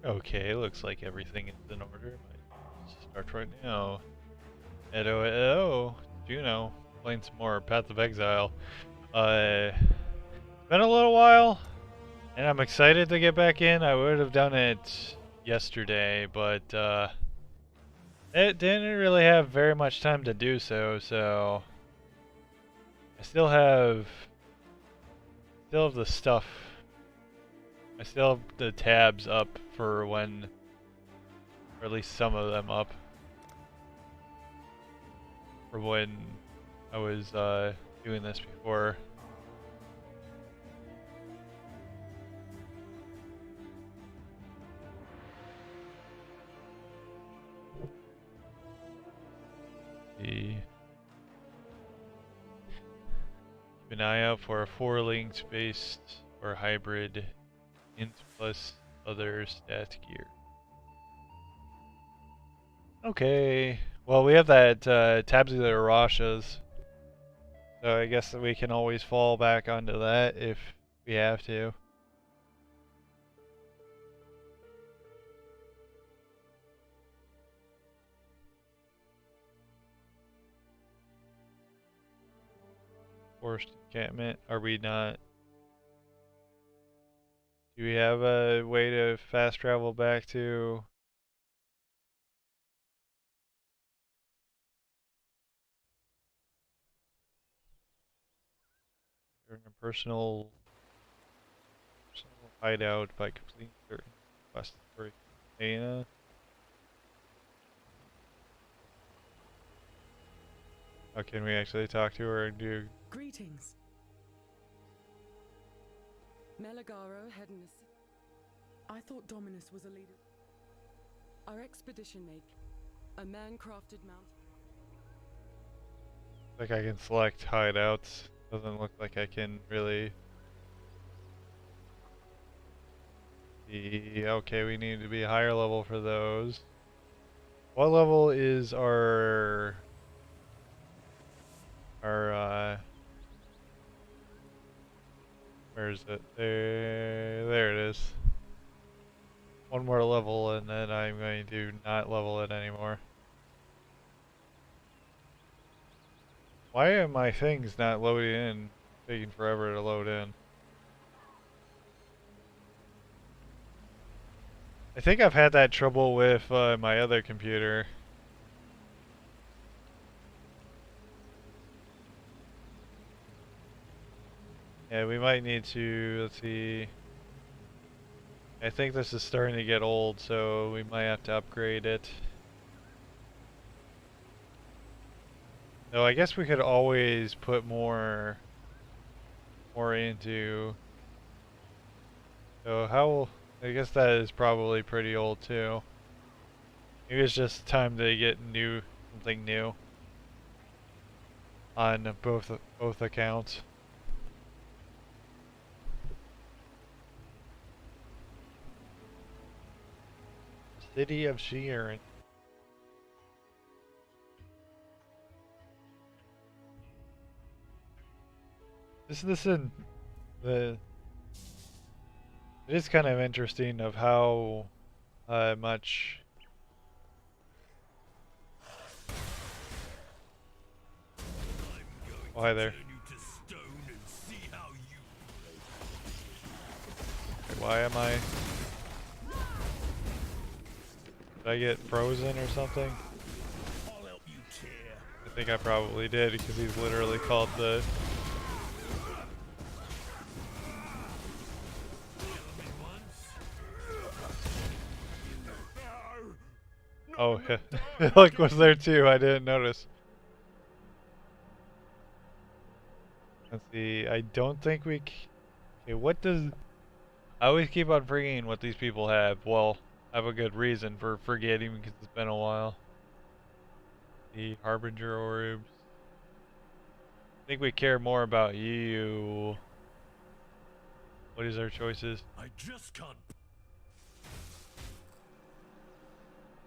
Okay, looks like everything is in order. Might start right now. Edo, Edo, Juno, playing some more Path of Exile. It's been a little while, and I'm excited to get back in. I would have done it yesterday, but it didn't really have very much time to do so. So I still have the stuff. I still have the tabs up for when, or at least some of them up, for when I was doing this before. Keep an eye out for a 4 links based or hybrid int plus other stat gear. Okay, well we have that Tabula Rashas, so I guess that we can always fall back onto that if we have to. Forced encampment, are we not? Do we have a way to fast travel back to? Earn a personal hideout by completing certain quests for Dana. How can we actually talk to her and do? Greetings. Meligaro had an I thought Dominus was a leader. Our expedition make a man-crafted mount. Like I can select hideouts. Doesn't look like I can really. Okay, we need to be higher level for those. What level is our where is it? There it is. One more level and then I'm going to not level it anymore. Why are my things not loading in? Taking forever to load in. I think I've had that trouble with my other computer. Yeah, we might need to, let's see. I think this is starting to get old, so we might have to upgrade it. Though I guess we could always put more into. So how, I guess that is probably pretty old too. Maybe it's just time to get something new on both accounts. City of Sheeran. This in the. It is kind of interesting of how much. Oh, hi there. Wait, why am I? Did I get frozen or something? I think I probably did because he's literally called the. Oh, Hillock was there too. I didn't notice. Let's see. I don't think we. Okay, what does? I always keep on forgetting what these people have. Well, I have a good reason for forgetting because it's been a while. The Harbinger orbs. I think we care more about you. What is our choices? I just can't.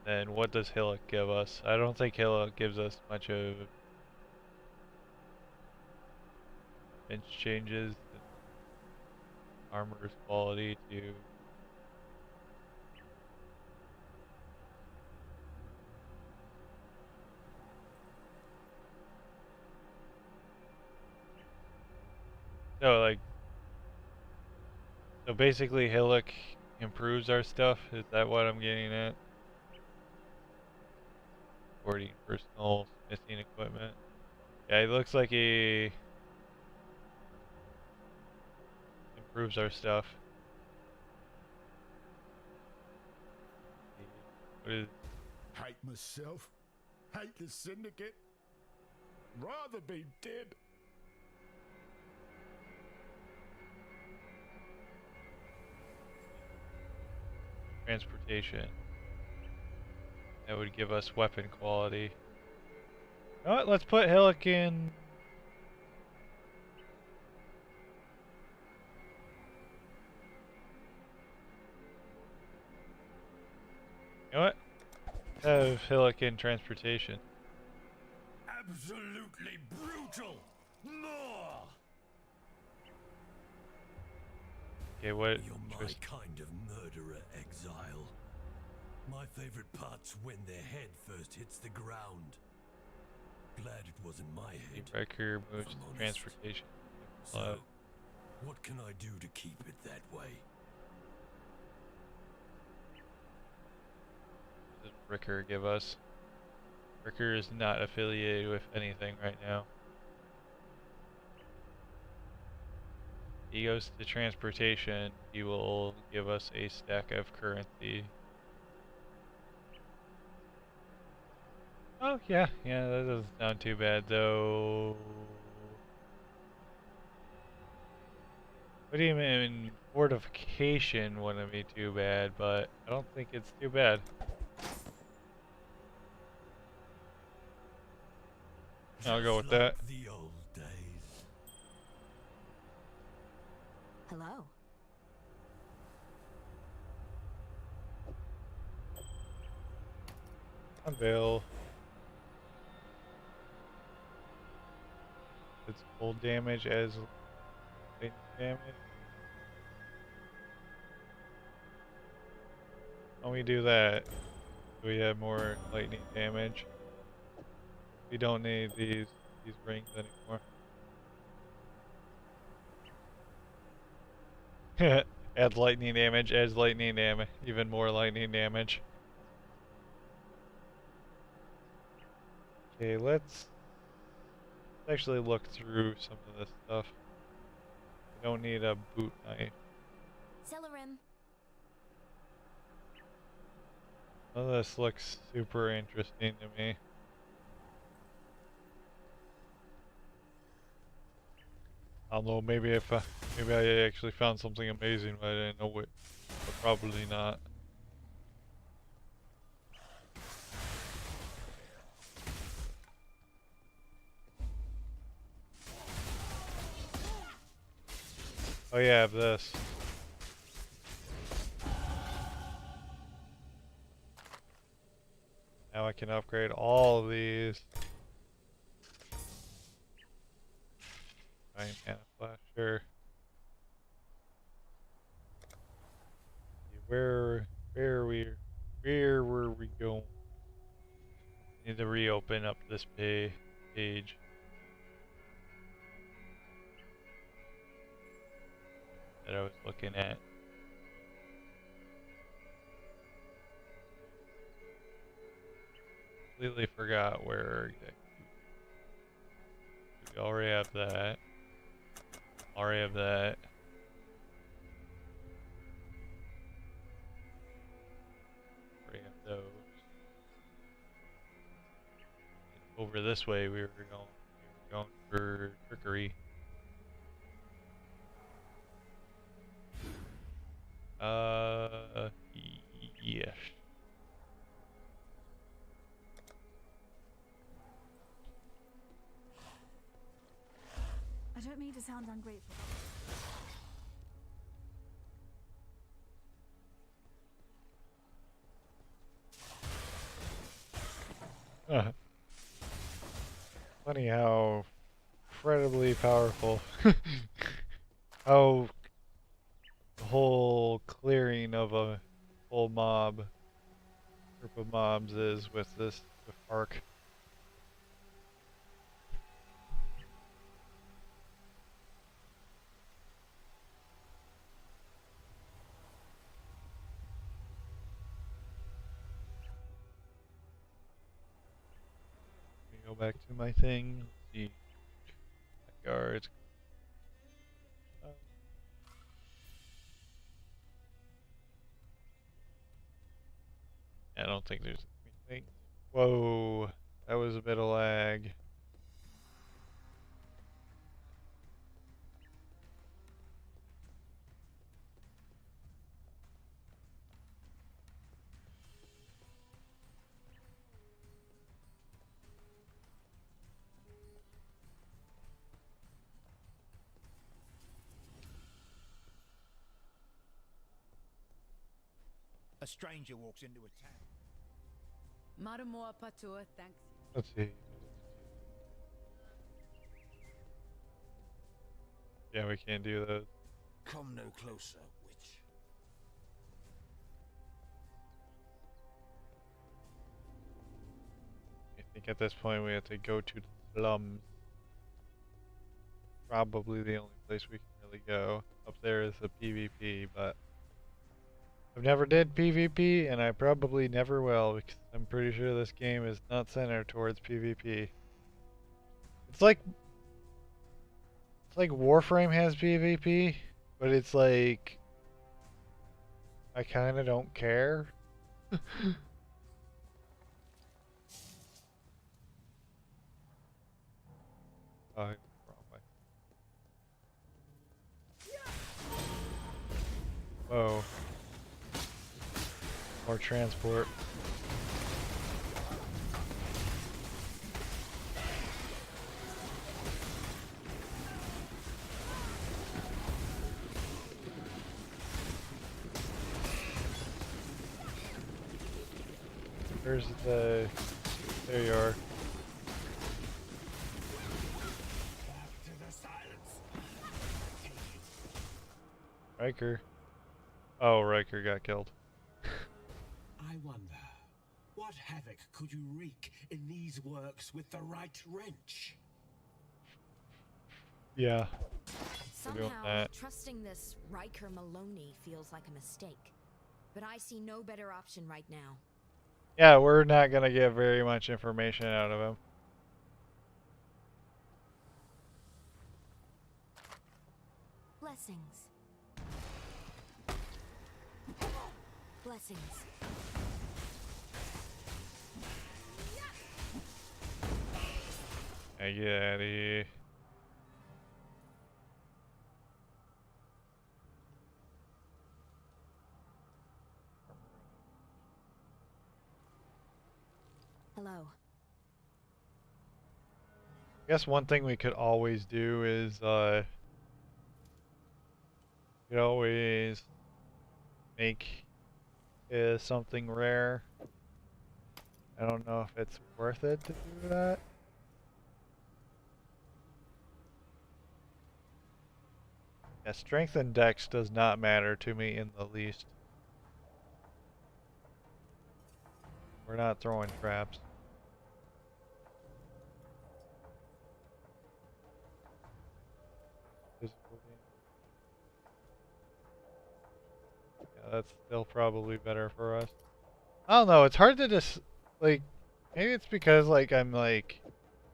And what does Hillock give us? I don't think Hillock gives us much of bench changes. Armor's quality to So like, so basically Hillock improves our stuff. Is that what I'm getting at? 40 personal missing equipment. Yeah, it looks like he improves our stuff. What is Hate myself. Hate the syndicate. Rather be dead. transportation? That would give us weapon quality. You know what? Let's put Hillock in. You know what? Have Hillock in transportation. Absolutely brutal. More. Okay, what? You're my kind of murderer, exile. My favorite part's when their head first hits the ground. Glad it wasn't my head. Wrecker moves if I'm honest. transportation. So, what can I do to keep it that way? What does Ricker give us? Ricker is not affiliated with anything right now. He goes to transportation. He will give us a stack of currency. Oh yeah, yeah, that doesn't sound too bad though. What do you mean? Fortification wouldn't be too bad, but I don't think it's too bad. I'll go with Just that. like the old days. Hello. Unveil. It's full damage as lightning damage. When we do that, we have more lightning damage. We don't need these rings anymore. Add lightning damage, adds lightning damage, even more lightning damage. Okay, let's actually look through some of this stuff. We don't need a boot knife. Celerim. None of this looks super interesting to me. I don't know, maybe maybe I actually found something amazing, but I didn't know it. But probably not. Oh yeah, I have this. Now I can upgrade all of these. Giant mana flash, sure. Where were we going? Need to reopen up this page. That I was looking at. Completely forgot where exactly. We already have that. Already have that. Already have those. Over this way we were going for trickery. Yes. I don't mean to sound ungrateful. Funny how incredibly powerful. How the whole clearing of a whole group of mobs is with this arc. back to my thing. Let's see. Guards. I don't think there's anything. Whoa, that was a bit of lag. A stranger walks into a town. Maramoa Patua, thanks. Let's see. Yeah, we can't do those. Come no closer, witch. I think at this point we have to go to the slums. Probably the only place we can really go. Up there is the PvP, but I've never did PvP, and I probably never will, because I'm pretty sure this game is not centered towards PvP. It's like Warframe has PvP, but it's like I kind of don't care. Oh, wrong way. Whoa. More transport. Where's the... There you are. Riker. Oh, Riker got killed. I wonder, what havoc could you wreak in these works with the right wrench? Yeah. doing Somehow, that. trusting this Riker Maloney feels like a mistake. But I see no better option right now. Yeah, we're not gonna get very much information out of him. Blessings. Blessings. Hey, get out of here. Hello. I guess one thing we could always do is, we could always make something rare. I don't know if it's worth it to do that. Yeah, strength and dex does not matter to me in the least. We're not throwing traps. Physical game. Yeah, that's still probably better for us. I don't know, it's hard to just, like, maybe it's because, like, I'm, like,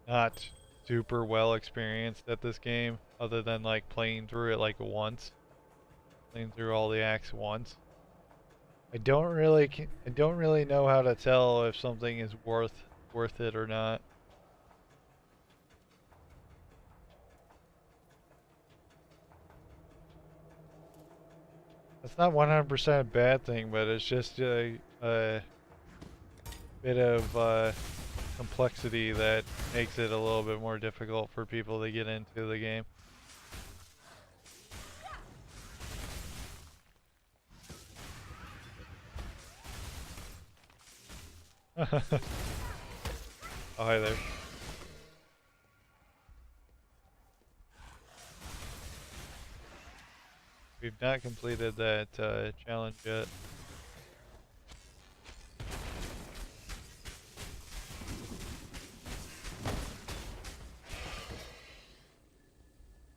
not super well experienced at this game, other than, like, playing through it, like, once. Playing through all the acts once. I don't really know how to tell if something is worth it or not. It's not 100% a bad thing, but it's just a bit of complexity that makes it a little bit more difficult for people to get into the game. Oh, hi there. We've not completed that challenge yet.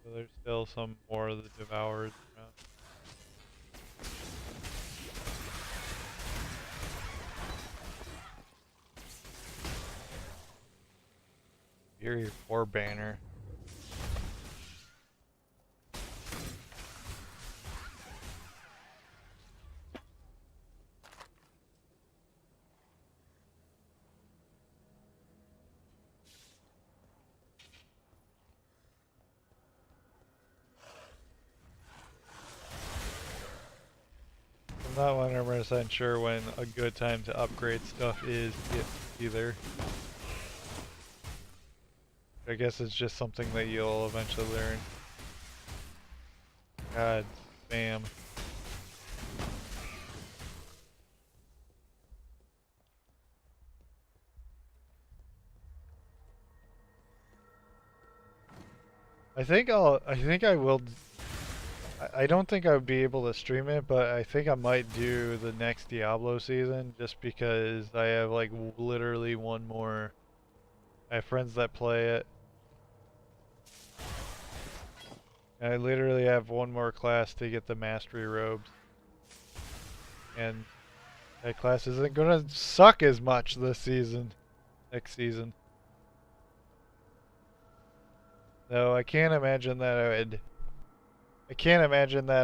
So there's still some more of the Devourers around. Fury 4 banner. I'm not 100% sure when a good time to upgrade stuff is either. I guess it's just something that you'll eventually learn. God, spam. I think I will. I don't think I would be able to stream it, but I think I might do the next Diablo season just because I have like literally one more. I have friends that play it. And I literally have one more class to get the mastery robes. And that class isn't gonna suck as much this season. Next season. No, I can't imagine that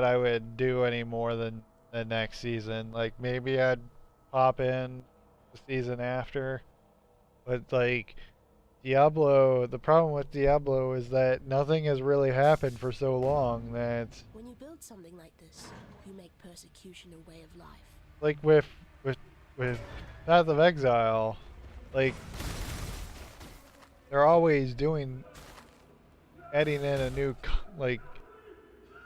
I would do any more than the next season. Like maybe I'd pop in the season after. But like Diablo, the problem with Diablo is that nothing has really happened for so long that When you build something like this, you make persecution a way of life. like with Path of Exile, like they're always adding in a new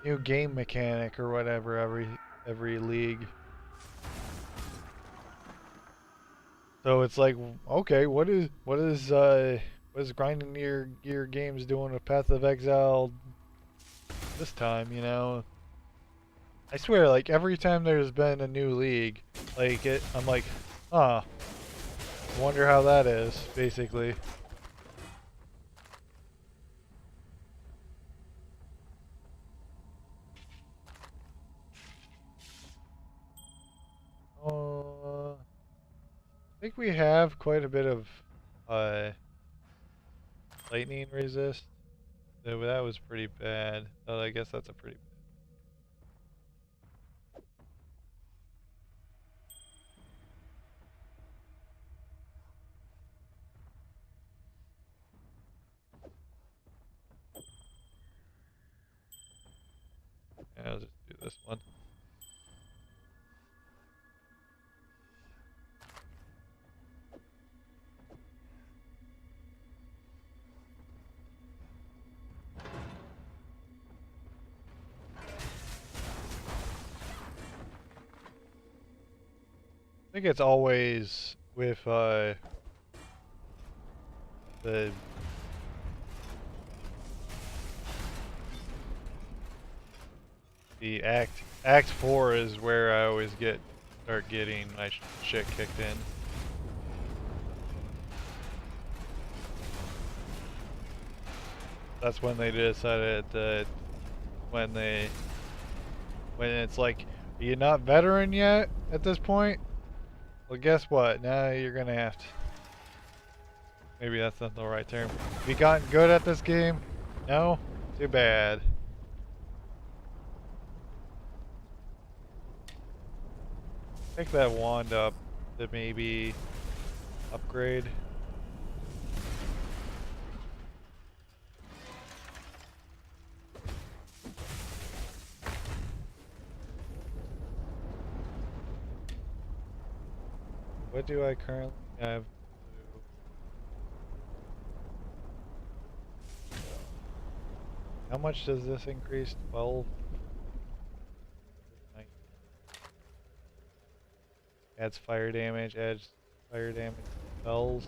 new game mechanic or whatever every league. So it's like, okay, what is grinding your games doing with Path of Exile this time, you know? I swear, like every time there's been a new league, I'm like, huh, wonder how that is, basically. I think we have quite a bit of lightning resist. So that was pretty bad. So I guess that's a pretty bad. I'll just do this one. I think it's always with the Act 4 is where I always start getting my shit kicked in. That's when they decided that when it's like, are you not veteran yet at this point? Well, guess what? Now you're gonna have to. Maybe that's not the right term. Have you gotten good at this game? No? Too bad. Pick that wand up to maybe upgrade. What do I currently have? How much does this increase? 12? Adds fire damage, spells.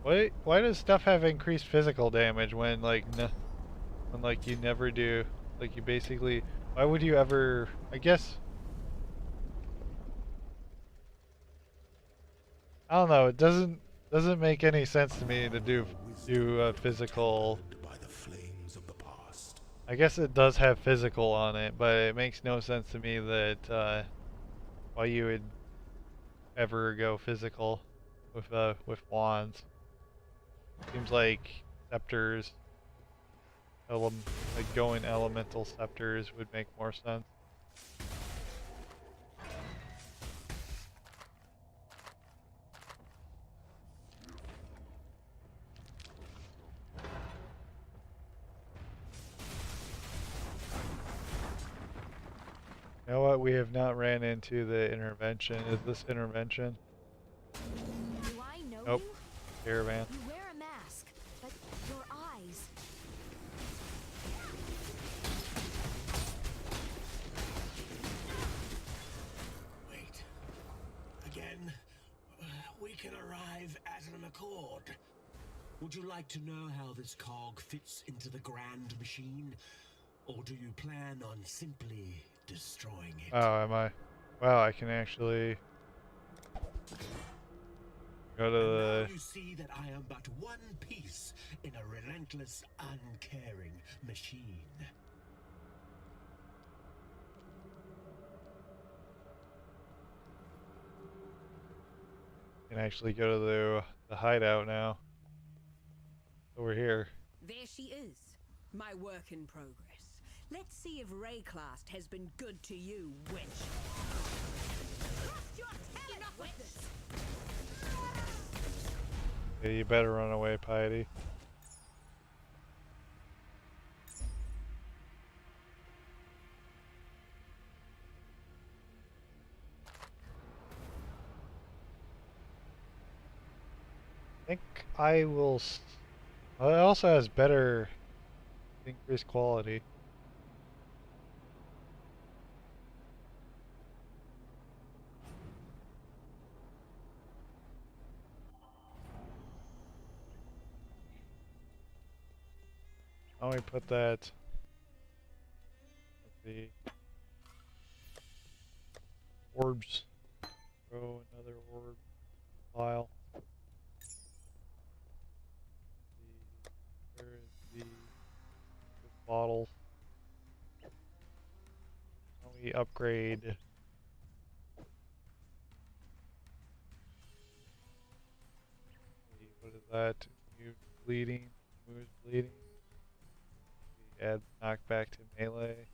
Why does stuff have increased physical damage when when you never do, like you basically, why would you ever, I guess, I don't know, it doesn't make any sense to me to do physical. By the flames of the past. I guess it does have physical on it, but it makes no sense to me that why you would ever go physical. with wands. Seems like scepters, like going elemental scepters would make more sense. You know what? We have not ran into the intervention. Is this intervention? Do I know Nope. you? Caravan. You wear a mask, but your eyes. Wait. Again? We can arrive as an accord. Would you like to know how this cog fits into the grand machine? Or do you plan on simply destroying it? Oh, am I? Wow, I can actually go to And the... now you see that I am but one piece in a relentless, uncaring machine. Can actually go to the hideout now. Over here. There she is, my work in progress. Let's see if Rayclast has been good to you, witch. Trust your talent, witch! Yeah, you better run away, Piety. I think I will... Well, it also has better increased quality. Why don't we put that... Let's see... Orbs. Throw another orb file. Where is the bottle? Why don't we upgrade? What is that? New bleeding. Moves bleeding. We add knockback to melee.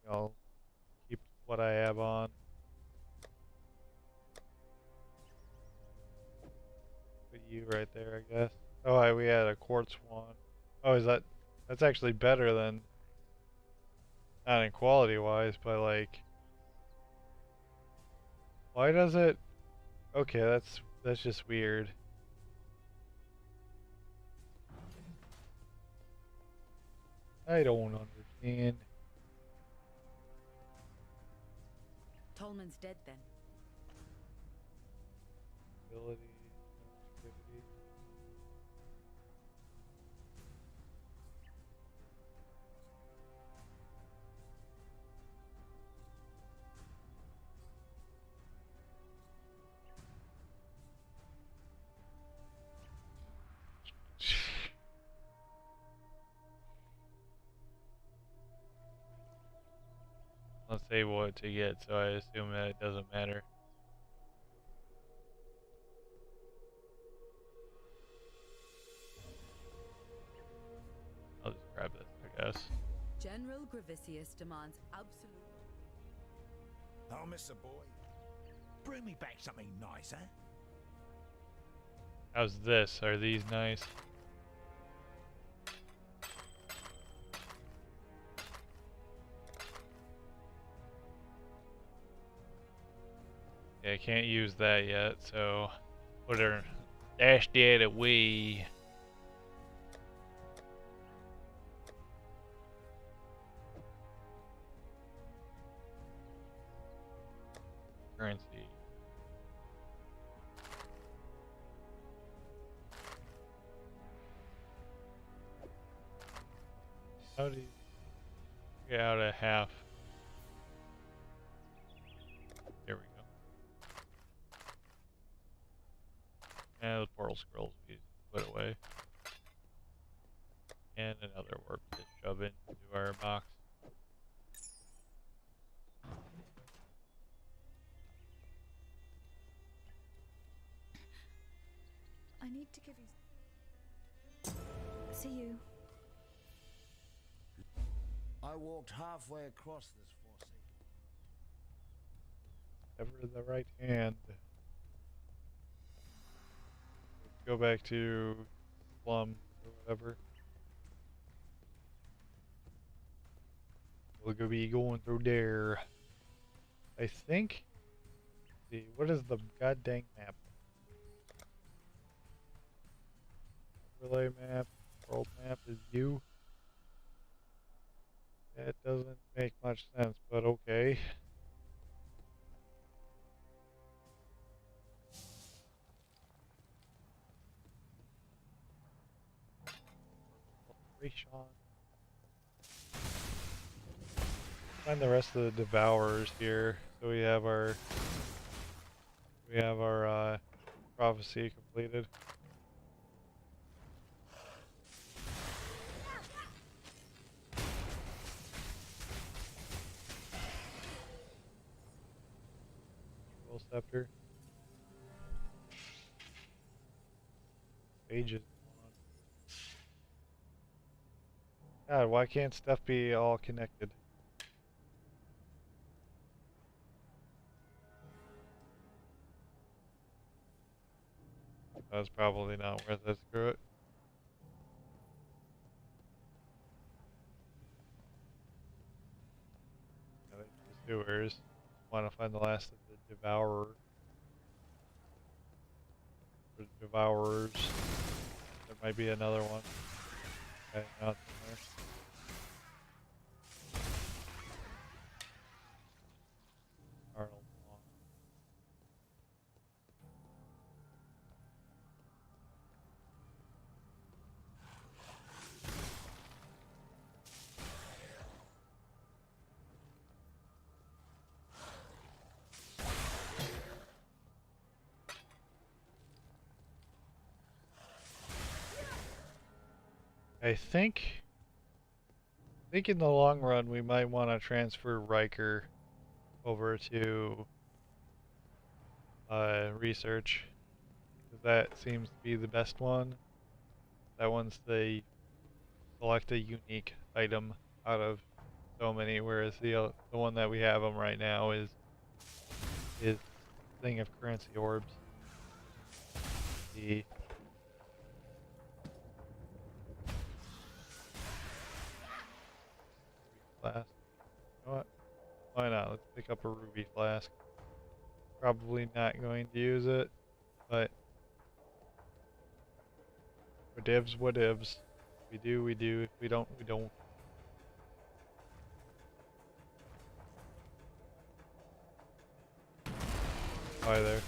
I'll keep what I have on. Put you right there, I guess. Oh, we had a quartz one. Oh, is that... That's actually better than... Not in quality wise, but like... Why does it... Okay, that's just weird. I don't understand. Tolman's dead then. Ability, sensitivity. Let's say what to get, so I assume that it doesn't matter. I'll just grab this, I guess. General Gravisius demands absolute... Oh, Mr. Boy. Bring me back something nice, eh? How's this? Are these nice? Yeah, I can't use that yet, so put her dash dead away. Currency. How do you get out of half? There we go. And the portal scrolls we put away. And another warp to shove into our box. give you. See you. I walked halfway across this forsaken. Ever the right hand. Go back to Plum or whatever. We'll go be going through there. I think. Let's see, what is the goddamn map? Overlay map, world map is you. That doesn't make much sense, but okay. Find the rest of the devourers here. So we have our prophecy completed. Control scepter. Ages. God, why can't stuff be all connected? That's probably not worth it. Screw it. Yeah, the sewers. Want to find the last of the devourers. Devourers. There might be another one. Okay, now it's in there. Arnold Long. I think in the long run we might want to transfer Riker over to research. 'Cause that seems to be the best one. That one's the select a unique item out of so many, whereas the one that we have them right now is thing of currency orbs. The flask. You know what? Why not? Let's pick up a ruby flask. Probably not going to use it, but whatevs, whatevs. We do, we do. If we don't, we don't. Hi there.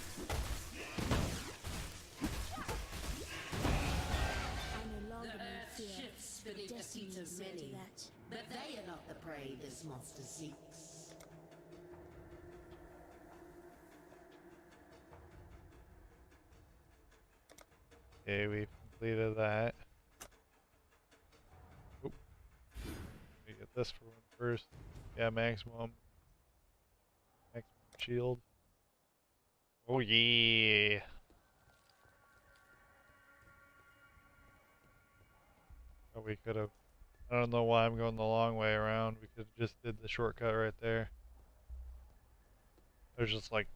I no longer The need earth fear. shifts beneath the Destiny feet of said to many, that. but they are not the prey this monster seeks. Okay, we've completed that. Oop. Let me get this for one first. Yeah, maximum shield. Oh yeah. Oh, we could have. I don't know why I'm going the long way around. We could have just did the shortcut right there. There's just like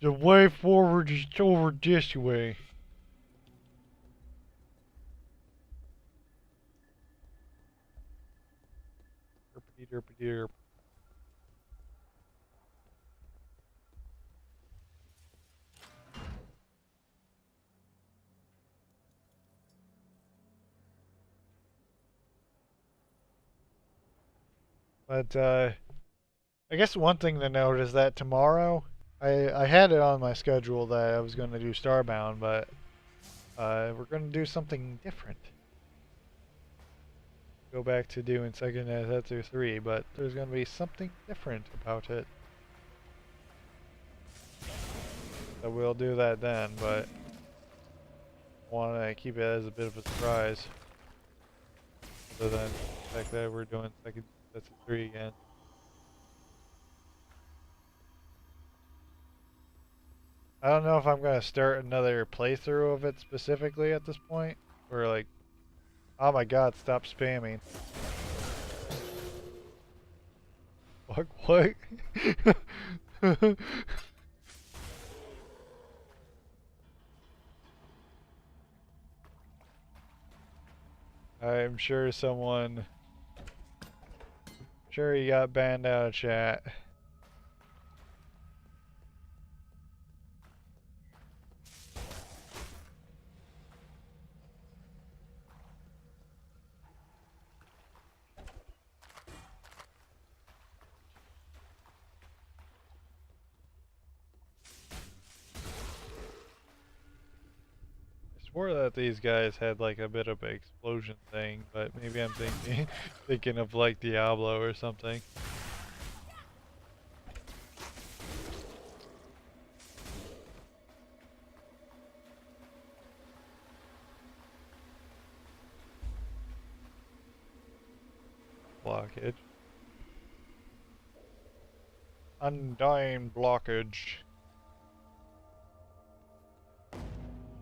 the way forward is over this way. Derpity derpity derp. But I guess one thing to note is that tomorrow I had it on my schedule that I was going to do Starbound, but we're going to do something different. Go back to doing Second Zetsu 3, but there's going to be something different about it. So we'll do that then, but I want to keep it as a bit of a surprise. Other than the fact that we're doing Second Zetsu 3 again. I don't know if I'm gonna start another playthrough of it specifically at this point. Or like, oh my god, stop spamming. Fuck, what? I'm sure someone... Sure he got banned out of chat. I swore that these guys had like a bit of an explosion thing, but maybe I'm thinking thinking of like Diablo or something. Blockage. Undying blockage.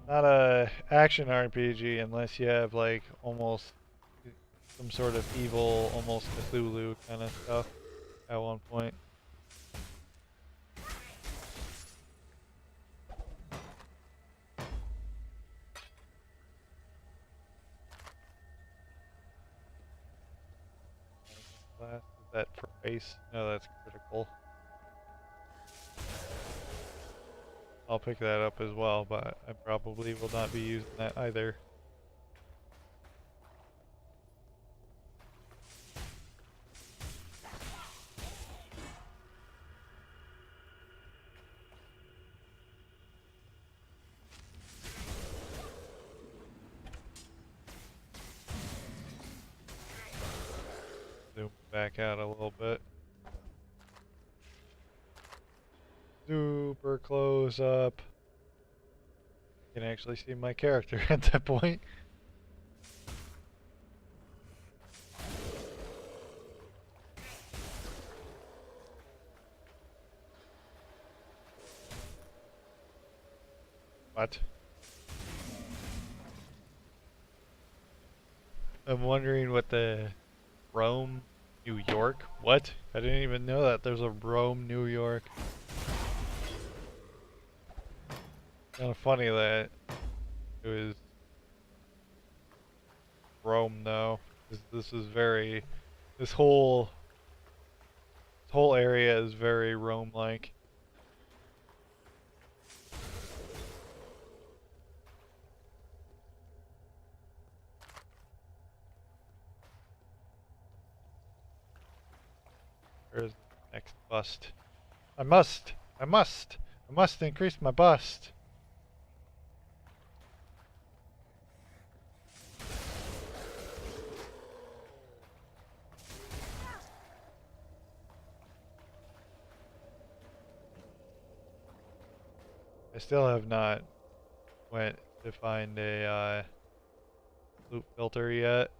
Not a action RPG unless you have like almost some sort of evil, almost Cthulhu kind of stuff at one point. Is that for base? No, that's critical. I'll pick that up as well, but I probably will not be using that either. Zoom back out a little bit. Super close up. You can actually see my character at that point. What? I'm wondering what the Rome, New York? What? I didn't even know that there's a Rome, New York. Kind of funny that it was Rome though. This is very, this whole area is very Rome-like. Where's the next bust? I must increase my bust. I still have not went to find a loot filter yet.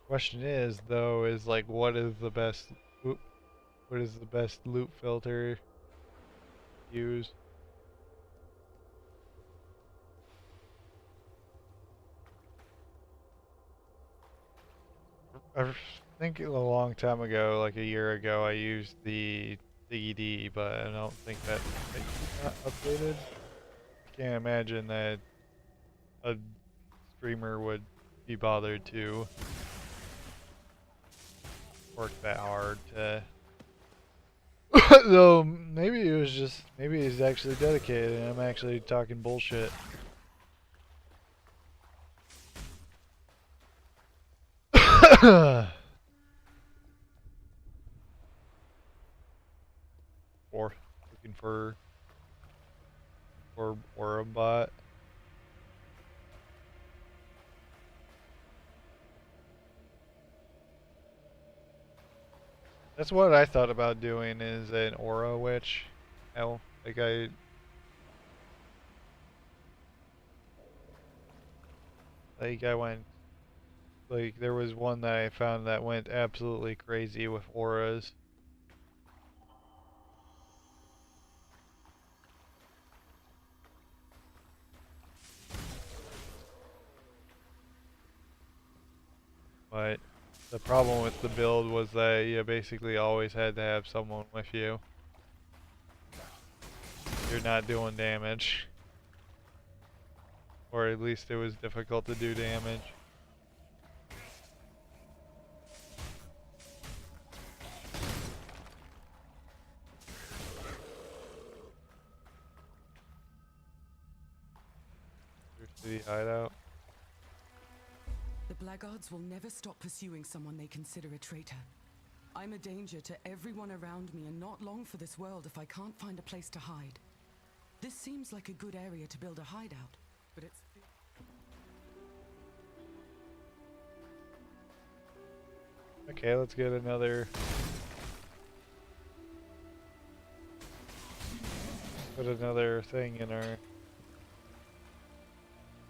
Question is though, is like what is the best loot filter to use? I think a long time ago, like a year ago, I used the DD, but I don't think that it's not updated. I can't imagine that a streamer would be bothered to work that hard to. Though maybe it was just, maybe he's actually dedicated and I'm actually talking bullshit. Or looking for a bot. That's what I thought about doing, is an aura witch. Hell, like I went, like there was one that I found that went absolutely crazy with auras. But the problem with the build was that you basically always had to have someone with you. You're not doing damage. Or at least it was difficult to do damage. City hideout. The blackguards will never stop pursuing someone they consider a traitor. I'm a danger to everyone around me and not long for this world if I can't find a place to hide. This seems like a good area to build a hideout, but it's... Okay, let's get another... Put another thing in our...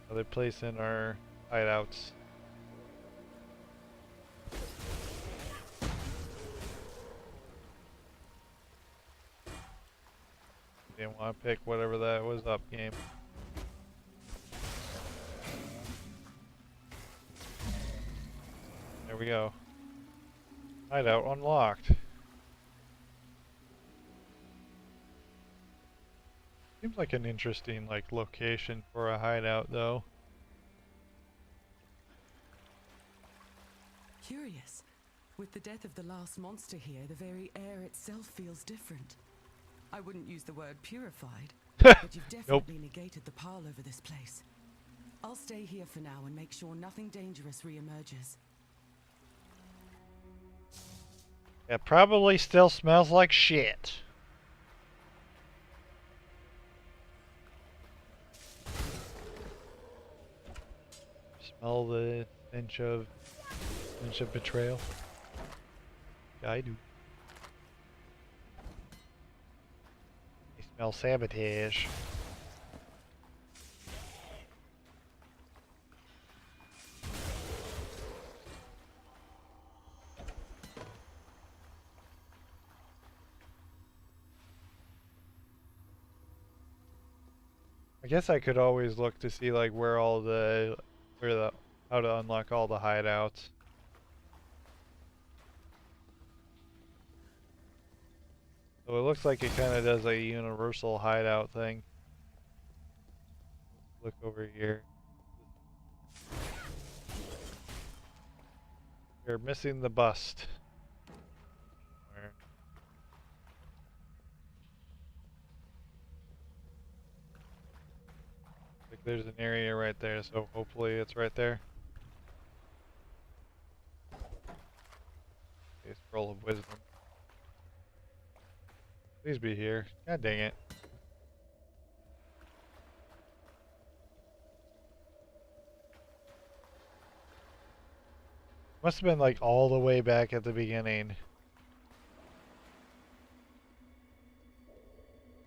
Another place in our hideouts. Didn't want to pick whatever that was up game. There we go. Hideout unlocked. Seems like an interesting location for a hideout though. Curious. With the death of the last monster here, the very air itself feels different. I wouldn't use the word purified, but you've definitely negated the pile over this place. I'll stay here for now and make sure nothing dangerous reemerges. It probably still smells like shit. Smell the stench of betrayal. Yeah, I do. I smell sabotage. I guess I could always look to see where all the how to unlock all the hideouts. So it looks like it kind of does a universal hideout thing. Look over here. You're missing the bust. Where? Like there's an area right there, so hopefully it's right there. Okay, scroll of wisdom. Please be here. God dang it. Must have been all the way back at the beginning.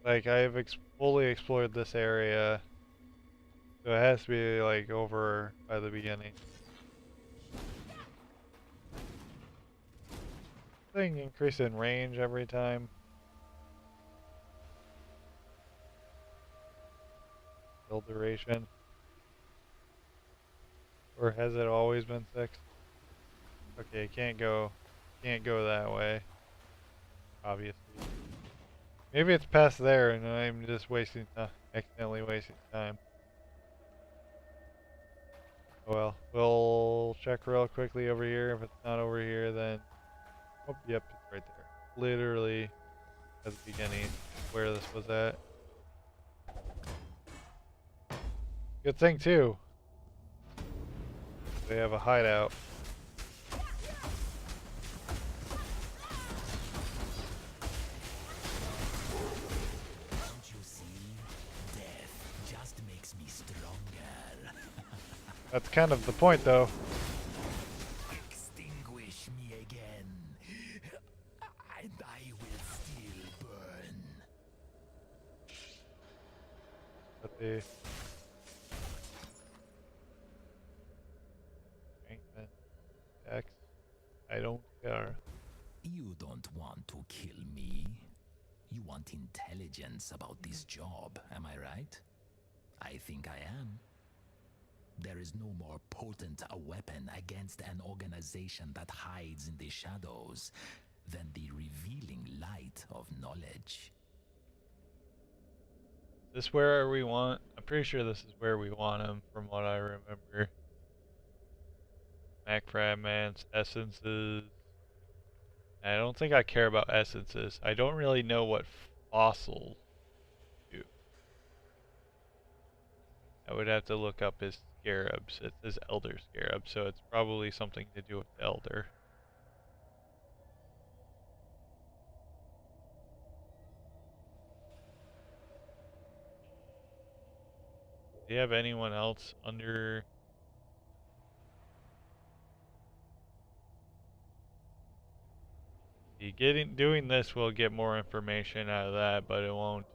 I've fully explored this area. So it has to be over by the beginning. Thing increase in range every time. Build duration. Or has it always been 6? Okay, can't go that way. Obviously. Maybe it's past there and I'm just accidentally wasting time. Oh well, we'll check real quickly over here. If it's not over here, then... Oh, yep, it's right there. Literally at the beginning where this was at. Good thing too. They have a hideout. Don't you see? Death just makes me stronger. That's kind of the point though. Extinguish me again, and I will still burn. But the strengthen X. I don't care. You don't want to kill me. You want intelligence about this job, am I right? I think I am. there is no more potent a weapon against an organization that hides in the shadows than the revealing light of knowledge. Is this where we want? I'm pretty sure this is where we want him, from what I remember. Mac fragments, essences. I don't think I care about essences. I don't really know what fossils do. I would have to look up his scarabs. It says elder scarab, so it's probably something to do with elder. Do you have anyone else under? Doing this will get more information out of that, but it won't.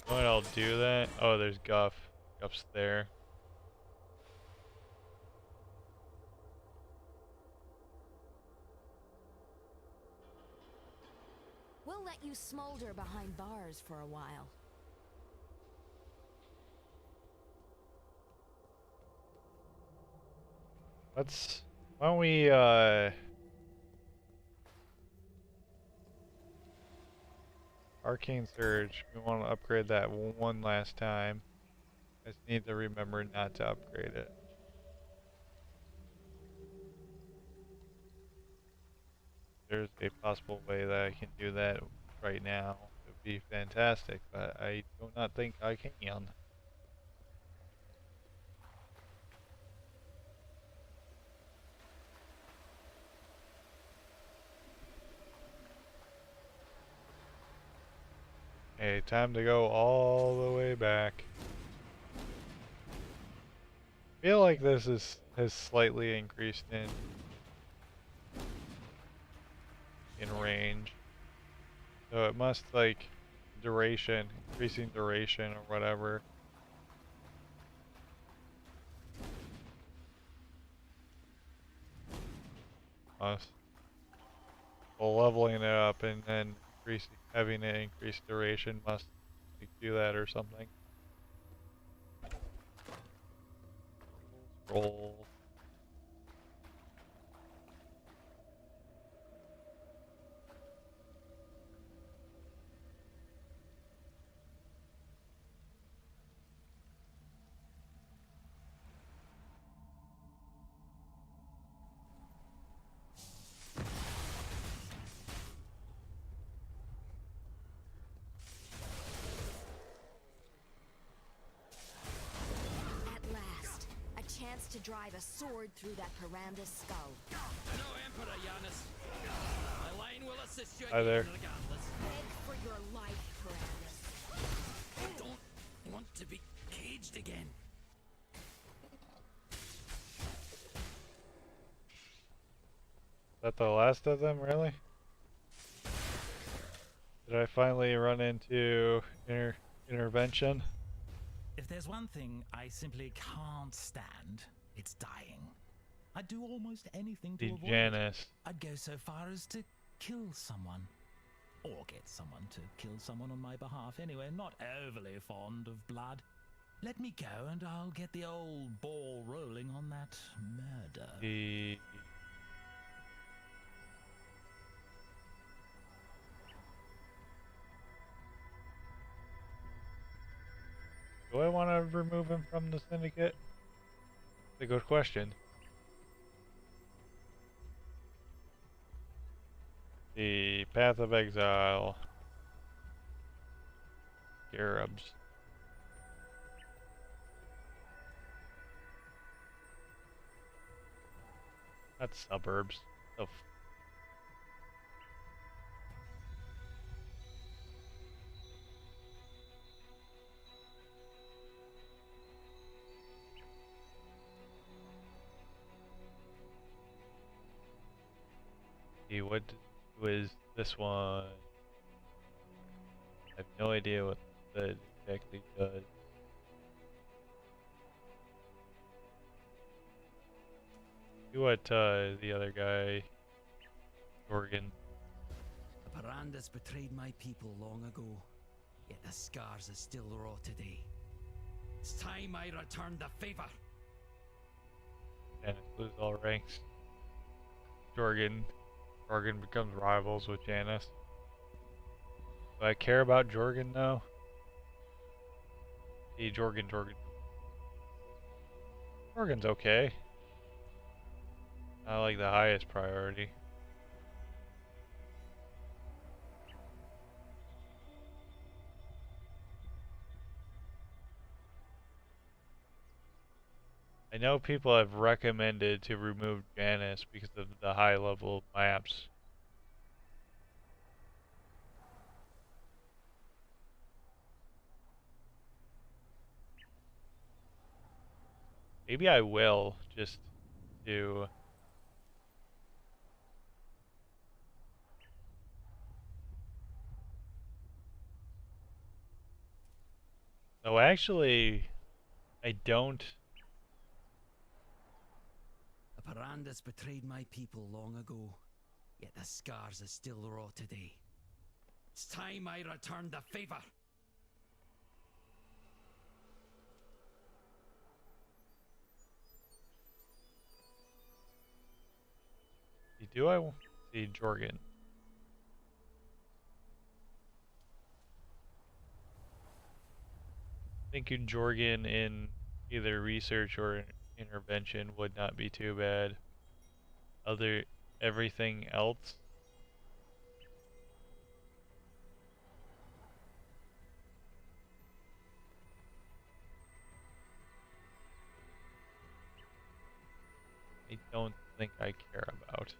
You know what, I'll do that. Oh, there's Guff. Guff's there. We'll let you smolder behind bars for a while. Why don't we, Arcane Surge, we want to upgrade that one last time. I just need to remember not to upgrade it. There's a possible way that I can do that right now. It would be fantastic, but I do not think I can. Okay, time to go all the way back. I feel like this has slightly increased in range. So it must, like, duration, increasing duration or whatever. Must. Well, leveling it up and then having it increase duration must, like, do that or something. Roll. To drive a sword through that Piranda's skull. No Emperor, Giannis. My line will assist you Hi there. regardless. Beg for your life, Pirandus. I don't want to be caged again. Is that the last of them, really? Did I finally run into intervention? If there's one thing I simply can't stand, it's dying. I'd do almost anything to avoid Janice. it. I'd go so far as to kill someone. Or get someone to kill someone on my behalf anyway. Not overly fond of blood. Let me go and I'll get the old ball rolling on that murder. Do I want to remove him from the syndicate? That's a good question. The Path of Exile. Scarabs. That's suburbs. Oh. What was this one? I have no idea what that exactly does. See what the other guy, Oregon. The Pirandas betrayed my people long ago. Yet the scars are still raw today. It's time I returned the favor. Janice lose all ranks. Jorgen becomes rivals with Janice. Do I care about Jorgen though? Hey, Jorgen. Jorgen's okay. Not like the highest priority. I know people have recommended to remove Janice because of the high level maps. Maybe I will, just to... No, actually, I don't... The Pirandas betrayed my people long ago, yet the scars are still raw today. It's time I returned the favor. Do I see Jorgen? Thinking Jorgen in either research or intervention would not be too bad. Everything else. I don't think I care about.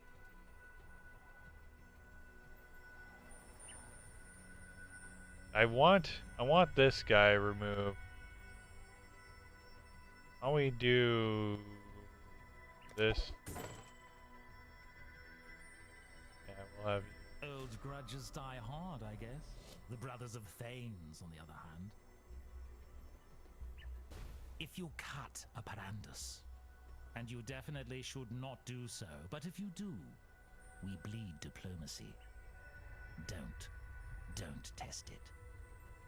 I want this guy removed. How do we do this? Yeah, we'll have you. Old grudges die hard, I guess. The Brothers of Thanes, on the other hand. If you cut a Parandus, and you definitely should not do so, but if you do, we bleed diplomacy. Don't test it.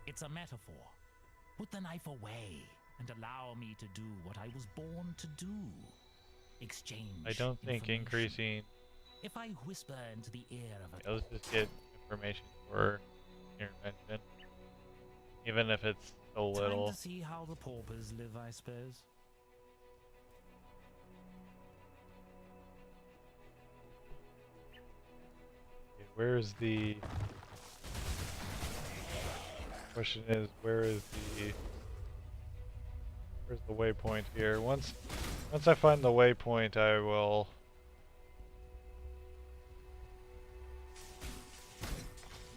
It's a metaphor. Put the knife away and allow me to do what I was born to do. Exchange. I don't think increasing. If I whisper into the ear of a... Let's just get information for intervention. Even if it's so little. Time to see how the paupers live, I suppose. Okay, where's the... Question is, where's the waypoint here? Once I find the waypoint, I will...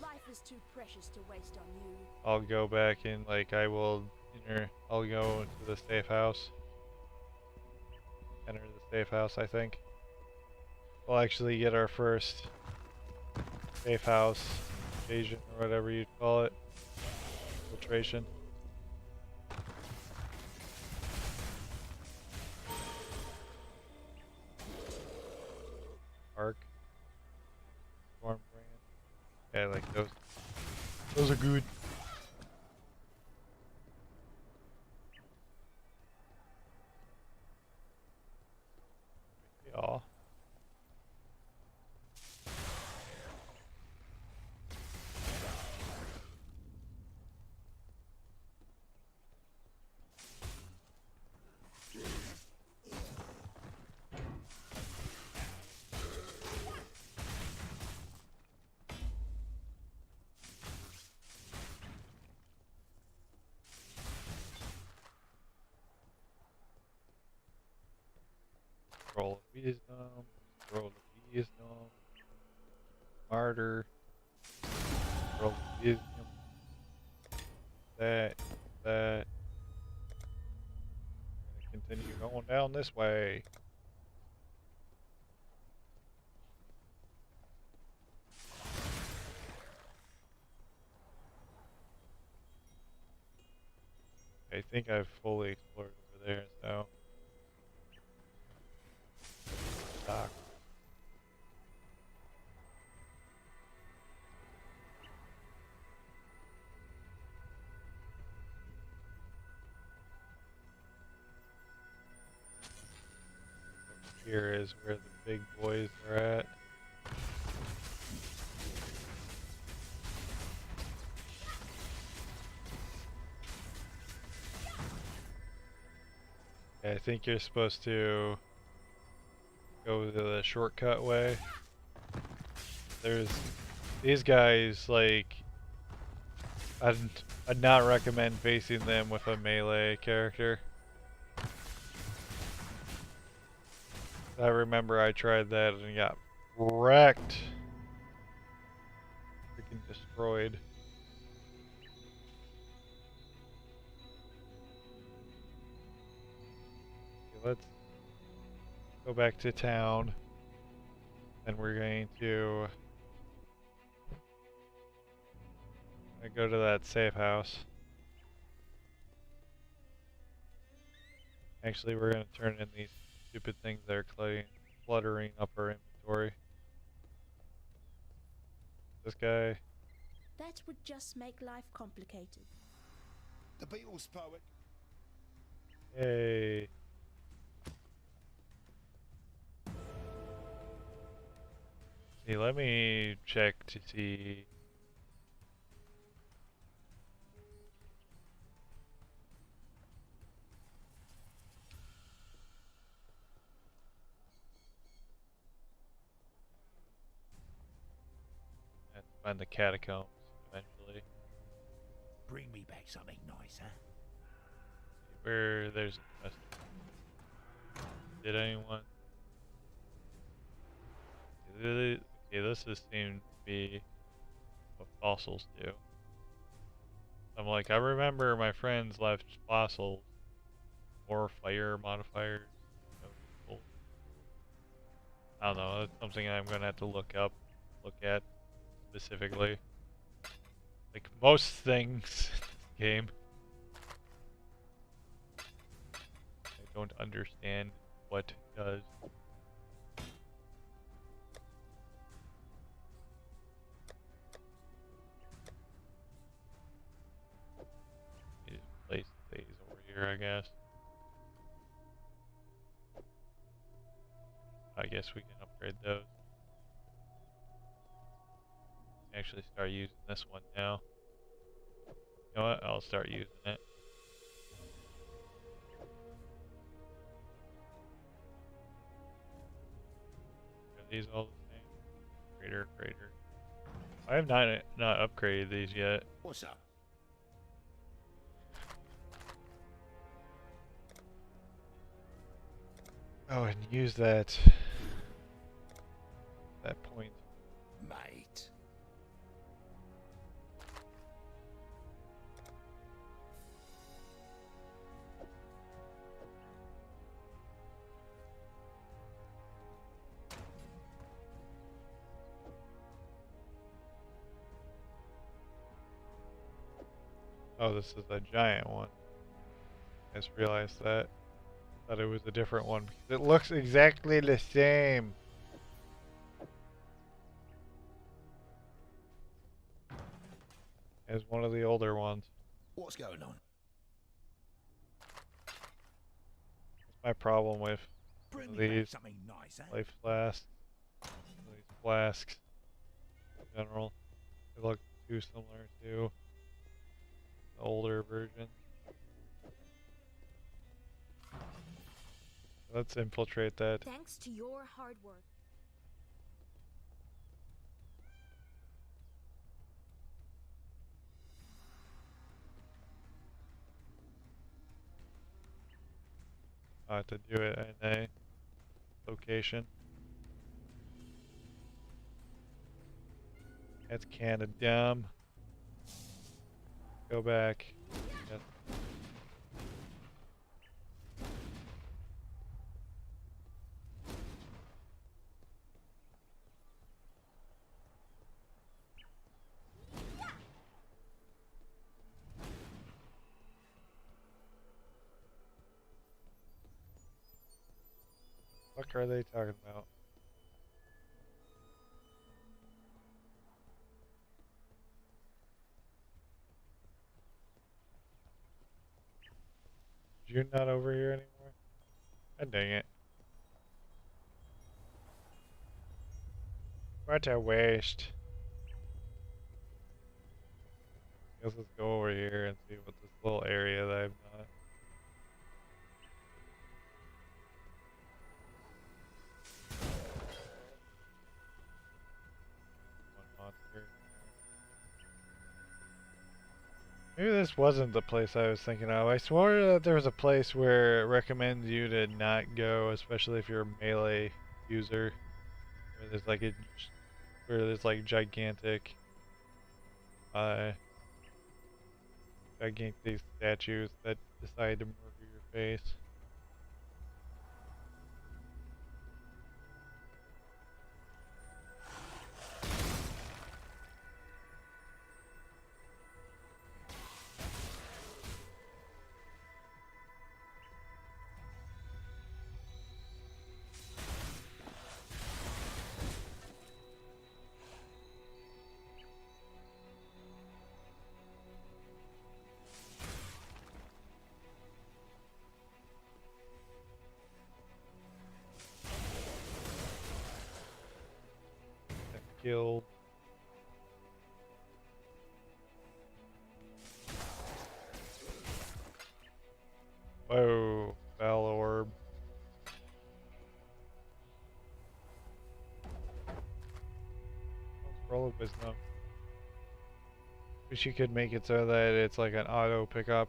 Life is too precious to waste on you. I'll go back and I'll go into the safe house. Enter the safe house, I think. We'll actually get our first safe house invasion, or whatever you'd call it. Filtration. Arc. Storm brand. Yeah, I like those. Those are good. Yeah. Roll of wisdom, roll of wisdom, martyr, roll of wisdom, that. We're gonna continue going down this way. I think I've fully explored over there, so. Dock. here is where the big boys are at. Okay, I think you're supposed to go the shortcut way. There's these guys, like, I'd not recommend facing them with a melee character. I remember I tried that and got wrecked. Freaking destroyed. Okay, let's go back to town. And we're going to go to that safe house. Actually, we're going to turn in these stupid things that are cluttering up our inventory. This guy. That would just make life complicated. The Beatles poet. Yay. See, let me check to see. I have to find the catacombs eventually. Bring me back something nice, huh? Where there's a... Did anyone... Okay, this is seemed to be what fossils do. I'm like, I remember my friends left fossils or fire modifiers. I don't know, that's something I'm gonna have to look at specifically. Like most things in this game. I don't understand what it does. Just place these over here, I guess. I guess we can upgrade those. Actually start using this one now. You know what? I'll start using it. Are these all the same? Greater. I have not upgraded these yet. What's up? Oh, and use that point. Mate. Oh, this is a giant one. I just realized that. Thought it was a different one because it looks exactly the same. As one of the older ones. What's going on? That's my problem with Bring me back these something nice, huh? life flasks. These flasks in general. They look too similar to the older versions. Let's infiltrate that. Thanks to your hard work. I have to do it in a location. That's kinda dumb. Go back. Yes. What are they talking about? You're not over here anymore? God dang it. What a waste. Guess let's go over here and see what this little area that I've not. One monster. Maybe this wasn't the place I was thinking of. I swore that there was a place where it recommends you to not go, especially if you're a melee user. Where there's like gigantic gigantic statues that decide to murder your face. Killed. Whoa, foul orb. Roll of wisdom. Wish you could make it so that it's like an auto pickup.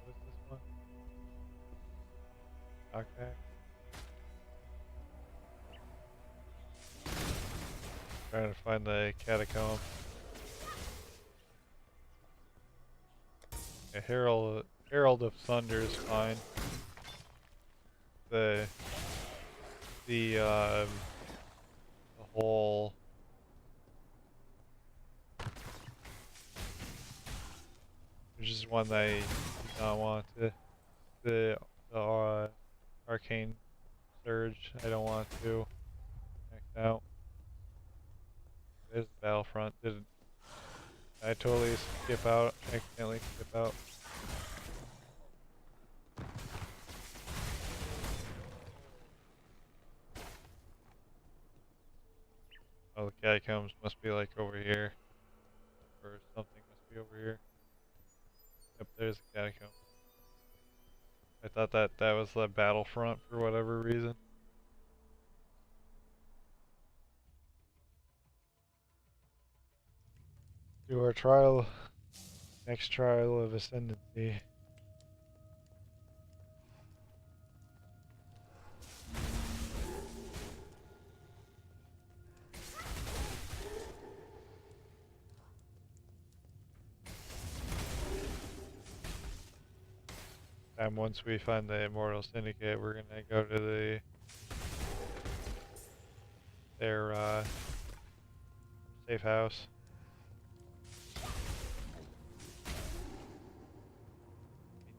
What's this one? Okay. Trying to find the catacomb. A Herald of Thunder is fine. The whole which is one that I do not want to the Arcane Surge. I don't want to max out. There's the Battlefront. I totally accidentally skip out. Oh, the catacombs must be like over here. Or something must be over here. Yep, there's the catacomb. I thought that was the Battlefront for whatever reason. Do our trial, next trial of ascendancy. And once we find the Immortal Syndicate, we're gonna go to their safe house.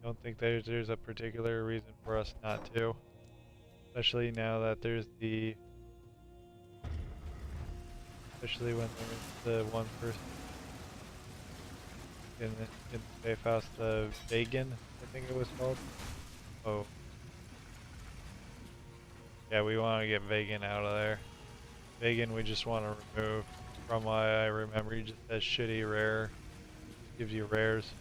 I don't think there's a particular reason for us not to. Especially now that there's especially when there's the one person in the safe house, the Vegan, I think it was called. Oh. Yeah, we want to get Vegan out of there. Vegan we just want to remove. From what I remember, he just has shitty rare. Gives you rares.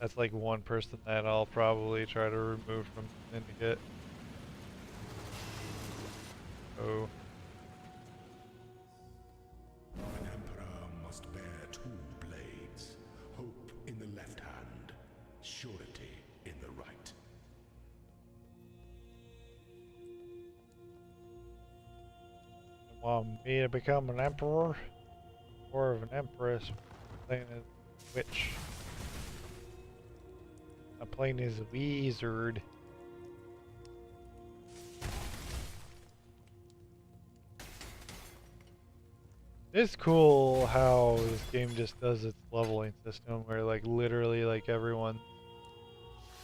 That's like one person that I'll probably try to remove from the syndicate. Oh. An emperor must bear two blades. Hope in the left hand, surety in the right. You want me to become an emperor? Or of an empress? Playing as a witch. I'm playing as a wizard. It's cool how this game just does its leveling system where like literally like everyone,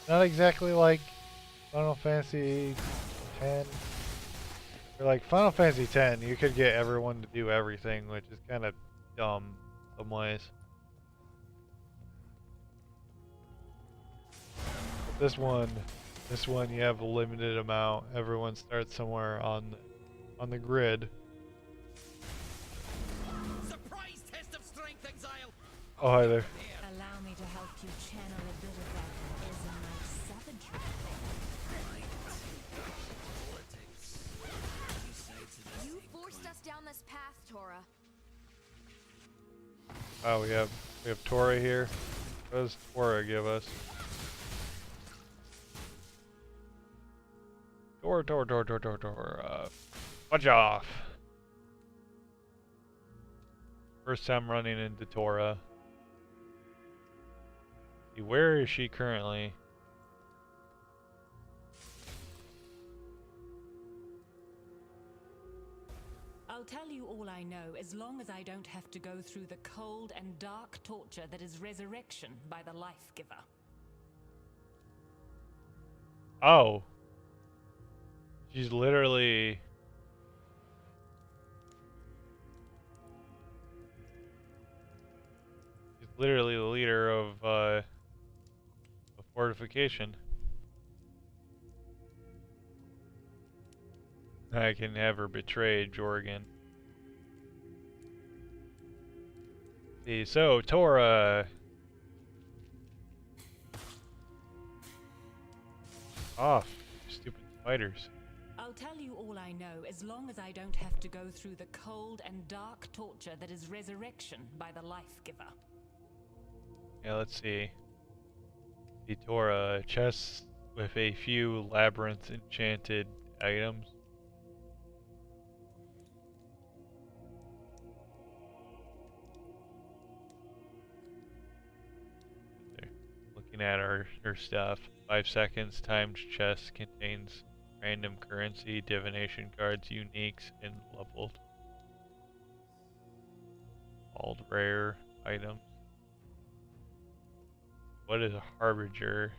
not exactly like Final Fantasy X For like Final Fantasy X, you could get everyone to do everything, which is kind of dumb in some ways. But this one you have a limited amount. Everyone starts somewhere on the grid. Surprise test of strength, exile. Oh, hi there. Allow me to help you channel a bit of that Ismite savagery. You forced us down this path, Tora. Oh, we have Tora here. What does Tora give us? Tora. Fudge off. First time running into Tora. See, where is she currently? I'll tell you all I know as long as I don't have to go through the cold and dark torture that is resurrection by the life giver. Oh. She's literally... She's literally the leader of a fortification. I can have her betray Jorgen. See, so Tora... Off, stupid spiders. I'll tell you all I know as long as I don't have to go through the cold and dark torture that is resurrection by the life giver. Yeah, let's see. See, Tora, a chest with a few labyrinth enchanted items. There. Looking at her stuff. 5 seconds timed chest contains random currency, divination cards, uniques, and leveled. All rare items. What is a harbinger?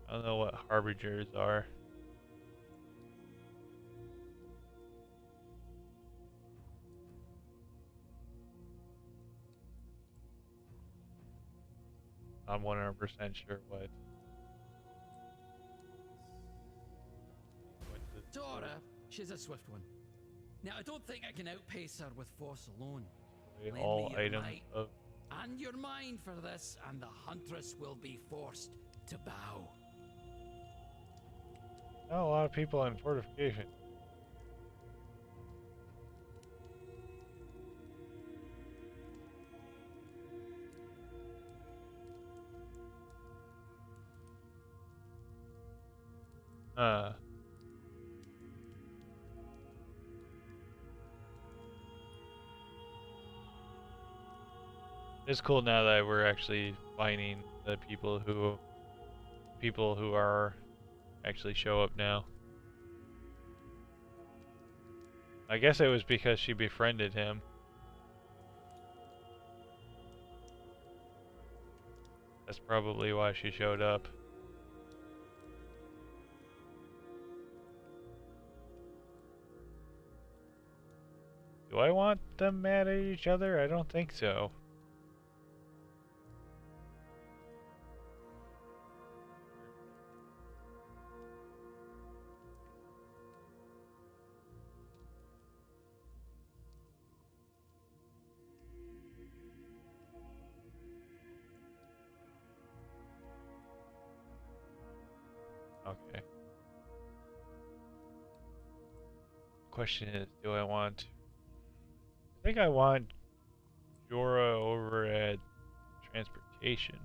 I don't know what harbingers are. I'm 100% sure what. Tora, she's a swift one. Now, I don't think I can outpace her with force alone. Lend All me your items might of... and your mind for this, and the huntress will be forced to bow. Not a lot of people in fortification. It's cool now that we're actually finding the people who are actually show up now. I guess it was because she befriended him. That's probably why she showed up. Do I want them mad at each other? I don't think so. Okay. Question is, do I want... I think I want Jorah over at transportation.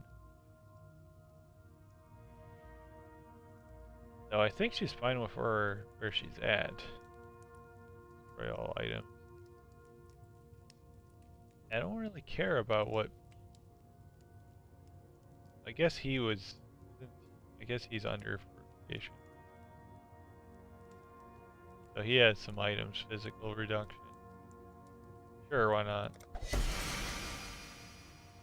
No, I think she's fine with where she's at. Destroy all items. I don't really care about what... I guess he was... I guess he's under fortification. So he has some items, physical reduction. Sure, why not?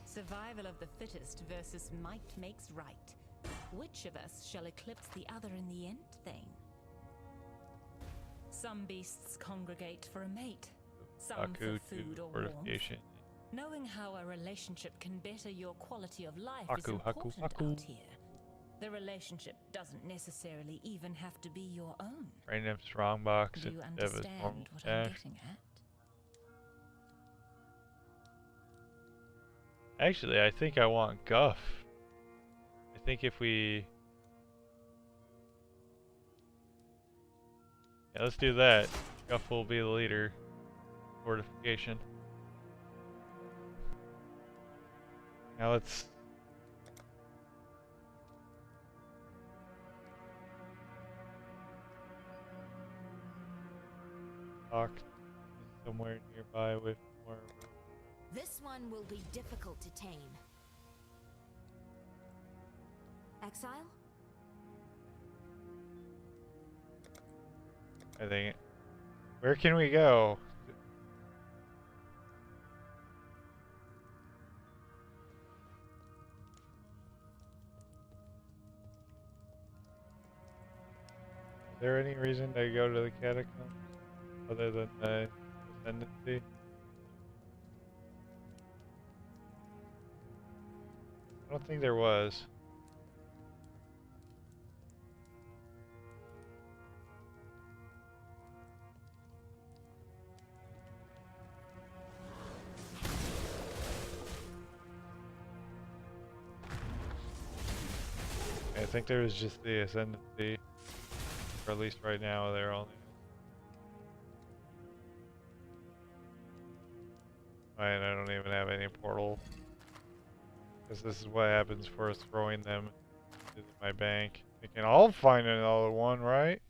Survival of the fittest versus might makes right. Which of us shall eclipse the other in the end, Thane? Some beasts congregate for a mate, some for food or warmth. Knowing how a relationship can better your quality of life is important out here. The relationship doesn't necessarily even have to be your own. Random strongbox. Do you understand what I'm getting at? Actually, I think I want Guff. I think if we... Yeah, let's do that. Guff will be the leader. Fortification. Now let's... talk somewhere nearby with more room. This one will be difficult to tame. Exile? I think. Where can we go? Is there any reason to go to the catacombs other than the ascendancy? I don't think there was. I think there was just the ascendancy, or at least right now they're only. Fine, I don't even have any portal. Because this is what happens for us throwing them into my bank. Thinking I'll find another one, right?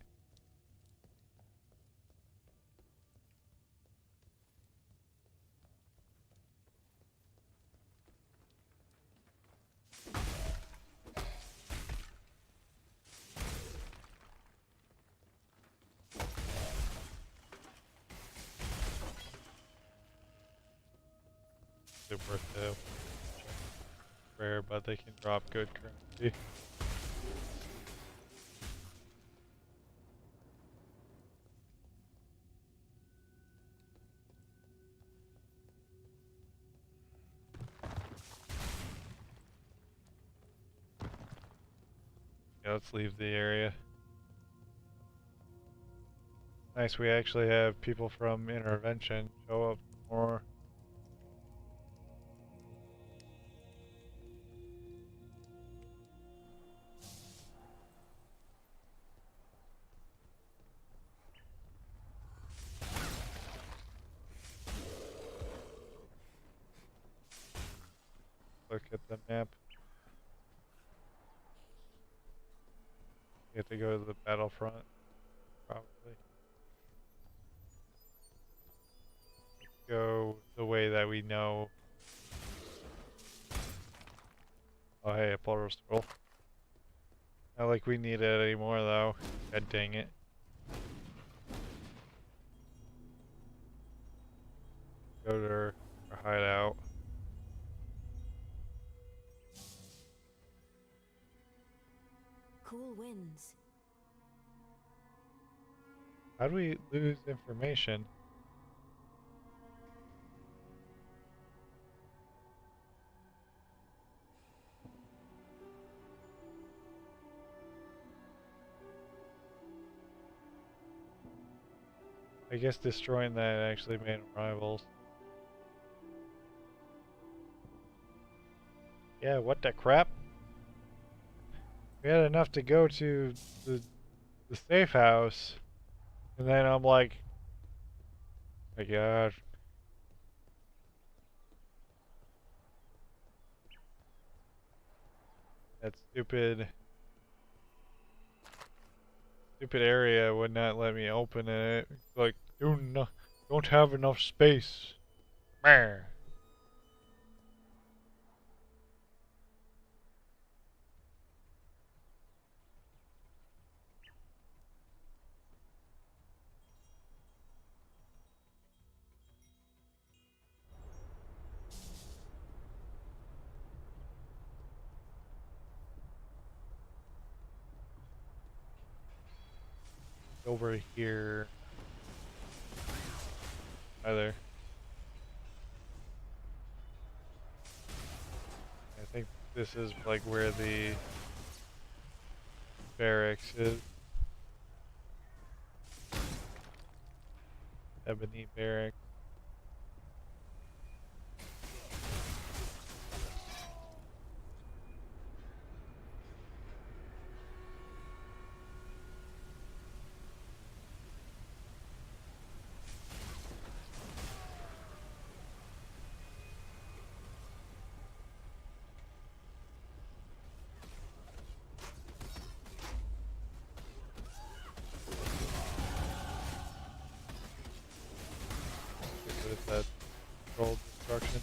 It's worth the rare, but they can drop good currency. Yeah, let's leave the area. Nice, we actually have people from intervention show up more. Look at the map. You have to go to the battlefront, probably. Let's go the way that we know. Oh hey, a portal scroll. Not like we need it anymore though. God dang it. Go to our hideout. Cool winds. How do we lose information? I guess destroying that actually made them rivals. Yeah, what the crap? We had enough to go to the safe house, and then I'm like, my God. That stupid area would not let me open it. It's like, don't have enough space. Meh. Over here. Hi there. I think this is like where the barracks is. Ebony barracks. What is that? Controlled destruction.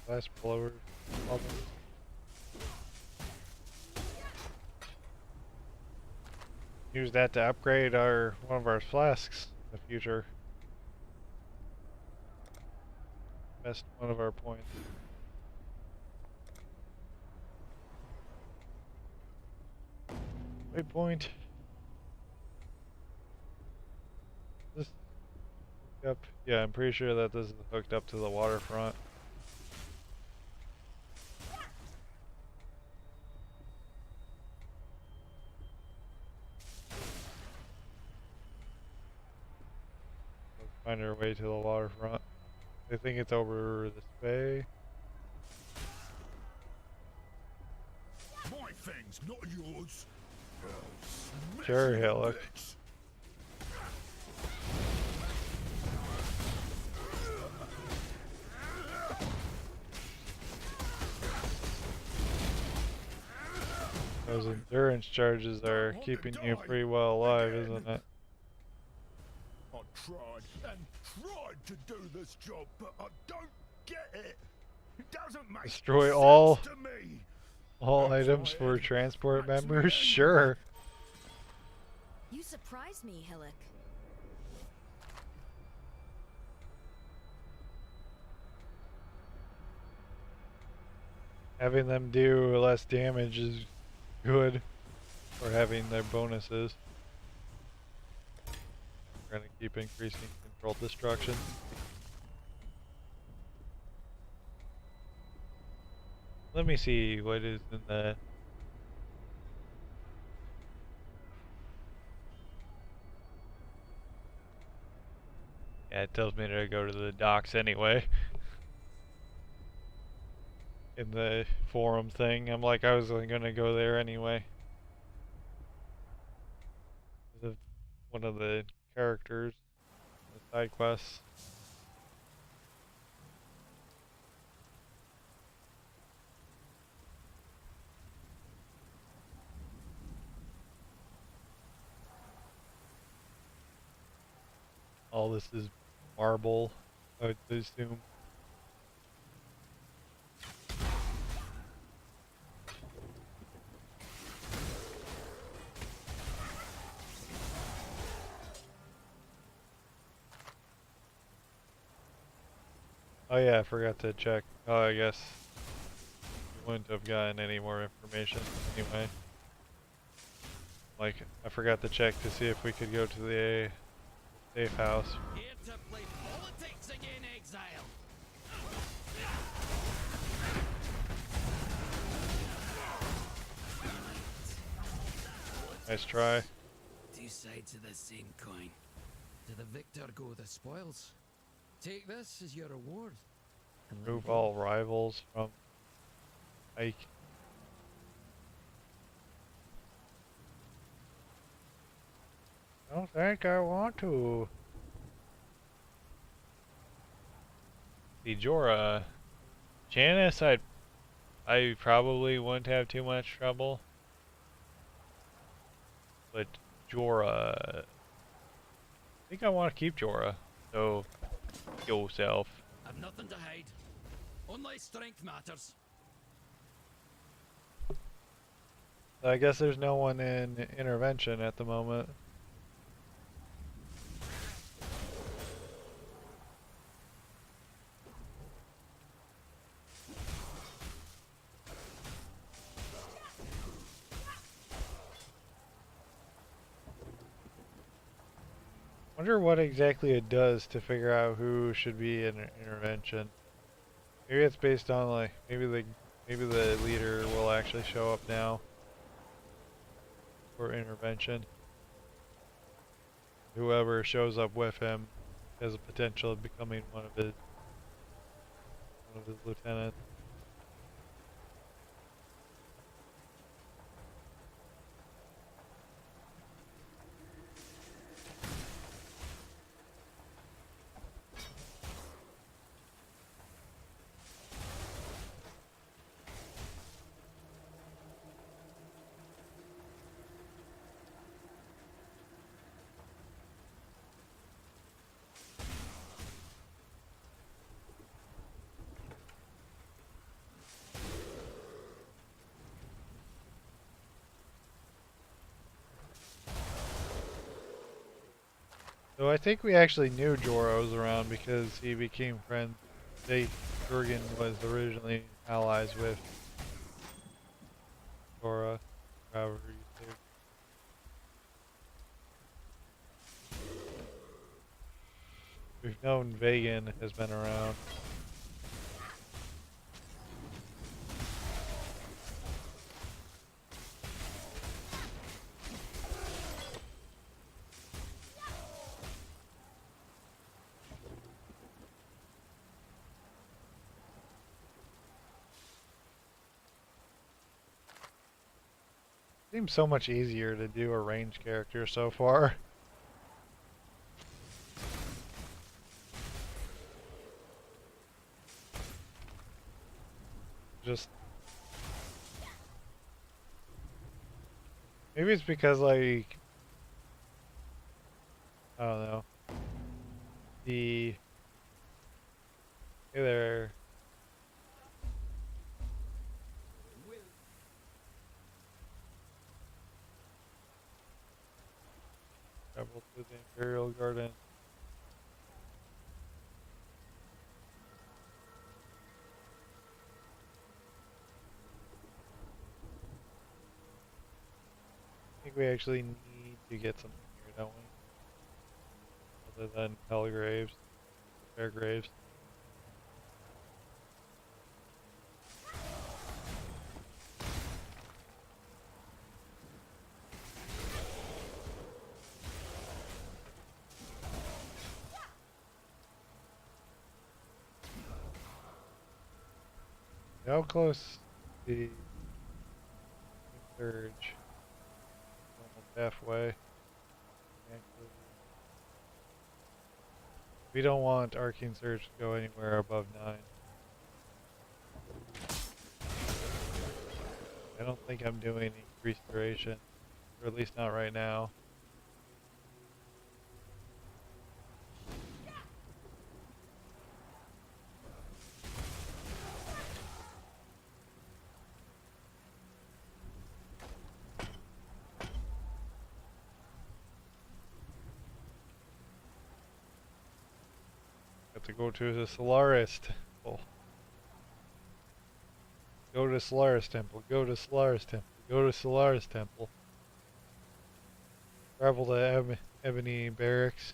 Glass blower. Bubble. Use that to upgrade one of our flasks in the future. Best one of our points. Waypoint. This up. Yeah, I'm pretty sure that this is hooked up to the waterfront. Let's find our way to the waterfront. I think it's over this way. My things, not yours. Sure, Hillock. Those endurance charges are keeping you pretty well alive, isn't it? I tried and tried to do this job, but I don't get it. It doesn't make Destroy sense all to me. items for transport members? Sure. You surprised me, Hillock. Having them do less damage is good for having their bonuses. We're gonna keep increasing controlled destruction. Let me see what is in the... Yeah, it tells me to go to the docks anyway. In the forum thing, I'm like, I was gonna go there anyway. One of the characters, the side quests. All this is marble, I would assume. Oh yeah, I forgot to check. Oh, I guess we wouldn't have gotten any more information anyway. Like, I forgot to check to see if we could go to the safe house. Here to play politics again, exile. Nice try. Two sides of the same coin. To the victor go the spoils. Take this as your reward. And let Remove go. all rivals from Ike. I don't think I want to. The Jorah. Janice, I probably wouldn't have too much trouble. But Jorah, I think I want to keep Jorah. So, yourself. I've nothing to hide. Only strength matters. So I guess there's no one in intervention at the moment. Wonder what exactly it does to figure out who should be in intervention. Maybe it's based on like maybe the leader will actually show up now for intervention. Whoever shows up with him has a potential of becoming one of his lieutenants. So I think we actually knew Jorah was around because he became friends. Kurgan was originally allies with Jorah. However you say it. We've known Vagan has been around. Seems so much easier to do a ranged character so far. Just maybe it's because like I don't know. Hey there. Travel to the Imperial Garden. I think we actually need to get something here, don't we? Other than Hellgraves, Fairgraves. How close the surge? Almost halfway. Actually, we don't want Arcane Surge to go anywhere above 9. I don't think I'm doing increased duration, or at least not right now. Got to go to the Solaris Temple. Go to Solaris Temple. Go to Solaris Temple. Go to Solaris Temple. Travel to Ebony Barracks.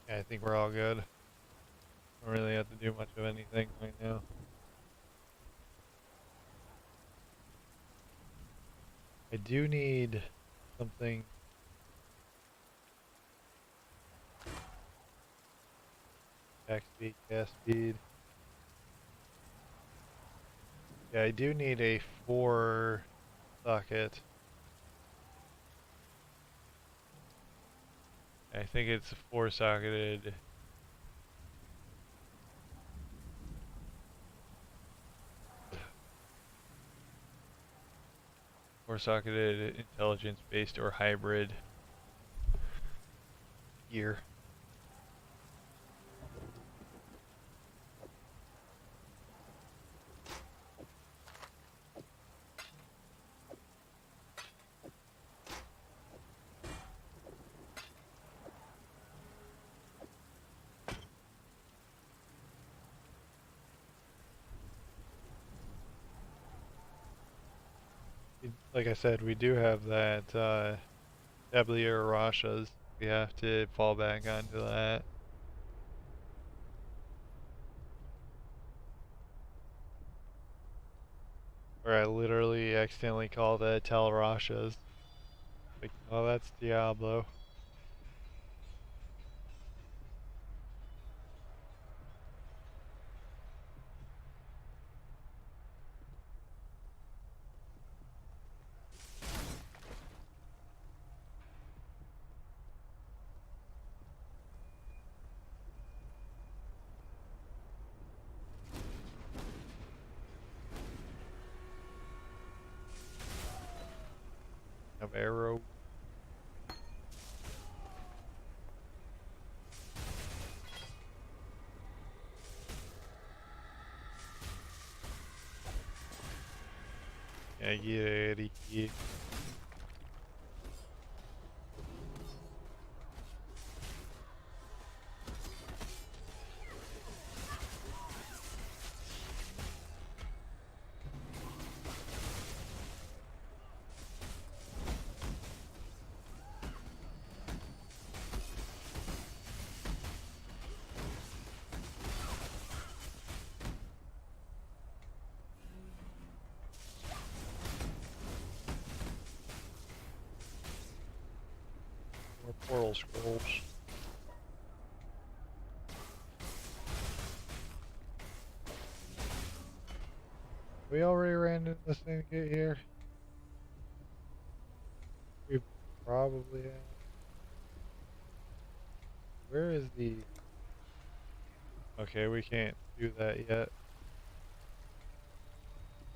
Yeah, I think we're all good. Don't really have to do much of anything right now. I do need something. Back speed, cast speed. Yeah, I do need a 4 socket. I think it's 4 socketed. Four-socketed, intelligence-based, or hybrid gear. like I said, we do have that Tablier Rashas. We have to fall back onto that. Where I literally accidentally called it Tel Rashas. Like, oh, that's Diablo. Have arrow. Yeah, yeah. More portal scrolls. We already ran into the syndicate here. We probably have. Where is the... Okay, we can't do that yet.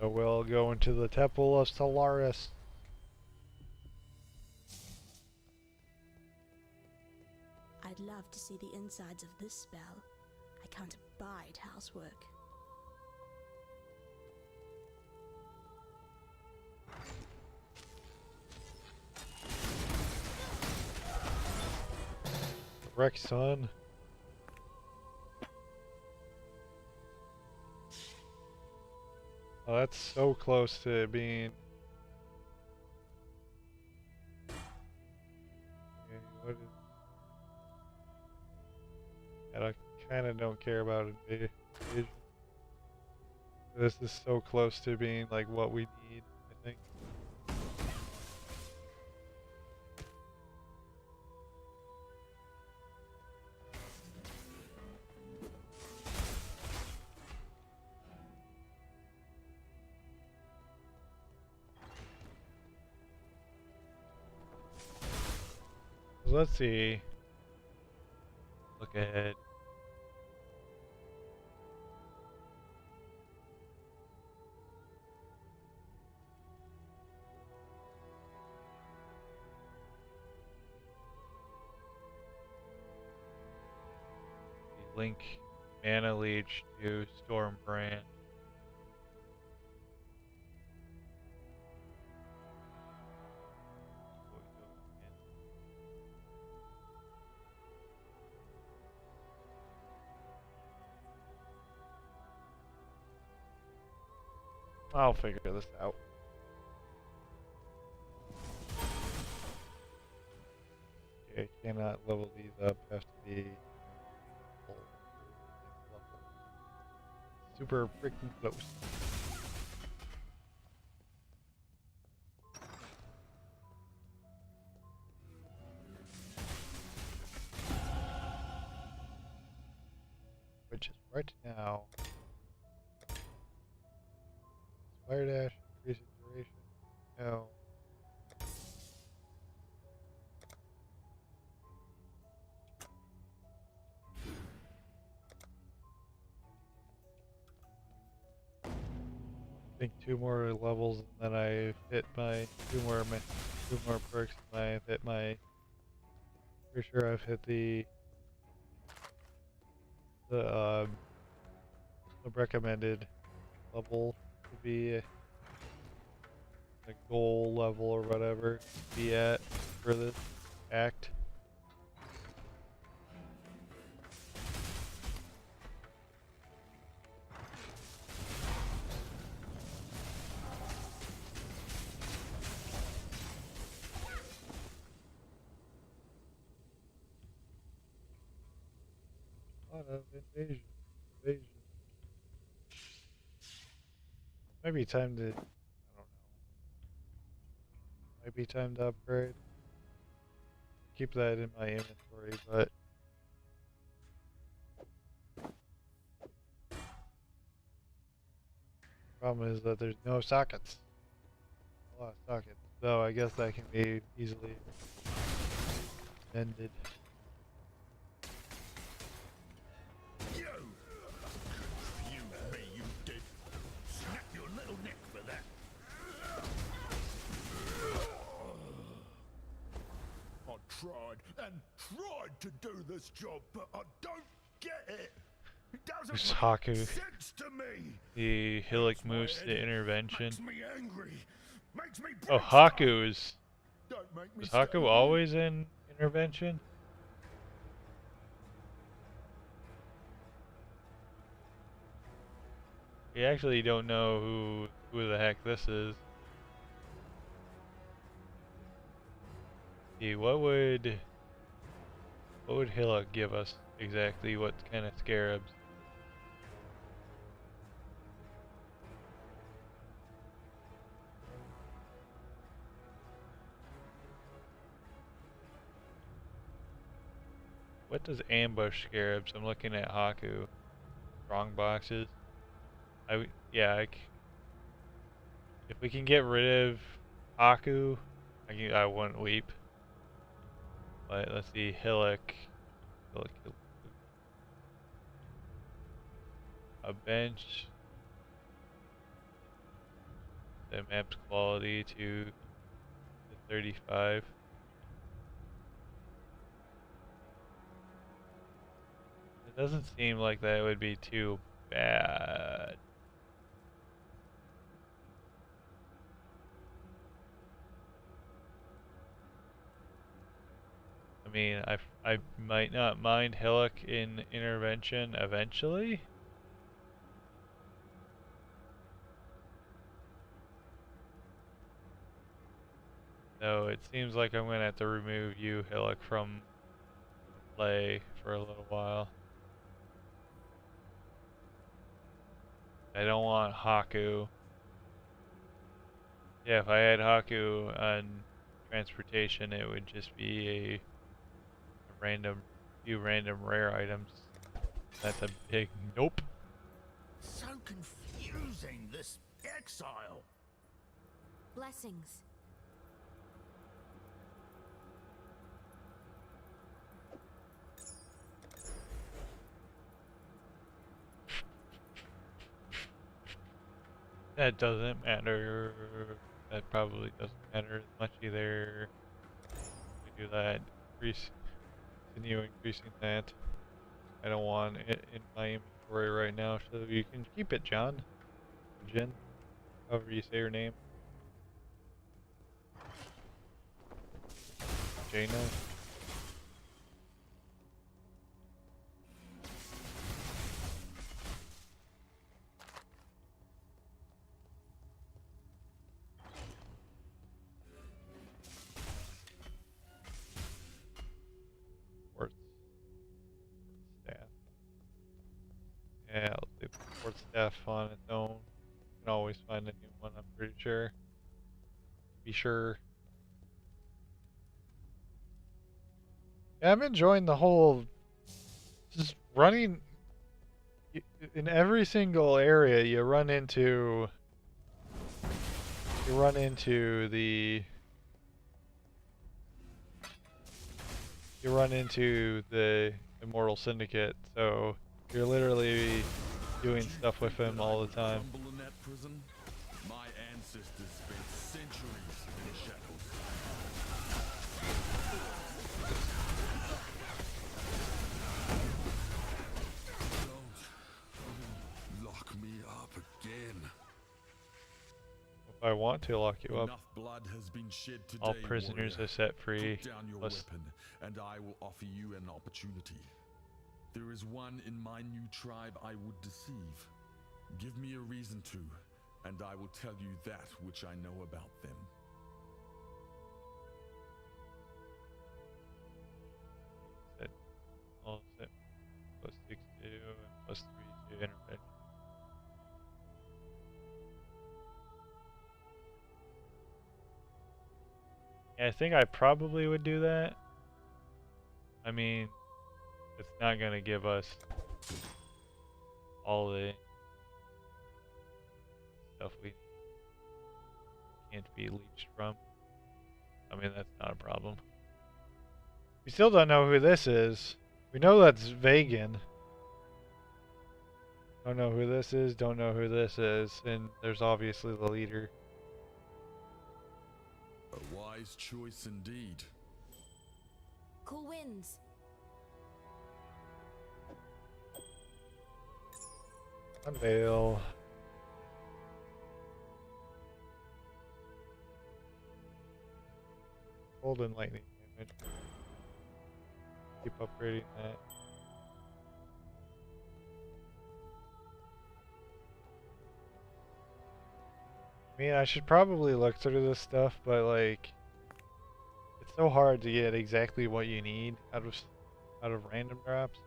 So we'll go into the Temple of Solaris. I'd love to see the insides of this spell. I can't abide housework. Wreck, son. Oh, that's so close to being... Okay, what is... I kind of don't care about invasion. This is so close to being like what we need, I think. Let's see. Look ahead. Link Mana Leech to Stormbrand. I'll figure this out. Okay, cannot level these up, have to be next level. Super freaking close. Which is right now. Fire dash, increases duration. No. I think 2 more levels and then I hit my 2 more perks and I hit my... Pretty sure I've hit the recommended level to be the goal level or whatever to be at for this act. lot of invasion. Invasion. Maybe time to, I don't know. Might be time to upgrade. Keep that in my inventory, but problem is that there's no sockets. A lot of sockets. Though I guess that can be easily mended. You! You me, you did. Snap your little neck for that. I tried and tried to do this job, but I don't get it. It doesn't Who's make Haku? sense to me. The Hillock moves to intervention. Makes me angry. Makes me Oh, break Haku is. Don't make me Is Haku stay always in intervention? We actually don't know who the heck this is. See, what would Hillock give us exactly? What kind of scarabs? What does ambush scarabs? I'm looking at Haku. Strong boxes. If we can get rid of Haku, I wouldn't weep. But let's see, Hillock. A bench. The map's quality to 35. It doesn't seem like that would be too bad. I mean, I might not mind Hillock in intervention eventually. So it seems like I'm gonna have to remove you, Hillock, from play for a little while. I don't want Haku. Yeah, if I had Haku on transportation, it would just be a few random rare items. That's a big nope. So confusing, this exile. Blessings. That doesn't matter. That probably doesn't matter as much either. We do that. Continue increasing that. I don't want it in my inventory right now, so you can keep it, John. Jen. However you say your name. Jaina. Yeah, I'll leave the support staff on its own. You can always find a new one, I'm pretty sure. Be sure. Yeah, I'm enjoying the whole just running in every single area you run into the Immortal Syndicate, so you're literally doing stuff with him all the time. My ancestors spent centuries in shackles. Don't lock me up again. If I want to lock you up, Enough blood has been shed today, all prisoners warrior. are set free. Put down your weapon, and I will offer you an opportunity. There is one in my new tribe I would deceive. Give me a reason to, and I will tell you that which I know about them. All set. +6 Yeah, I think I probably would do that. I mean, it's not gonna give us all the stuff we can't be leached from. I mean, that's not a problem. We still don't know who this is. We know that's Vegan. Don't know who this is, don't know who this is, and there's obviously the leader. A wise choice indeed. Cool winds. Unveil. Golden lightning damage. Keep upgrading that. I mean, I should probably look through this stuff, but like, it's so hard to get exactly what you need out of random drops.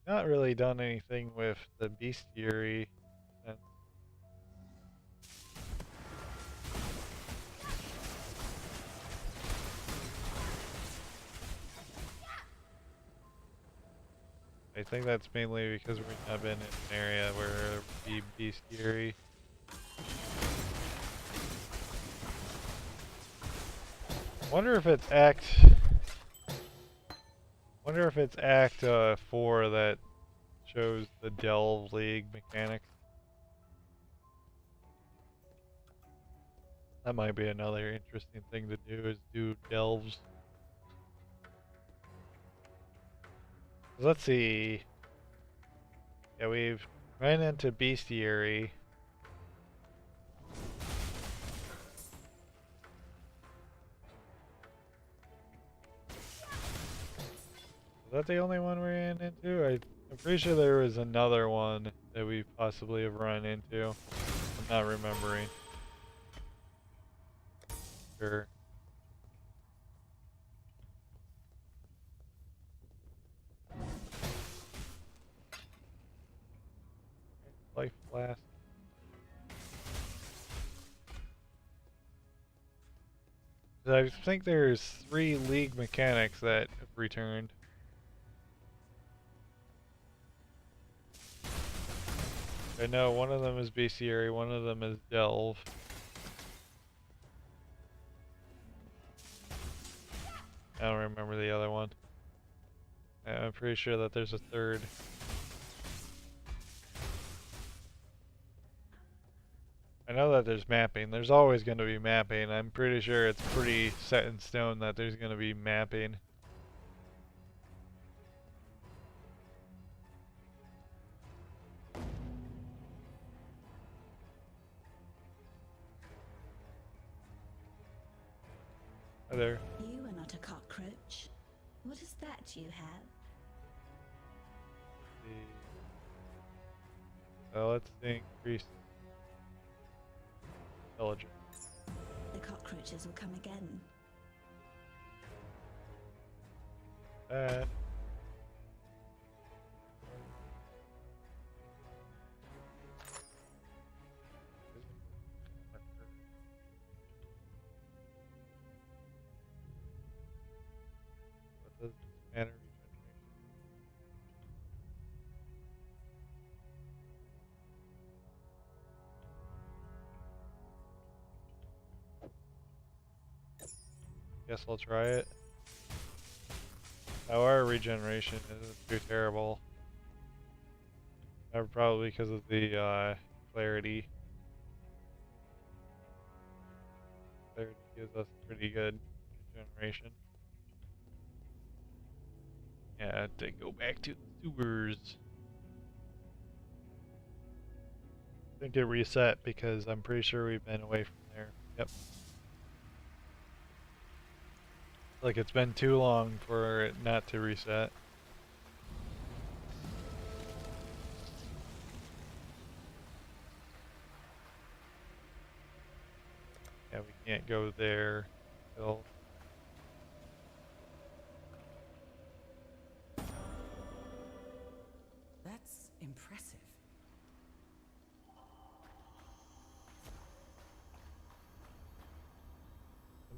Not really done anything with the bestiary since. I think that's mainly because we've not been in an area where it would be bestiary. Wonder if it's Act 4 that shows the Delve League mechanics. That might be another interesting thing to do, is do delves. Let's see. Yeah, we've ran into bestiary. Is that the only one we ran into? I'm pretty sure there was another one that we possibly have run into. I'm not remembering. Sure. Life blast. I think there's 3 league mechanics that have returned. I know one of them is bestiary, one of them is delve. I don't remember the other one. I'm pretty sure that there's a third. I know that there's mapping. There's always going to be mapping. I'm pretty sure it's pretty set in stone that there's going to be mapping. Hi there. You are not a cockroach. What is that you have? Let's increase intelligence. The cockroaches will come again. What does mana regeneration? Guess I'll try it. Oh, our regeneration isn't too terrible. Probably because of the clarity. Clarity gives us pretty good regeneration. Yeah, to go back to the sewers. I think it reset because I'm pretty sure we've been away from there. Yep. Like it's been too long for it not to reset. Yeah, we can't go there still.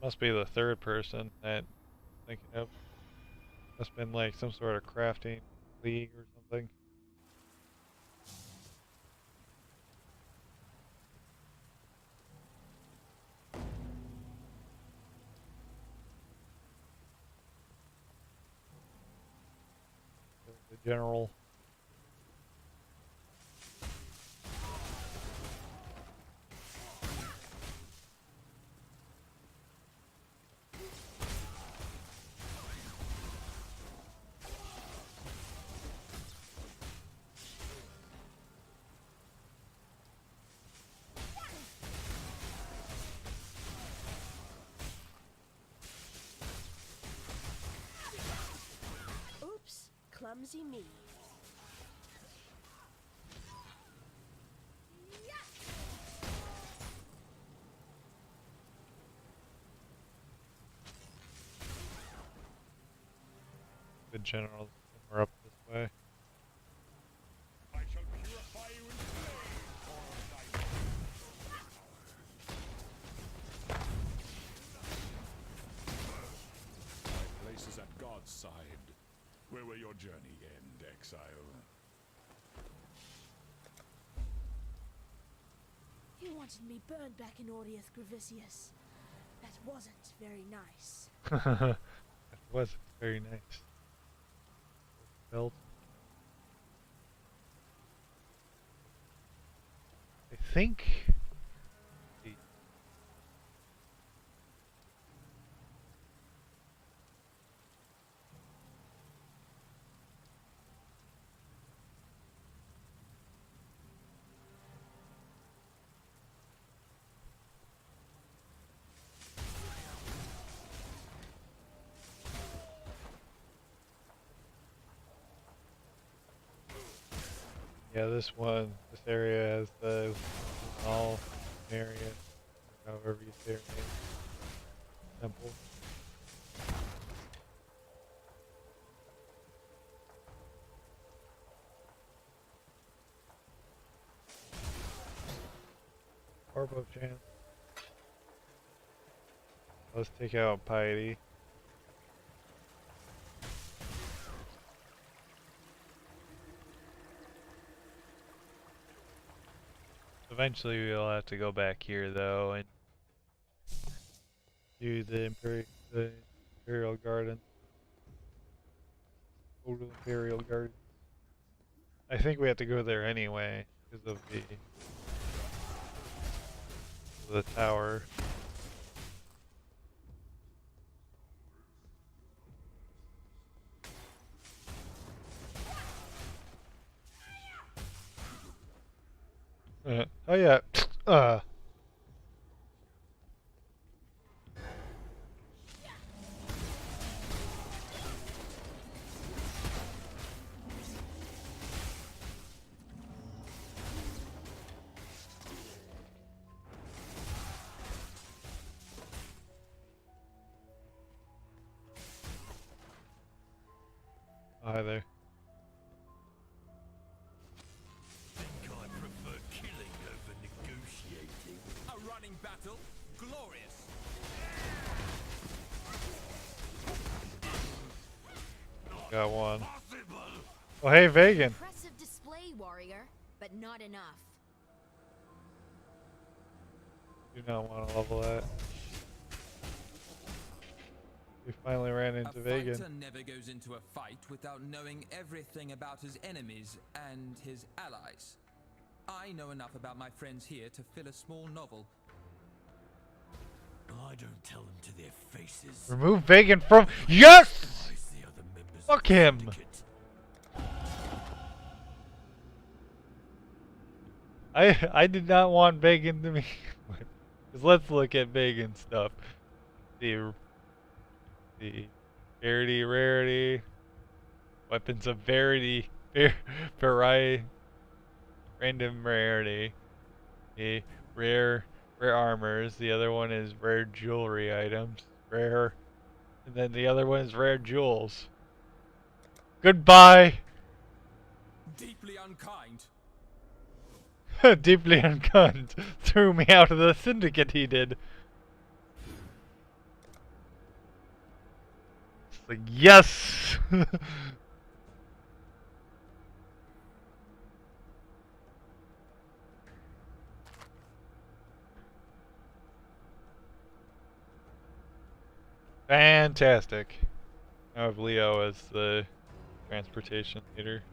Must be the third person that I'm thinking of. Must have been like some sort of crafting league or something. The general. Oops, clumsy me. Good generals. We're up this way. I shall purify you in flame, My place is at God's side. Where will your journey end, exile? You wanted me burned back in Audius Gravicius. That wasn't very nice. That wasn't very nice. Belt. I think. Yeah, this area has the small area, however you say it, temple. Orbo chance. Let's take out Piety. Eventually we'll have to go back here though and do the Imperial Garden. Go to the Imperial Garden. I think we have to go there anyway because of the tower. Oh yeah. Hi there. Think I prefer killing over negotiating. A running battle? Glorious! Got one. Oh hey, Vegan. Impressive display, warrior, but not enough. Do not want to level that. We finally ran into Vegan. A fighter never goes into a fight without knowing everything about his enemies and his allies. I know enough about my friends here to fill a small novel. I don't tell them to their faces. Remove Vegan from. Yes! Fuck him! I did not want Vegan to be. Because let's look at Vegan stuff. The rarity, weapons of variety, random rarity, the rare armors. The other one is rare jewelry items, rare, and then the other one is rare jewels. Goodbye. Deeply unkind. Deeply unkind. Threw me out of the syndicate. He did. Like, yes! Fantastic. I have Leo as the transportation leader.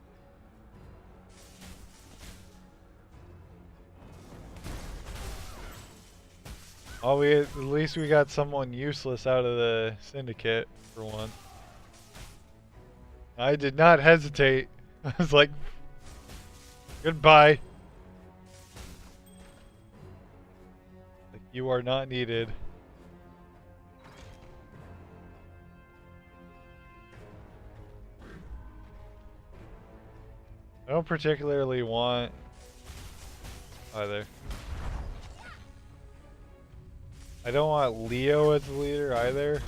Oh, at least we got someone useless out of the syndicate for one. I did not hesitate. I was like, goodbye. Like, you are not needed. I don't particularly want either. I don't want Leo as the leader either.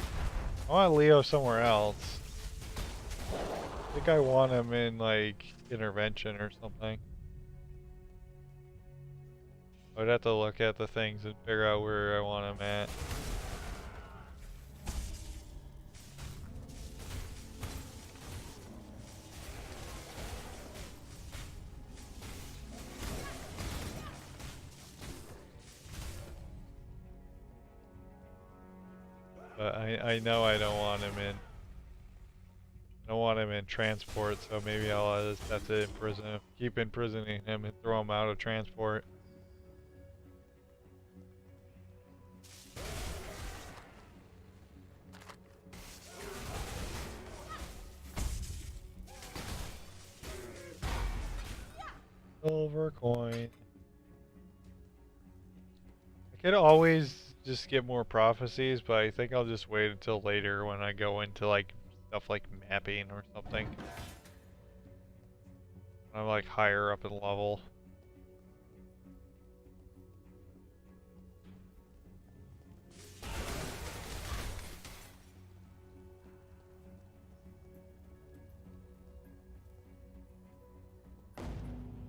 I want Leo somewhere else. I think I want him in like intervention or something. I'd have to look at the things and figure out where I want him at. But I know I don't want him in. I don't want him in transport, so maybe I'll just have to imprison him, keep imprisoning him and throw him out of transport. Silver coin. I could always just get more prophecies, but I think I'll just wait until later when I go into like stuff like mapping or something. I'm like higher up in level.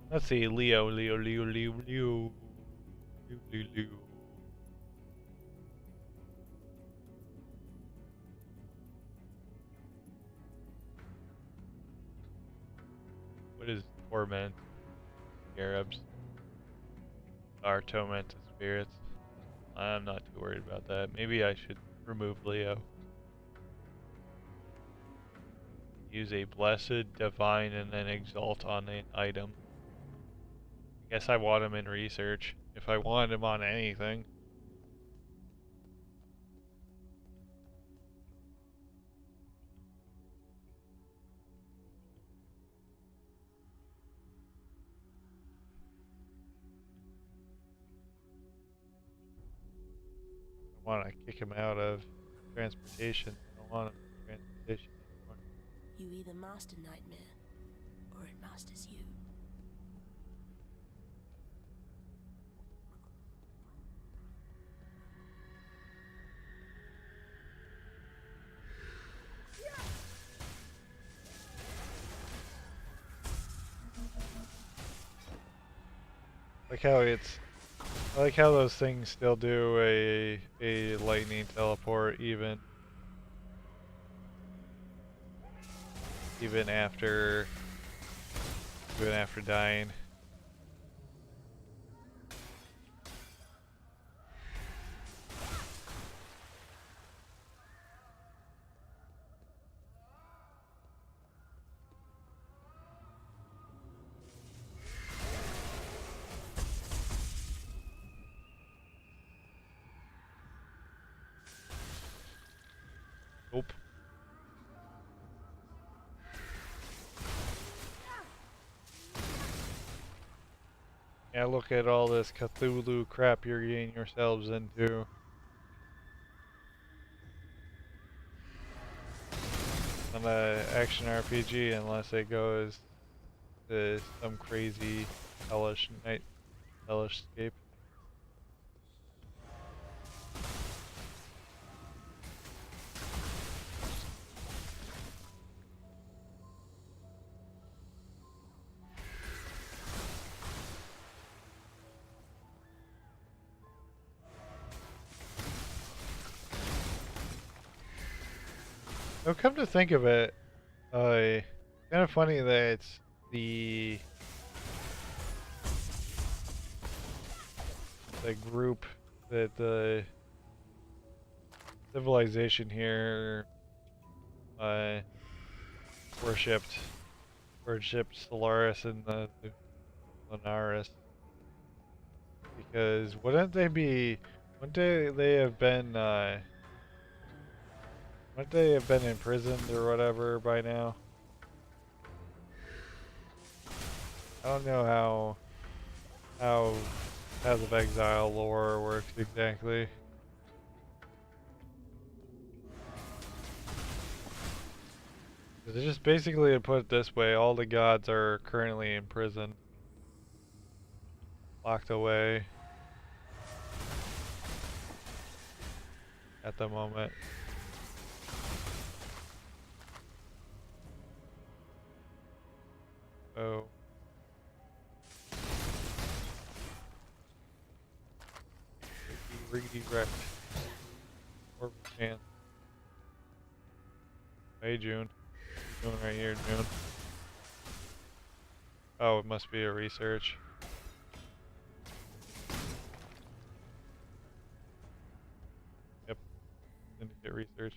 Let's see, Leo. What is torment? Arabs are tormented spirits. I'm not too worried about that. Maybe I should remove Leo. Use a blessed, divine, and then exalt on an item. I guess I want him in research. If I want him on anything. I want to kick him out of transportation. I don't want him in transportation anymore. You either master nightmare, or it masters you. I like how those things still do a lightning teleport even after dying. Nope. Yeah, look at all this Cthulhu crap you're getting yourselves into. On the action RPG, unless it goes to some crazy hellish escape. So come to think of it, kind of funny that it's the group that the civilization here worshipped Solaris and the Lunaris, because wouldn't they have been wouldn't they have been imprisoned or whatever by now? I don't know how Path of Exile lore works exactly. It's just basically, to put it this way, all the gods are currently in prison, locked away at the moment. So redirect or chance. Hey June. What are you doing right here, June? Oh, it must be a research. Yep. Syndicate research.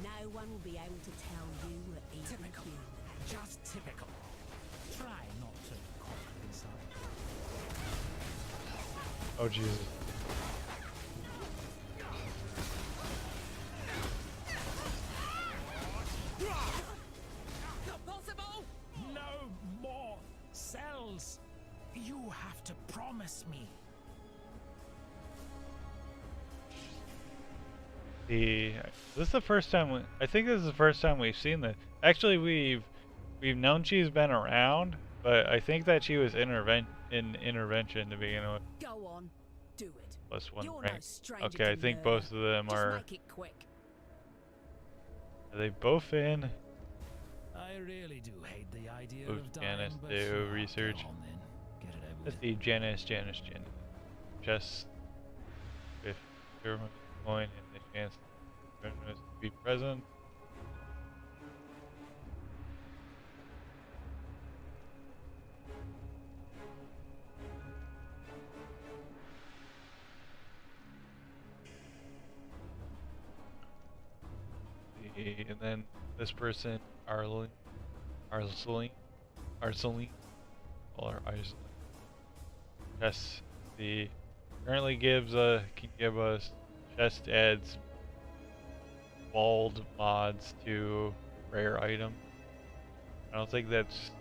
No one will be able to tell you what is Typical. Just typical. Try not to call inside. Oh Jesus. Not possible! No more cells! You have to promise me. This is the first time I think this is the first time we've seen this. Actually, we've known she's been around, but I think that she was in intervention to begin with. Go on, do it. +1 You're rank. no stranger Okay, to I think murder. both of them Just are. make it quick. Are they both in? I really do hate the idea Move of dying, Janice but to research. go on then. Get it over Let's with. see, Janice. Just with your coin and the chance to be present. And then this person, Arceline, or Arceline. Yes, the currently can give us chest adds bald mods to rare items. I don't think that's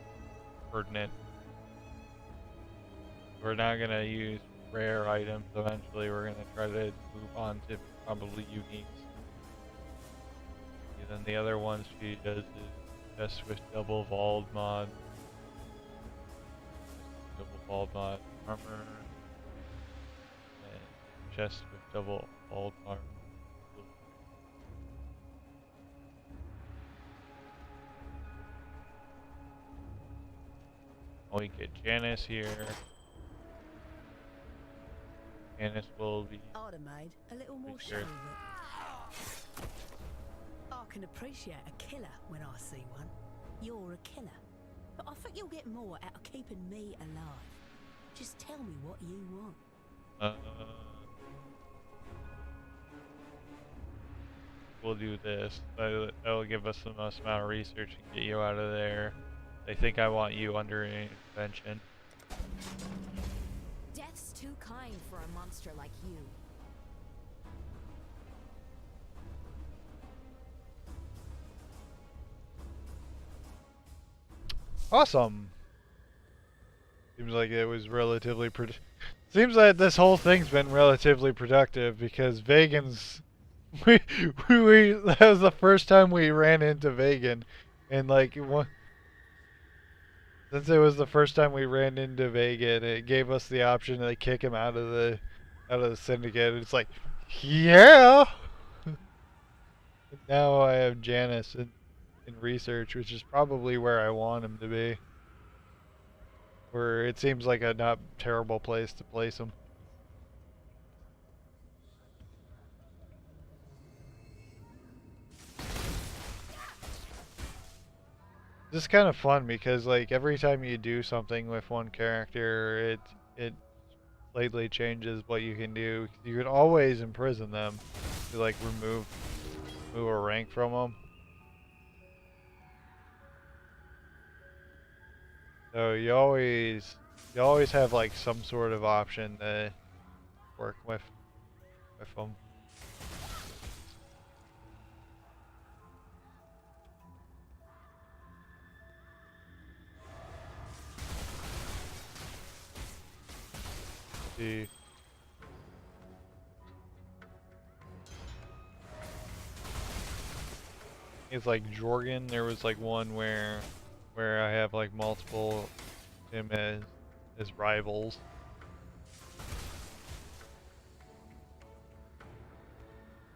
pertinent. We're not gonna use rare items. Eventually, we're gonna try to move on to probably uniques. And then the other ones she does is just with double vault mod. Double vault mod armor. And chest with double vault armor. We get Janice here. Janice will be. I'd have made a little more show sure. of it. I can appreciate a killer when I see one. You're a killer. But I think you'll get more out of keeping me alive. Just tell me what you want. We'll do this. That'll give us the most amount of research and get you out of there. They think I want you under intervention. Death's too kind for a monster like you. Awesome. Seems like it was relatively seems like this whole thing's been relatively productive because Vegans that was the first time we ran into Vegan, and like since it was the first time we ran into Vegan, it gave us the option to kick him out of the syndicate. It's like, yeah. Now I have Janice in research, which is probably where I want him to be. Where it seems like a not terrible place to place him. This is kind of fun because like every time you do something with one character, it slightly changes what you can do. You can always imprison them to like remove a rank from them. So you always have like some sort of option to work with them. See. It's like Jorgen. There was like one where I have like multiple him as rivals.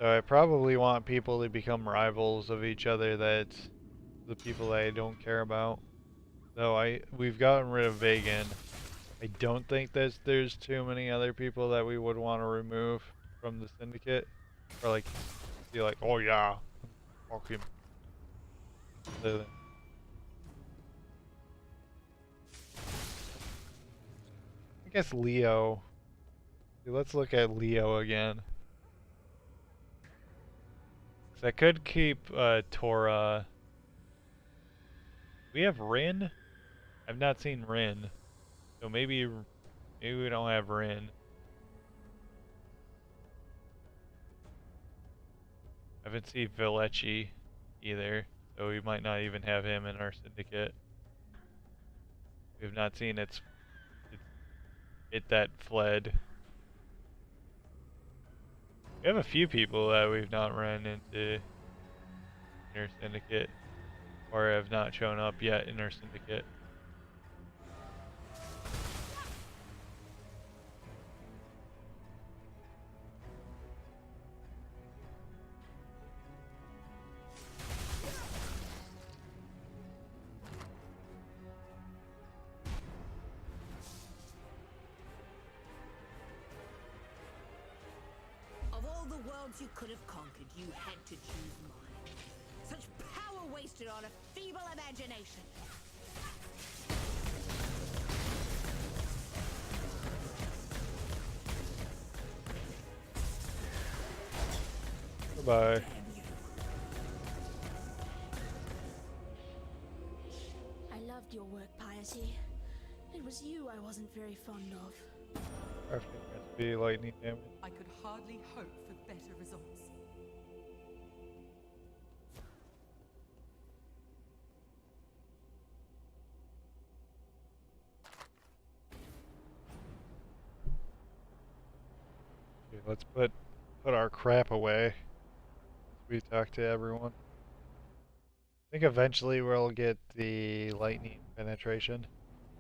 So I probably want people to become rivals of each other. That's the people that I don't care about. So we've gotten rid of Vegan. I don't think there's too many other people that we would want to remove from the syndicate, or like be like, oh yeah, fuck him. So, I guess Leo. Let's look at Leo again. So I could keep Tora. We have Rin. I've not seen Rin, so maybe we don't have Rin. I haven't seen Villechi either, so we might not even have him in our syndicate. We've not seen it that fled. We have a few people that we've not run into in our syndicate, or have not shown up yet in our syndicate. You could have conquered, you had to choose mine. Such power wasted on a feeble imagination. Goodbye. I loved your work, Piety. It was you I wasn't very fond of. I think that's be lightning damage. I could hardly hope for better results. Okay, let's put our crap away. We talk to everyone. I think eventually we'll get the lightning penetration.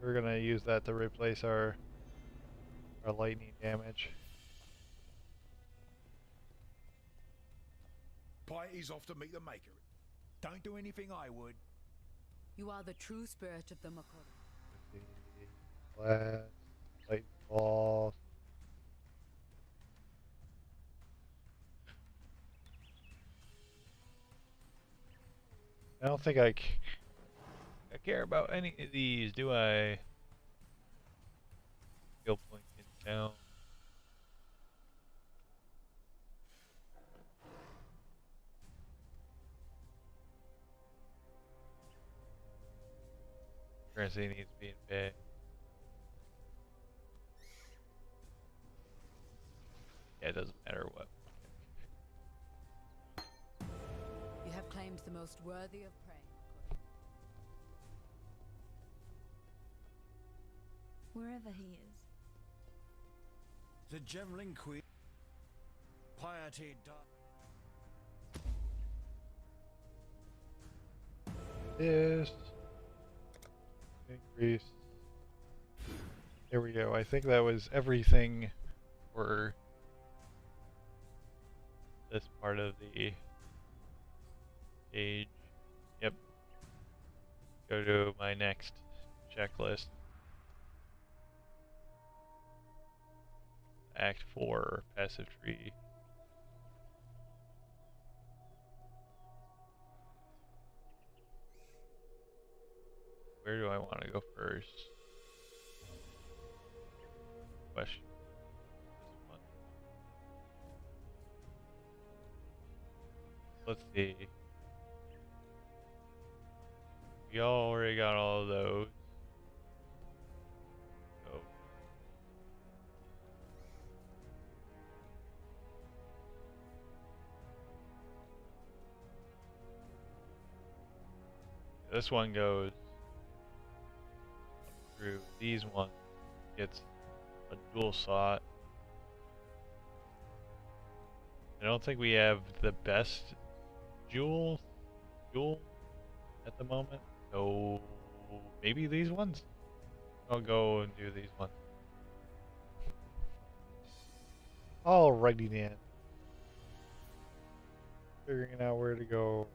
We're gonna use that to replace our lightning damage. Piety's off to meet the Maker. Don't do anything I would. You are the true spirit of the Makoto. Glass, lightning ball. I don't think I care about any of these, do I? Skill point down. Currency needs to be in pay. Yeah, it doesn't matter what. You have claimed the most worthy of prey. wherever he is. The Gemling Queen. Piety This increase. There we go. I think that was everything for this part of the page. Yep. Go to my next checklist. Act 4, passive tree. Where do I want to go first? Question. This one. Let's see. We already got all of those. So. This one goes through these ones. Gets a dual slot. I don't think we have the best jewel at the moment, so maybe these ones? I'll go and do these ones. Alrighty then. Figuring out where to go.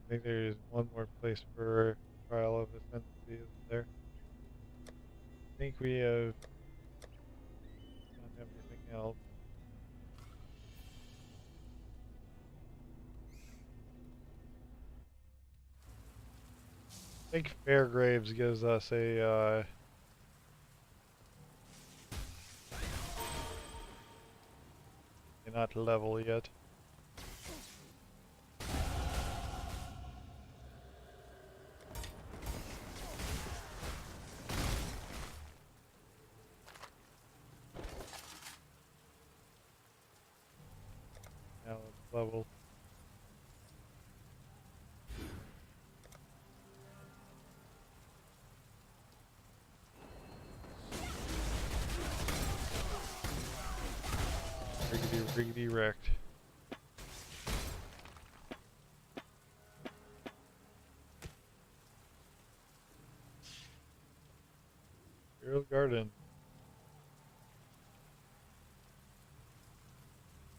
I think there's one more place for Trial of Ascendancy, isn't there? I think we have done everything else. I think Fairgraves gives us a not level yet. Now it's level. Riggedy wrecked. Imperial Garden. I'm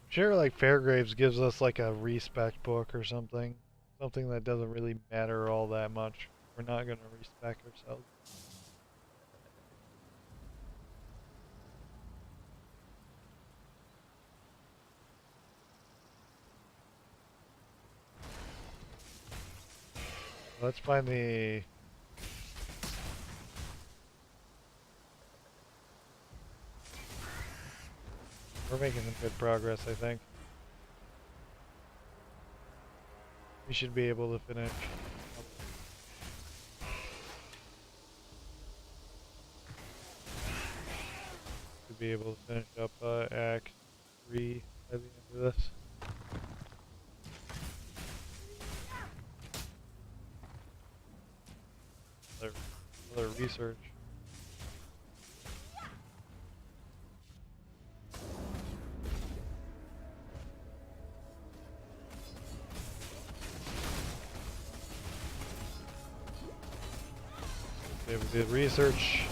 sure like Fairgraves gives us like a respec book or something. Something that doesn't really matter all that much. We're not gonna respec ourselves. Let's find the... We're making some good progress, I think. We should be able to finish. To be able to finish up Act 3 by the end of this. Another research. Okay, we did research.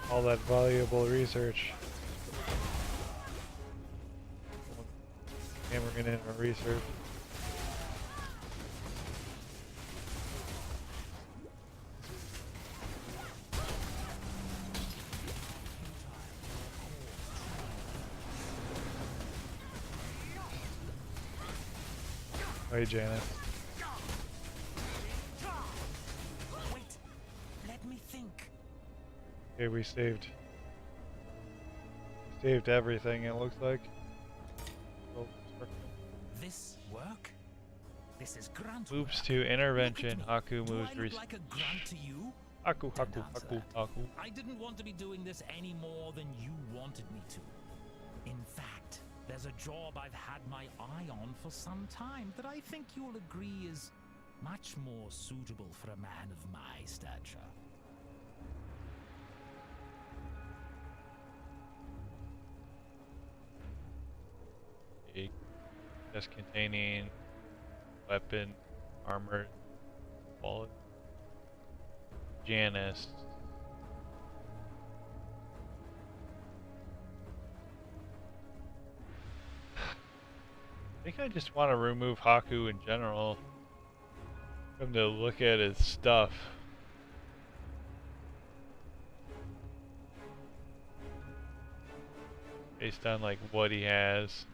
All that valuable research. Hammering in our research. Hey, Janet. Wait, let me think. Okay, we saved everything, it looks like. This work? This is grunt Moves work. to intervention. Look at me. Haku Do moves I look like a grunt to you? Haku, Don't Haku, answer Haku, that. Haku. I didn't want to be doing this any more than you wanted me to. In fact, there's a job I've had my eye on for some time that I think you'll agree is much more suitable for a man of my stature. A chest containing weapon, armor, wallet. Janice. I think I just want to remove Haku in general. Come to look at his stuff. Based on like what he has.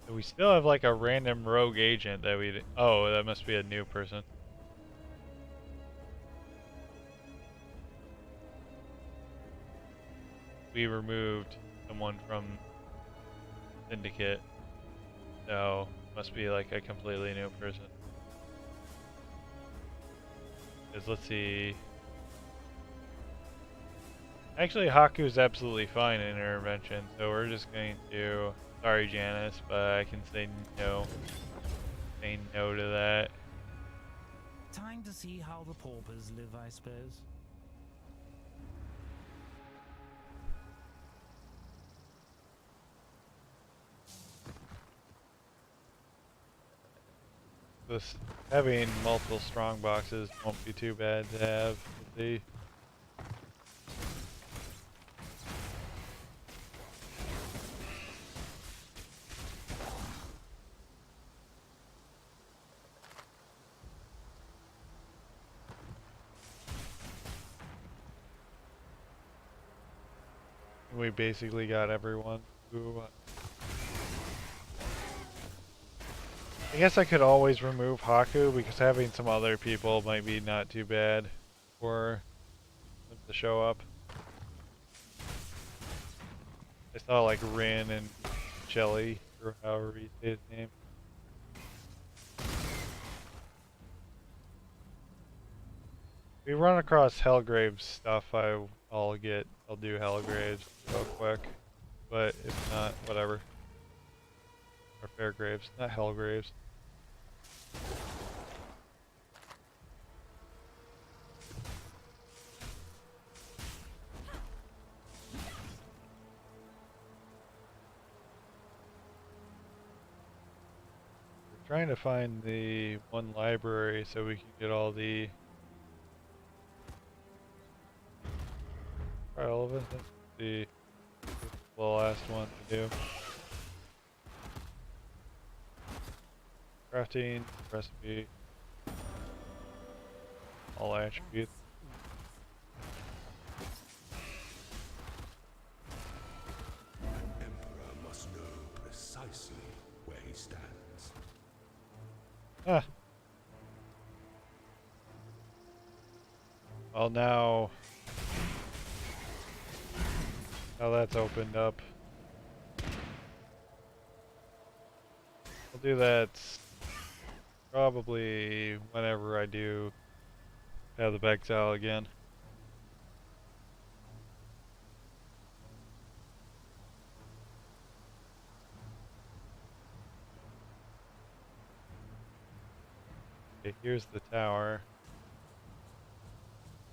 So we still have like a random rogue agent that we... Oh, that must be a new person. We removed someone from Syndicate. So, must be like a completely new person. Because let's see... Actually, Haku's absolutely fine in intervention, so we're just going to... Sorry, Janice, but I can say no. Say no to that. Time to see how the paupers live, I suppose. This having multiple strong boxes won't be too bad to have. Let's see. We basically got everyone who... I guess I could always remove Haku because having some other people might be not too bad for them to show up. I saw like Rin and Shelly, or however you say his name. If we run across Helgrave's stuff, I'll do Helgrave's real quick. But if not, whatever. Or Fairgraves, not Hellgraves. We're trying to find the one library so we can get all the relevant. The last one to do. Crafting, recipe, all attributes. An emperor must know precisely where he stands. Ah. Well, now that's opened up. I'll do that probably whenever I do have the Betrayal again. Okay, here's the tower.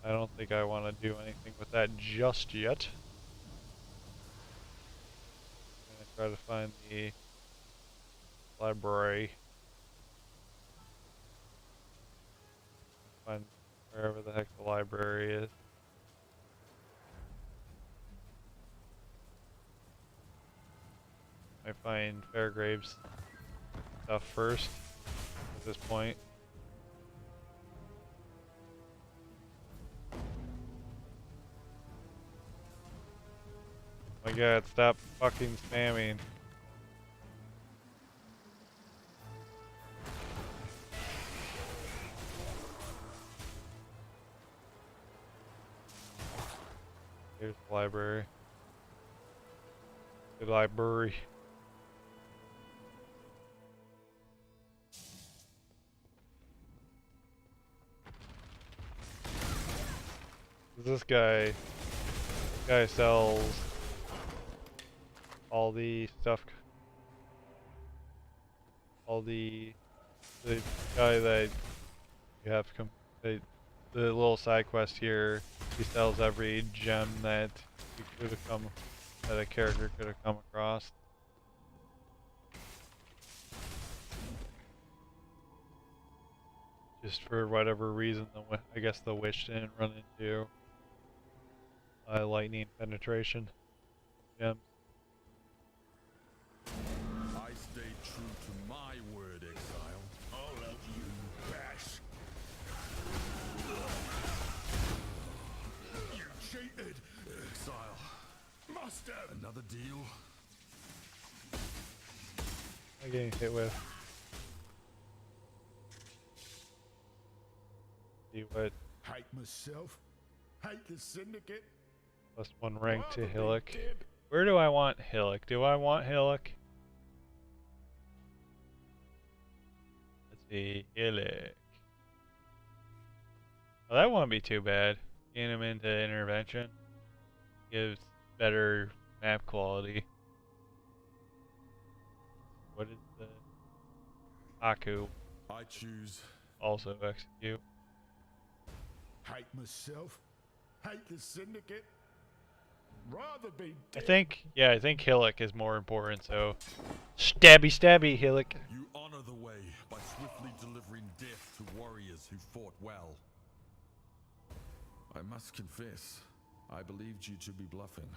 I don't think I want to do anything with that just yet. I'm gonna try to find the library. Find wherever the heck the library is. I find Fairgrave's stuff first at this point. Oh my god, stop fucking spamming. There's the library. Good library. This guy sells all the stuff, all the guy that you have the little side quest here, he sells every gem that you could have that a character could have come across. Just for whatever reason, I guess the witch didn't run into lightning penetration gems. I stayed true to my word, exile. All of you, bash. You cheated, exile. Must have. Another deal? I'm getting hit with. See what? Hate myself. Hate the syndicate. +1 rank to Hillock. Where do I want Hillock? Do I want Hillock? Let's see, Hillock. Well, that won't be too bad. Getting him into intervention gives better map quality. What is the Aku? I choose. Also execute. Hate myself. Hate the syndicate. Rather be I dead. think Hillock is more important, so stabby stabby Hillock. You honor the way by swiftly delivering death to warriors who fought well. I must confess, I believed you to be bluffing.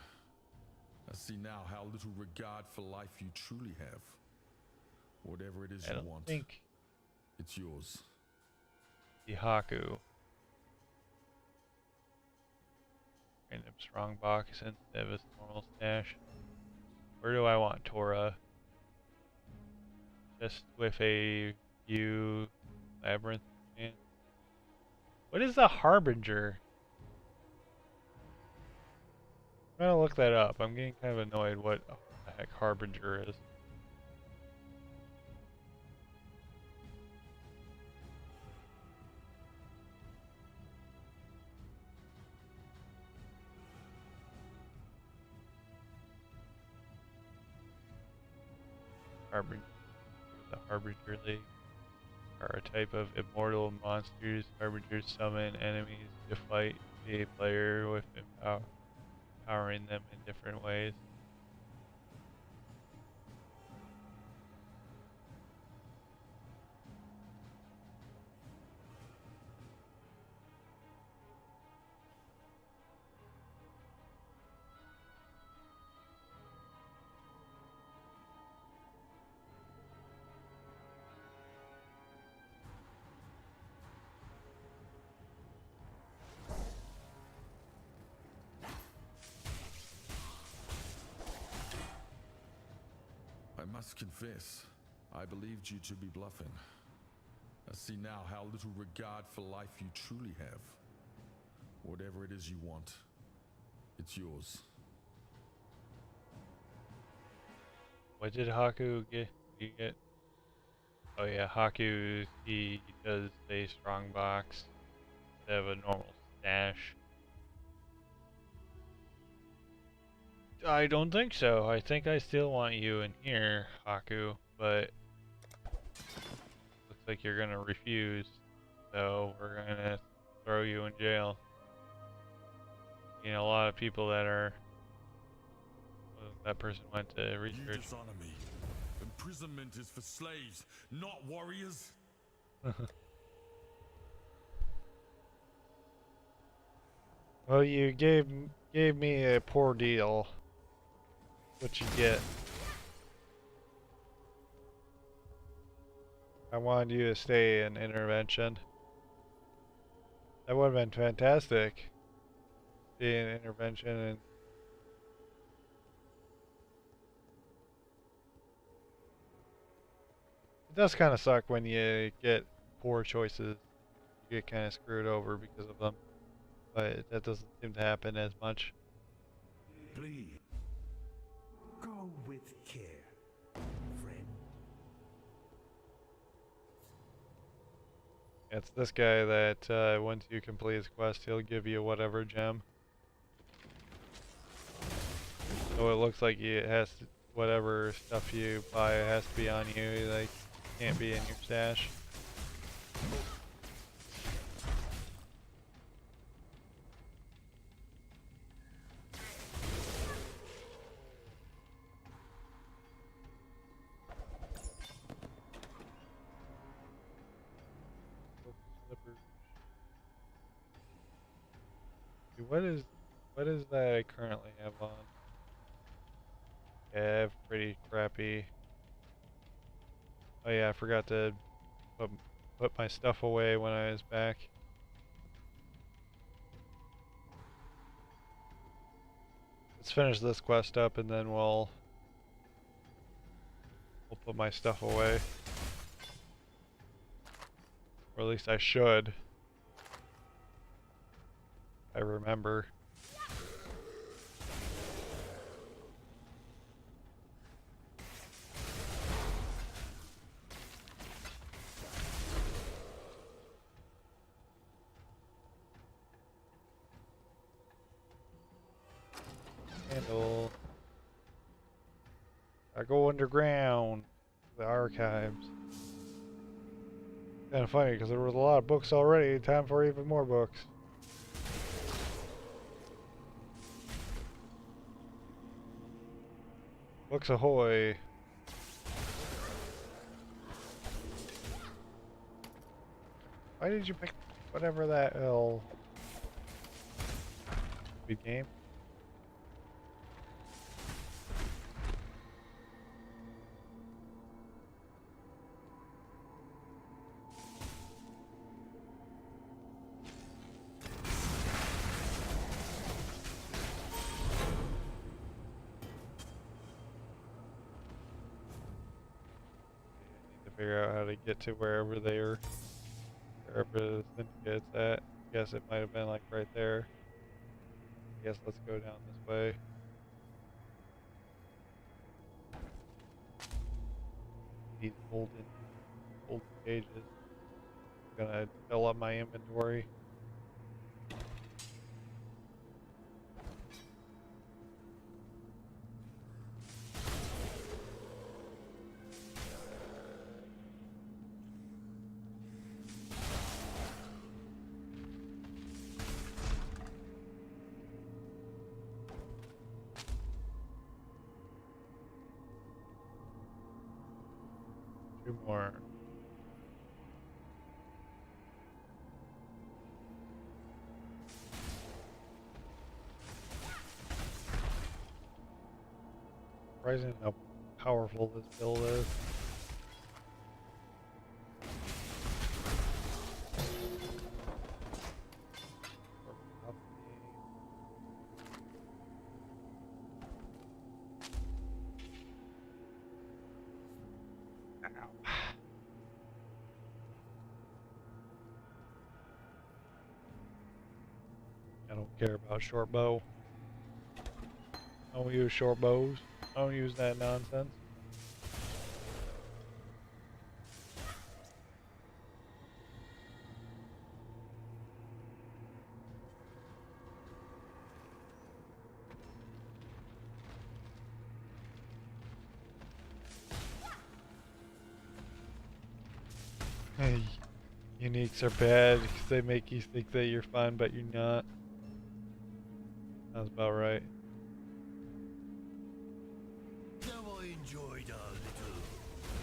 I see now how little regard for life you truly have. Whatever it is I you don't want, think it's yours. the Haku. Random strong box instead of his normal stash. Where do I want Tora? Just with a view labyrinth. Man. What is the Harbinger? I'm gonna look that up. I'm getting kind of annoyed what the heck Harbinger is. The Harbinger League are a type of immortal monsters. Harbingers summon enemies to fight a player with empowering them in different ways. I must confess, I believed you to be bluffing. I see now how little regard for life you truly have. Whatever it is you want, it's yours. What did Haku get? You get? Oh yeah, Haku, he does a strong box instead of a normal stash. I don't think so. I think I still want you in here, Haku, but looks like you're gonna refuse. So we're gonna throw you in jail. You know, a lot of people that are. Well, that person went to You research. dishonor me. Imprisonment is for slaves, not warriors. Well, you gave me a poor deal. What you get? I wanted you to stay in intervention. That would have been fantastic. Stay in intervention and it does kind of suck when you get poor choices. You get kind of screwed over because of them. But that doesn't seem to happen as much. Please. Go with care, friend. It's this guy that once you complete his quest, he'll give you whatever gem. So it looks like it has to, whatever stuff you buy has to be on you, like can't be in your stash. What is that I currently have on? Yeah, I have pretty crappy. Oh yeah, I forgot to put my stuff away when I was back. Let's finish this quest up and then we'll put my stuff away. Or at least I should. I remember. Handle. I go underground. The archives. Kind of funny because there was a lot of books already. Time for even more books. Books ahoy. Why did you pick whatever that L? Good game. Figure out how to get to wherever the syndicate's at. I guess it might have been like right there. I guess let's go down this way. These golden pages. I'm gonna fill up my inventory. Two more. Surprising how powerful this build is. I don't care about short bow. I don't use short bows. I don't use that nonsense. Hey, uniques are bad because they make you think that you're fun, but you're not. Sounds about right. Now I enjoyed our little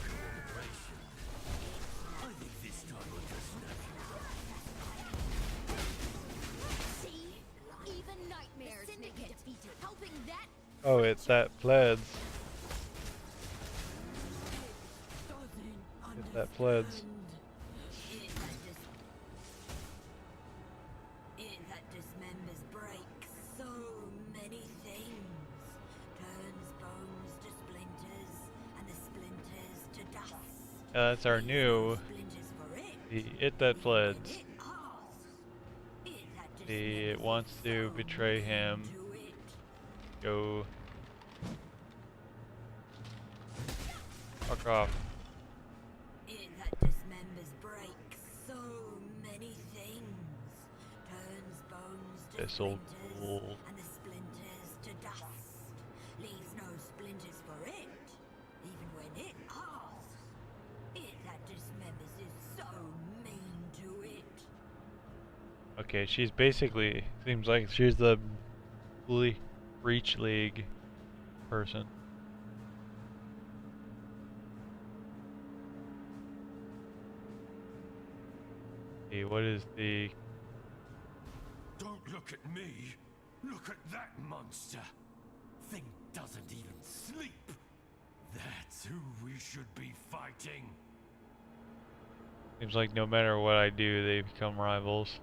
cooperation. I think this time I'll just snap you. See? Even nightmares make it defeated. Helping that. Oh, it's that Pleds. It's that Pleds. That dismembers break so many things. Turns bones to splinters, and the splinters to dust. That's our new. It that Pleds. It wants to betray him. Go. Fuck off. It that dismembers breaks so many things. Turns bones to This'll splinters cool. and the splinters to dust. Leaves no splinters for it, even when it asks. It that dismembers is so mean to it. Okay, she's basically, seems like she's the Breach League person. Okay, what is the... Don't look at me. Look at that monster. Thing doesn't even sleep. That's who we should be fighting. Seems like no matter what I do, they become rivals.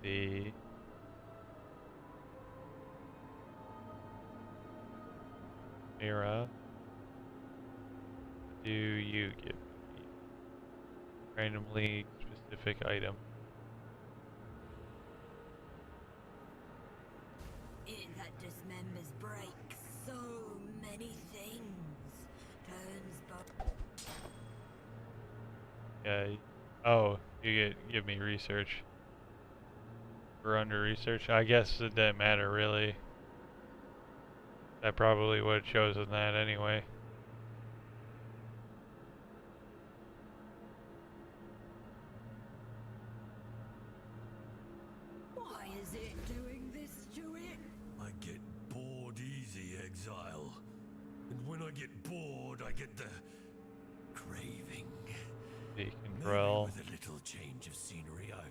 The... Mira, do you give me randomly specific item? It that dismembers breaks so many things. Turns bones. Yeah. Oh, you give me research. We're under research. I guess it didn't matter really. That probably would have chosen that anyway. Why is it doing this to it? I get bored easy, Exile. And when I get bored, I get the craving. The Maybe control. with a little change of scenery, I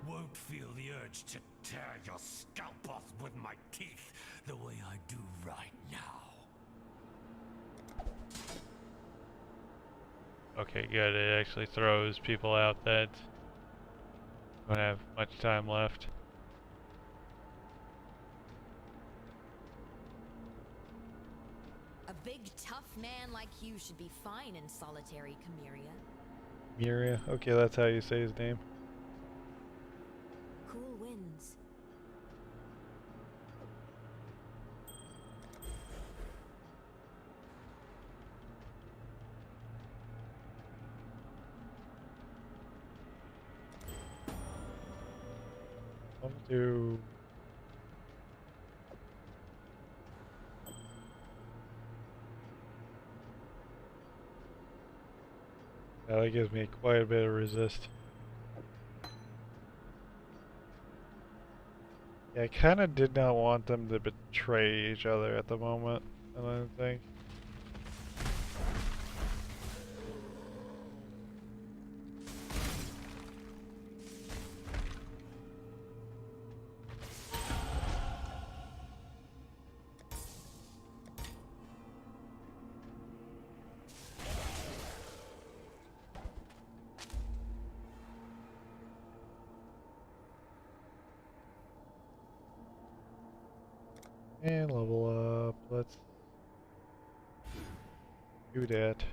won't feel the urge to tear your scalp off with my teeth the way I do right now. Okay, good. It actually throws people out that don't have much time left. A big, tough man like you should be fine in solitary, Chimera. Miria? Okay, that's how you say his name. Cool winds. One, two. Yeah, that gives me quite a bit of resist. Yeah, I kind of did not want them to betray each other at the moment, I don't think. And level up. Let's do that.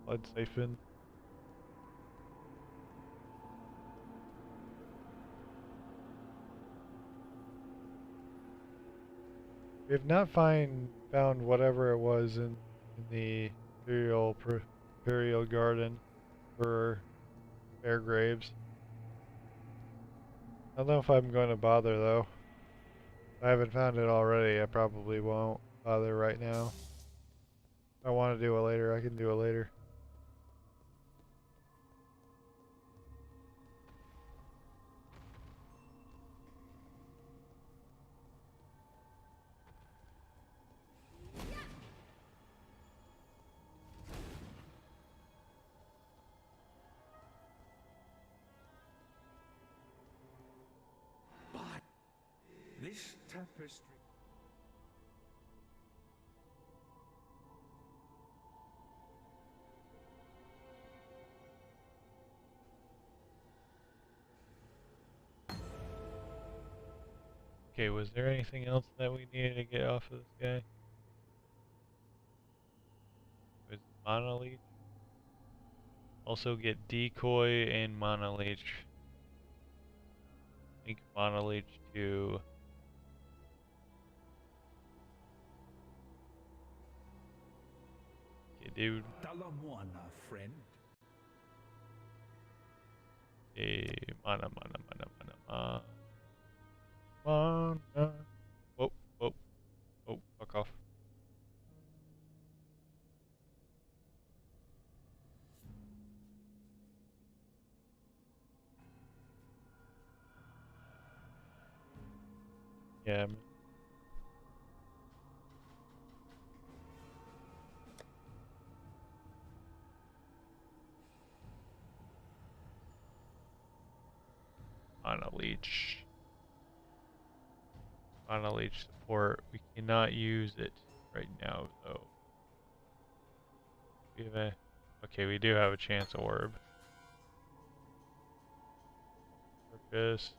Blood siphon. We have not found whatever it was in the Imperial Garden for Fairgraves. I don't know if I'm going to bother though. If I haven't found it already, I probably won't bother right now. If I want to do it later, I can do it later. But this tapestry. Okay, was there anything else that we needed to get off of this guy? Was Monolith? Also get decoy and mana leech. Link mana leech to dude. Talamwana, friend. Mana. Mana. Oh, fuck off. Yeah. Mana leech. Mana leech support. We cannot use it right now though. We have okay, we do have a chance orb. Purpose.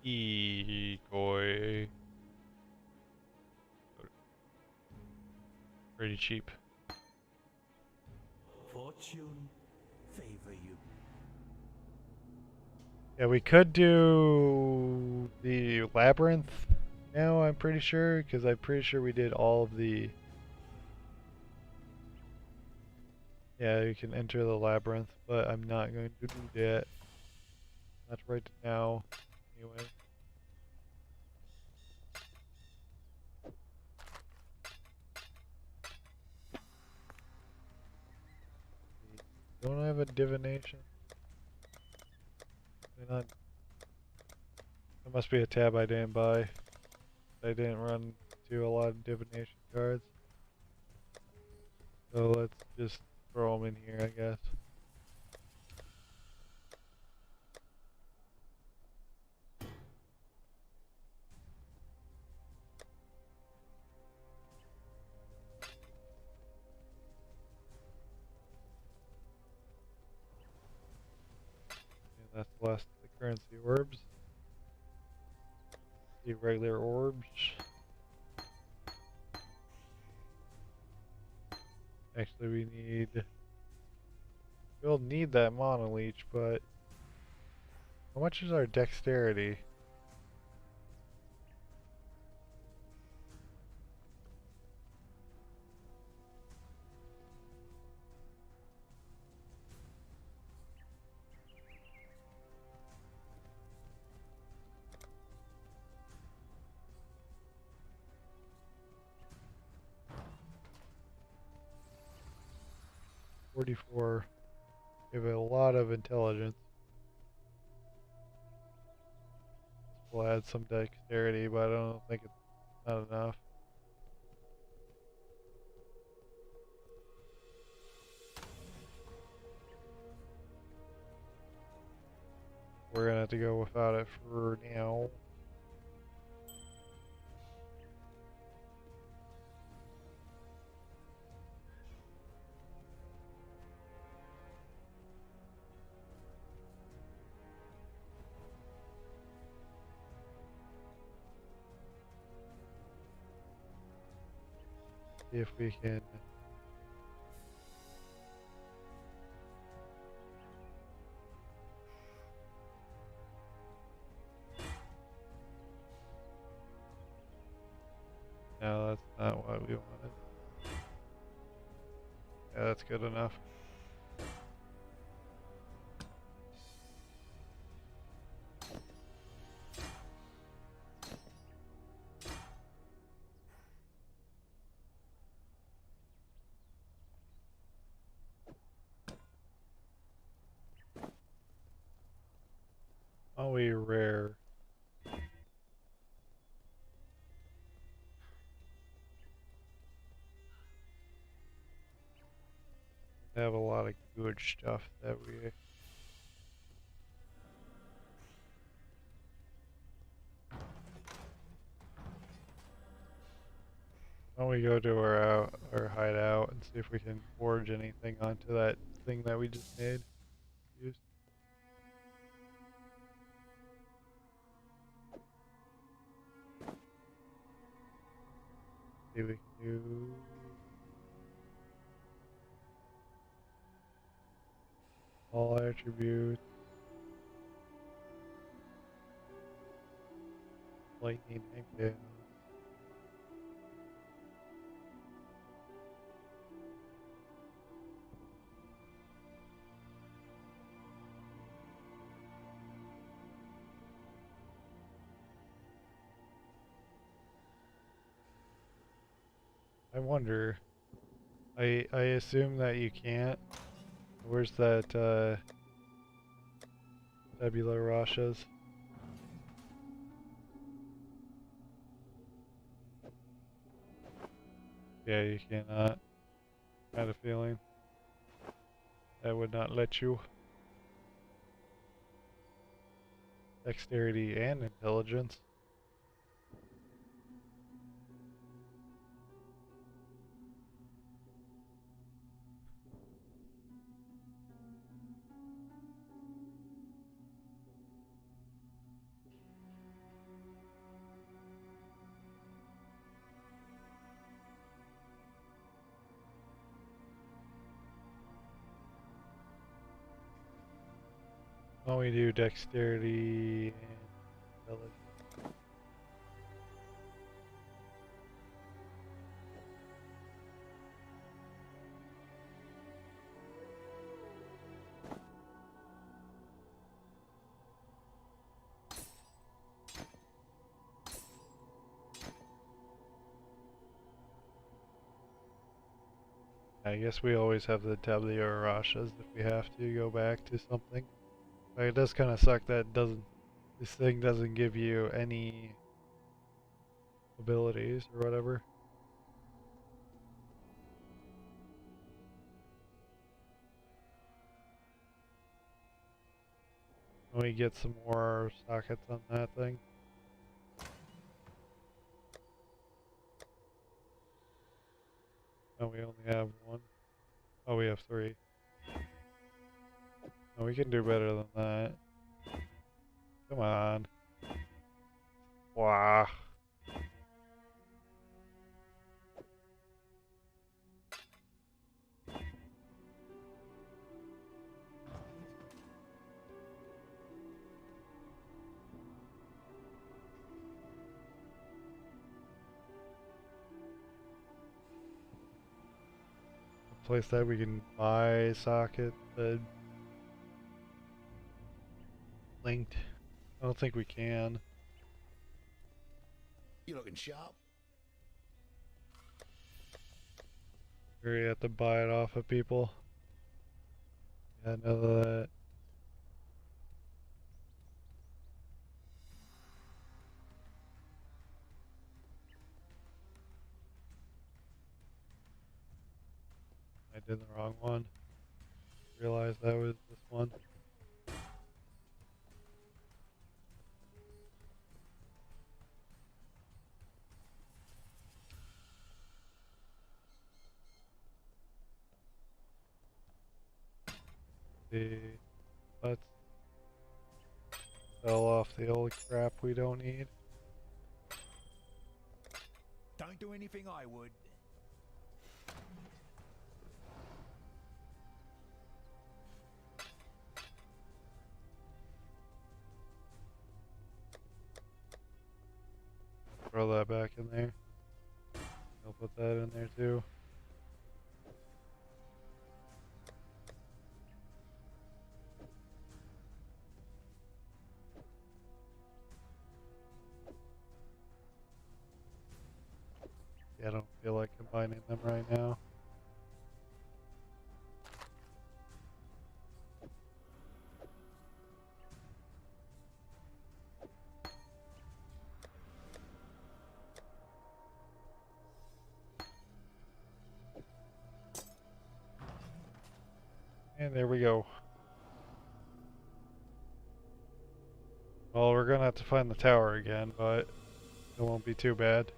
Decoy. Pretty cheap. Fortune favor you. Yeah, we could do the labyrinth now, I'm pretty sure, because I'm pretty sure we did all of the... Yeah, you can enter the labyrinth, but I'm not going to do that. Not right now, anyway. Don't I have a divination? Not... That must be a tab I didn't buy. I didn't run to a lot of divination cards. So let's just throw them in here, I guess. And that's the last of the currency orbs. The regular orbs. Actually, we'll need that mana leech, but how much is our dexterity? $44. We have a lot of intelligence. We'll add some dexterity, but I don't think it's not enough. We're gonna have to go without it for now. See if we can. No, that's not what we wanted. Yeah, that's good enough. Oh, we rare. We have a lot of good stuff that we. Why don't we go to our hideout and see if we can forge anything onto that thing that we just made? Used. See if we can do. All attributes. Lightning and chaos. I wonder. I assume that you can't. Where's that tabula rasas? Yeah, you cannot. I had a feeling that would not let you. Dexterity and intelligence. Why don't we do dexterity and intelligence? I guess we always have the tabula rasas if we have to go back to something. But it does kind of suck that this thing doesn't give you any abilities or whatever. Let me get some more sockets on that thing. Oh, we only have one. Oh, we have 3. Oh, we can do better than that. Come on. Wow. Place that we can buy socket linked. I don't think we can. You looking sharp? We have to buy it off of people. Yeah, I know that. I did the wrong one. Realized that was this one. Let's sell off the old crap we don't need. Don't do anything I would. Throw that back in there. I'll put that in there too. Yeah, I don't feel like combining them right now. And there we go. Well, we're gonna have to find the tower again, but it won't be too bad.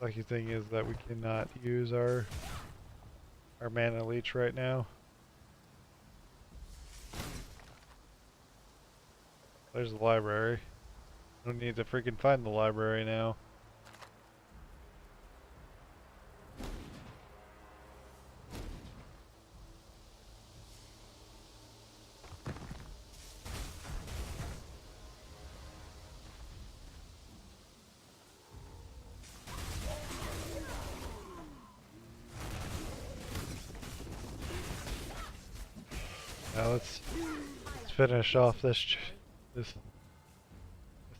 Lucky thing is that we cannot use our mana leech right now. there's the library. Don't need to freaking find the library now. Now let's finish off this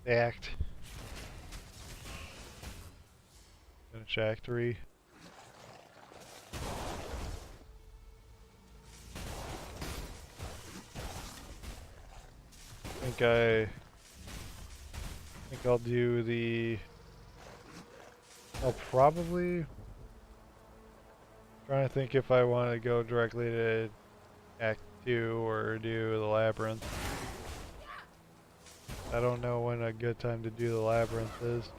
act. Finish Act 3. I think I'll do the. I'll probably. Trying to think if I want to go directly to Act 2 or do the labyrinth. I don't know when a good time to do the labyrinth is.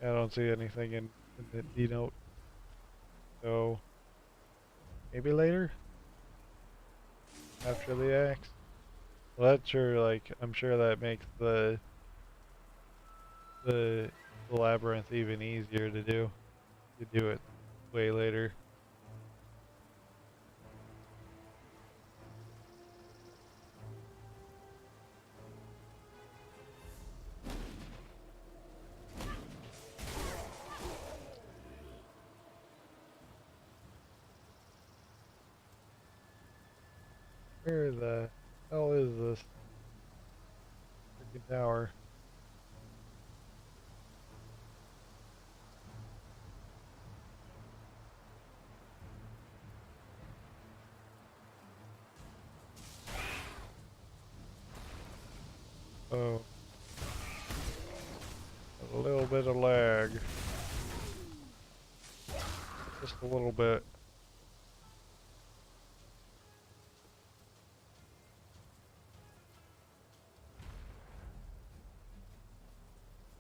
I don't see anything in the D-note. So maybe later? After the axe? Well, that's sure, like, I'm sure that makes the labyrinth even easier to do. You do it way later. Where the hell is this freaking tower? Oh. A little bit of lag. Just a little bit.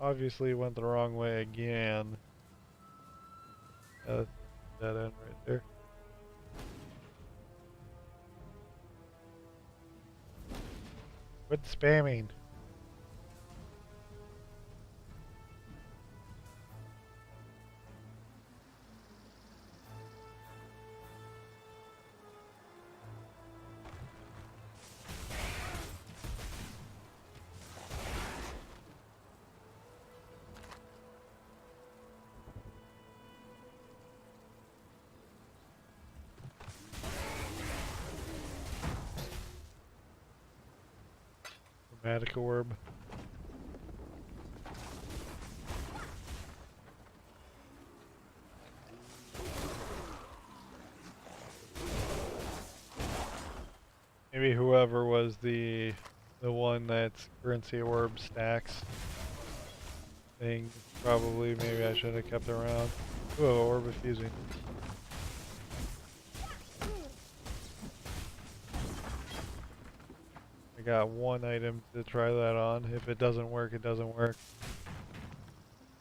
Obviously went the wrong way again. That end right there. Quit spamming. Chromatic orb. Maybe whoever was the one that's currency orb stacks thing, probably maybe I should have kept around. Whoa, orb of fusing. I got one item to try that on. If it doesn't work, it doesn't work.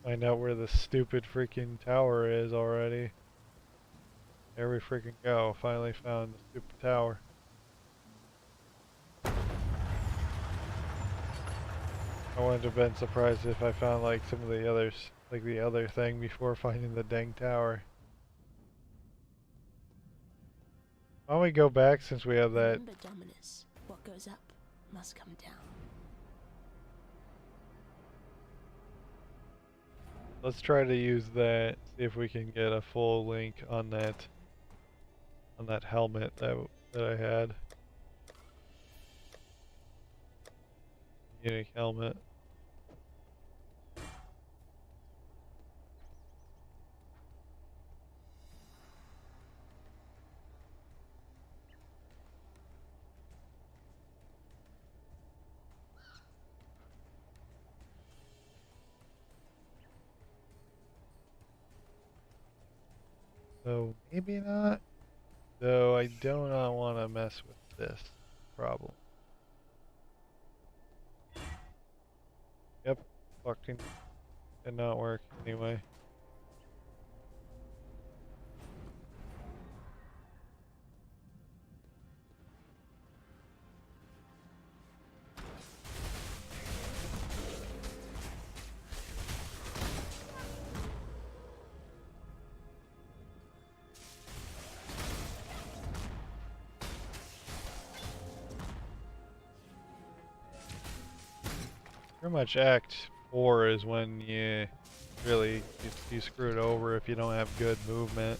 Find out where the stupid freaking tower is already. There we freaking go. Finally found the stupid tower. I wouldn't have been surprised if I found like some of the others, like the other thing before finding the dang tower. Why don't we go back since we have that? Remember, Dominus, what goes up must come down. Let's try to use that, see if we can get a full link on that helmet that I had. Unique helmet. So maybe not. Though I do not want to mess with this problem. Yep, fucking did not work anyway. Pretty much Act 4 is when you really you screw it over if you don't have good movement.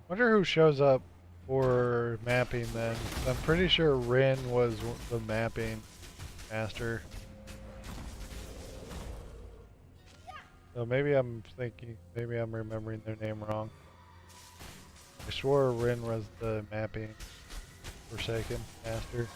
Wonder who shows up for mapping then. I'm pretty sure Rin was the mapping master. So maybe I'm remembering their name wrong. I swore Rin was the mapping Forsaken master.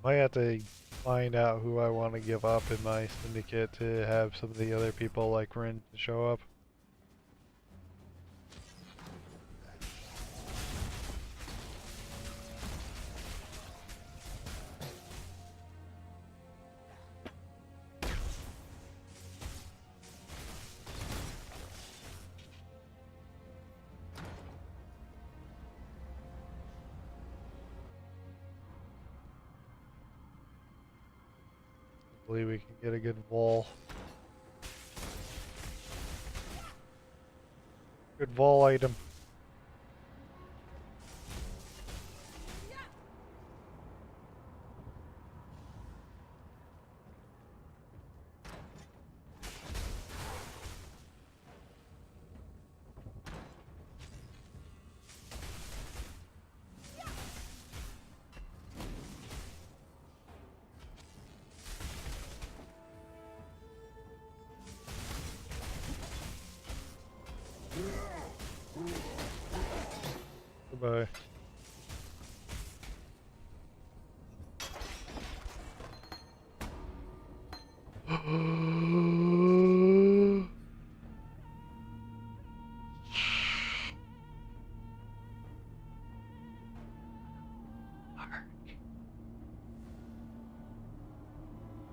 Might have to find out who I want to give up in my syndicate to have some of the other people like Rin to show up. Hopefully we can get a good wall. Good wall item. Goodbye.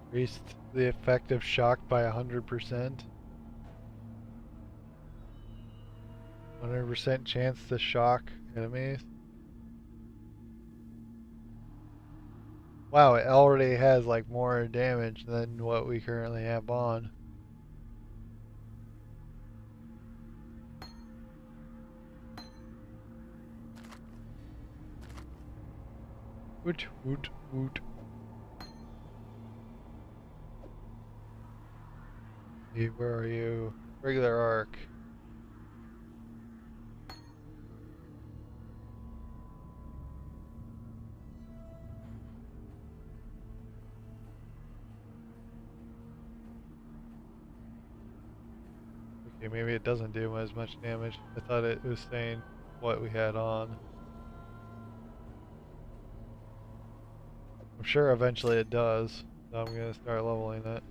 Increased the effect of shock by 100%. 100% chance to shock enemies. Wow, it already has like more damage than what we currently have on. Woot woot woot. Hey, where are you? Regular arc. Okay, maybe it doesn't do as much damage. I thought it was saying what we had on. I'm sure eventually it does, so I'm gonna start leveling it.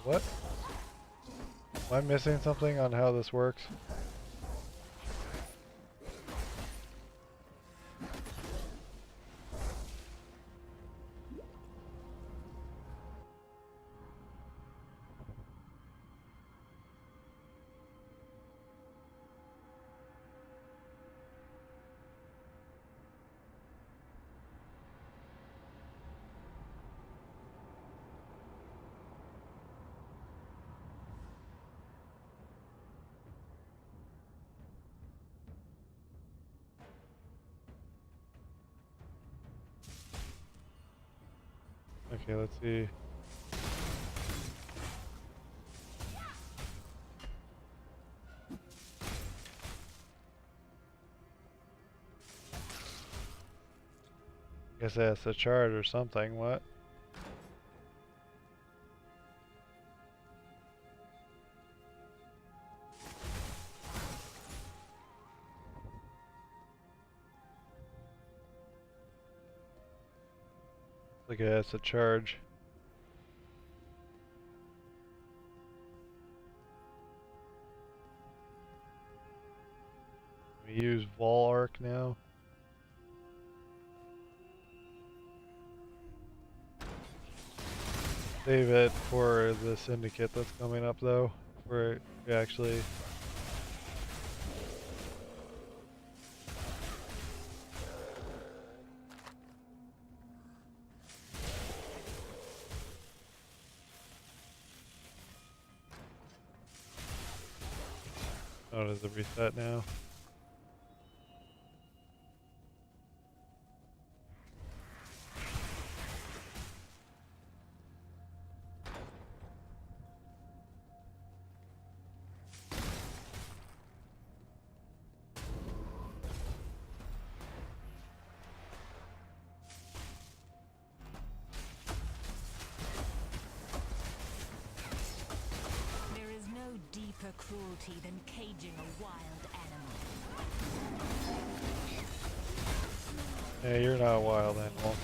What? Am I missing something on how this works? Okay, let's see. Guess that's a chart or something. What? Look at that's a charge. We use Vol Arc now. Save it for the syndicate that's coming up though, where we actually oh, does it reset now? Deeper cruelty than caging a wild animal. Hey, you're not a wild animal.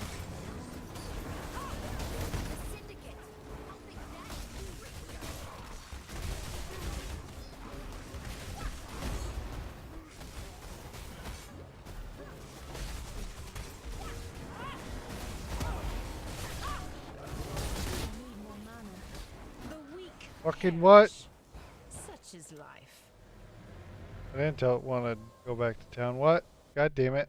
Fucking what? Such is life. I didn't want to go back to town. What? God damn it.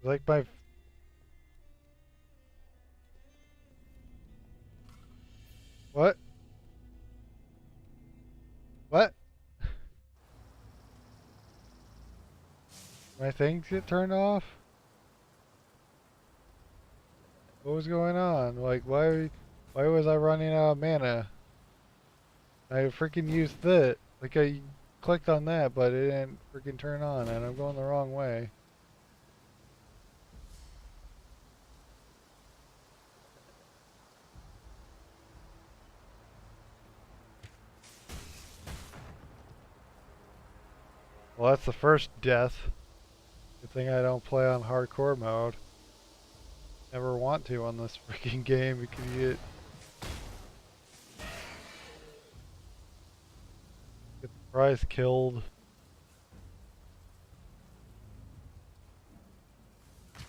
Like my... What? What? My things get turned off? What was going on? Like, why was I running out of mana? I freaking used that. Like, I clicked on that, but it didn't freaking turn on, and I'm going the wrong way. Well, that's the first death. Good thing I don't play on hardcore mode. Never want to on this freaking game because you get the prize killed. I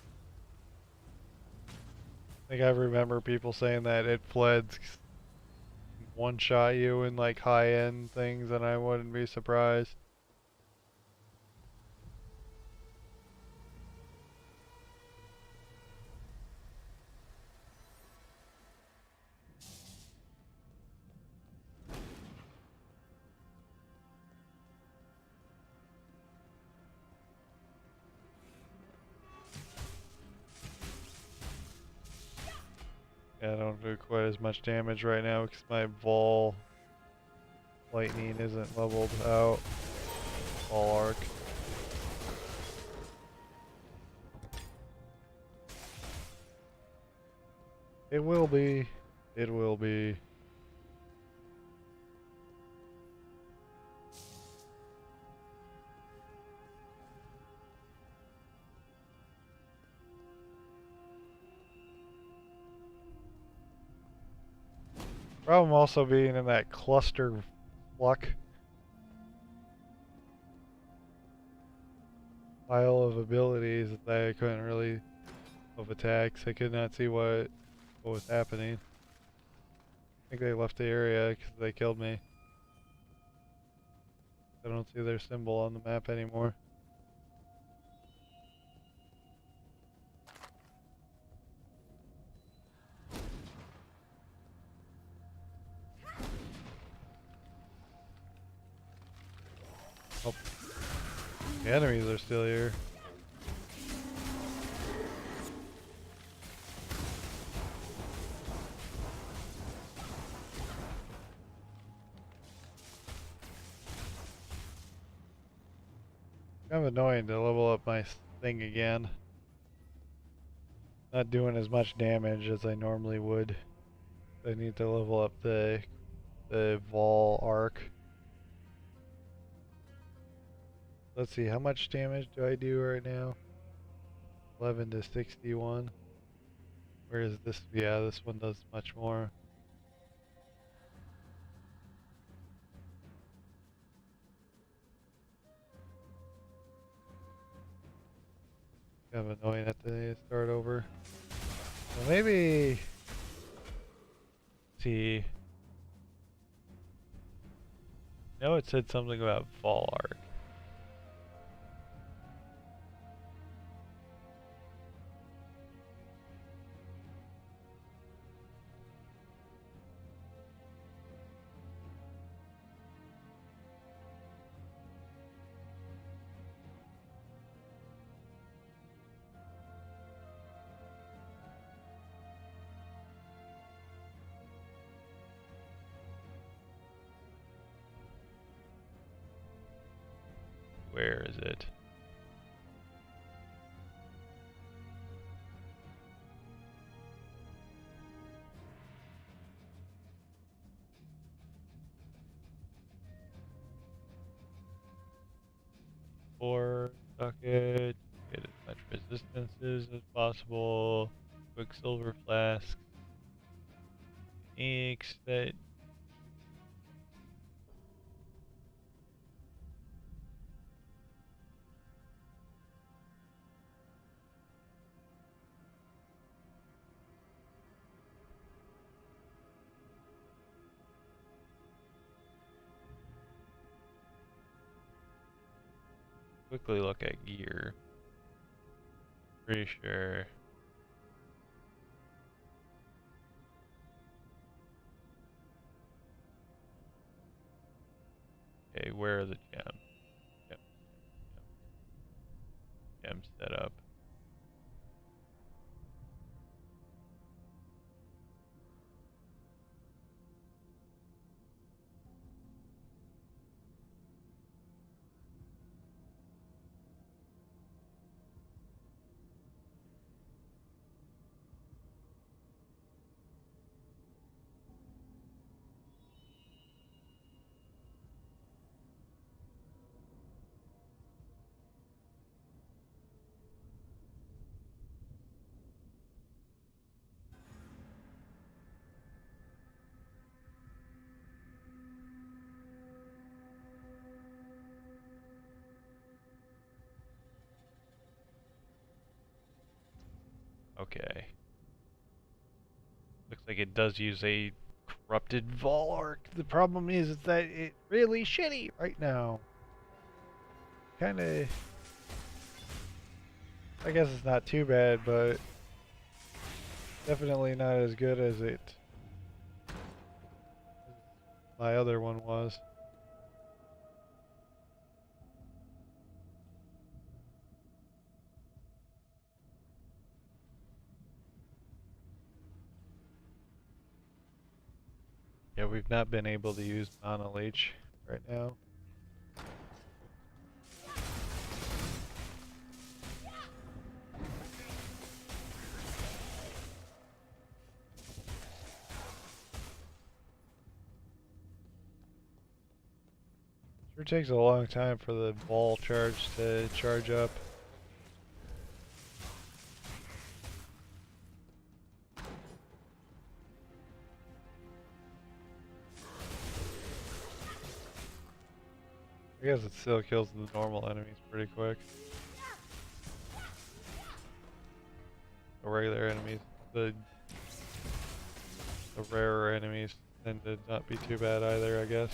think I remember people saying that it fleds one-shot you in like high-end things, and I wouldn't be surprised. Yeah, I don't do quite as much damage right now because my Vol Lightning isn't leveled out. Vol Arc. It will be. It will be. Problem also being in that cluster luck pile of abilities that I couldn't really of attacks. I could not see what was happening. I think they left the area because they killed me. I don't see their symbol on the map anymore. Oh. The enemies are still here. Kind of annoying to level up my thing again. Not doing as much damage as I normally would. I need to level up the Vol arc. Let's see, how much damage do I do right now? 11 to 61. Where is this? Yeah, this one does much more. Kind of annoying that they start over. Well, maybe. See. No, it said something about Vol arc. Where is it? Or socket, get as much resistances as possible. Quicksilver flask. Inks that quickly look at gear. Pretty sure. Okay, where are the gems? Gem setup. Okay. Looks like it does use a corrupted Vol arc. The problem is that it's really shitty right now. Kinda. I guess it's not too bad, but definitely not as good as my other one was. Yeah, we've not been able to use Mono Leech right now. Sure takes a long time for the ball charge to charge up. I guess it still kills the normal enemies pretty quick. The regular enemies, the rarer enemies tend to not be too bad either, I guess.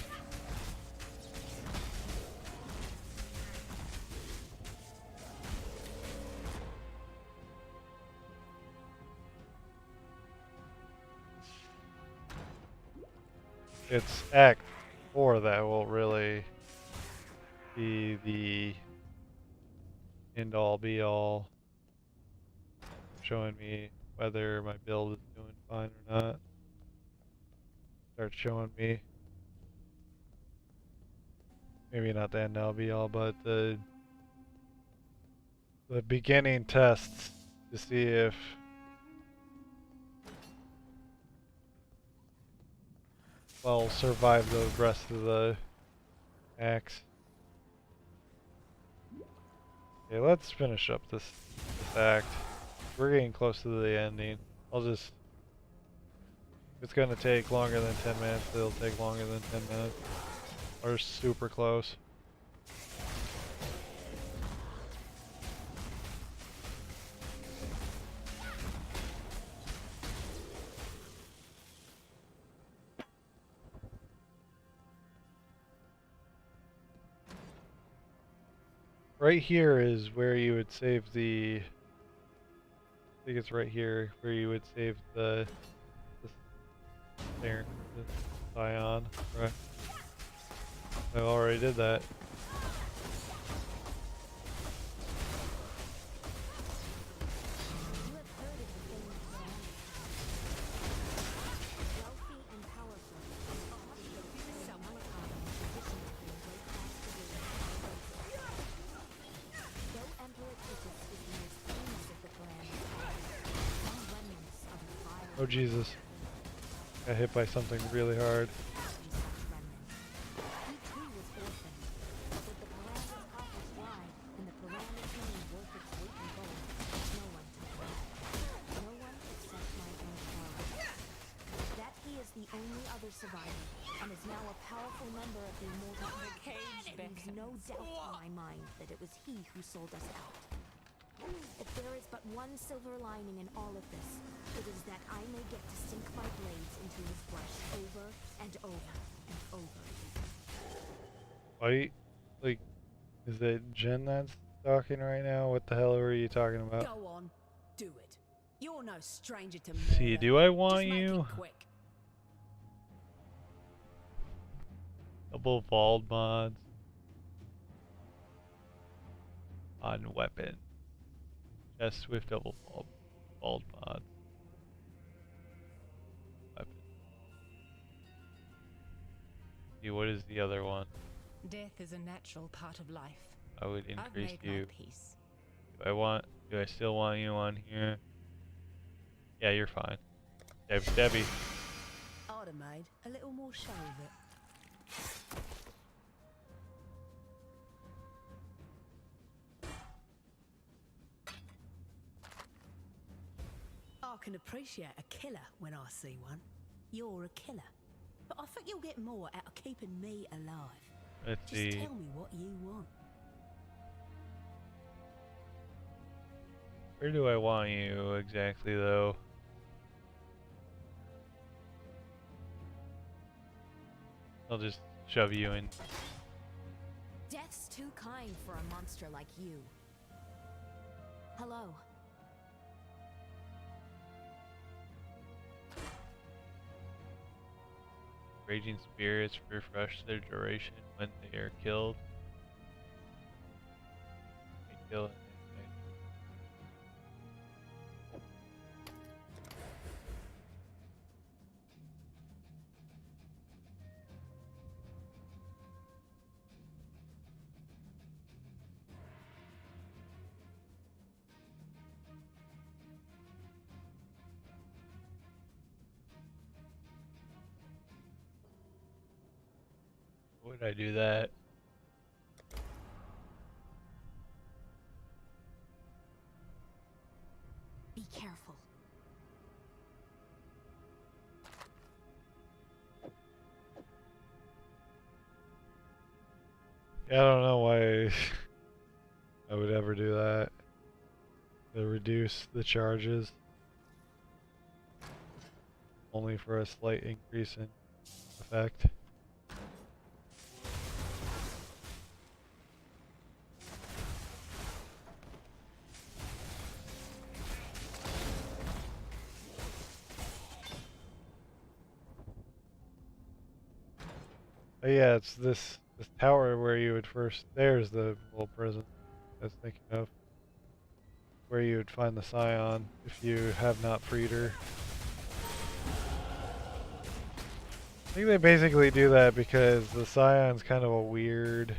It's Act 4 that will really be the end-all be-all, showing me whether my build is doing fine or not. Start showing me, maybe not the end-all be-all, but the the beginning tests to see if I'll survive the rest of the acts. Okay, let's finish up this act. We're getting close to the ending. I'll just... If it's gonna take longer than 10 minutes, it'll take longer than 10 minutes. We're super close. Right here is where you would save the... I think it's right here where you would save the Scion. Right. I already did that. Oh Jesus. Got hit by something really hard. Sold us out. If there is but one silver lining in all of this, it is that I may get to sink my blades into his flesh over and over and over. Why, like, is it Jen that's talking right now? What the hell are you talking about? Go on, do it. You're no stranger to See, do I want you? Double vault mods. On weapon. Just with double vault mods. Weapon. See, what is the other one? Death is a natural part of life. I would increase I've made you. my peace. Do I still want you on here? Yeah, you're fine. Debbie. I'd have made a little more show of it. I can appreciate a killer when I see one. You're a killer. But I think you'll get more out of keeping me alive. Let's Just see. tell me what you want. Where do I want you exactly, though? I'll just shove you in. Death's too kind for a monster like you. Hello. Raging spirits refresh their duration when they are killed. They kill it. Would I do that? Be careful. Yeah, I don't know why I would ever do that. To reduce the charges. Only for a slight increase in effect. Oh yeah, it's this tower where you would first... There's the little prison I was thinking of. Where you would find the Scion if you have not freed her. I think they basically do that because the Scion's kind of a weird...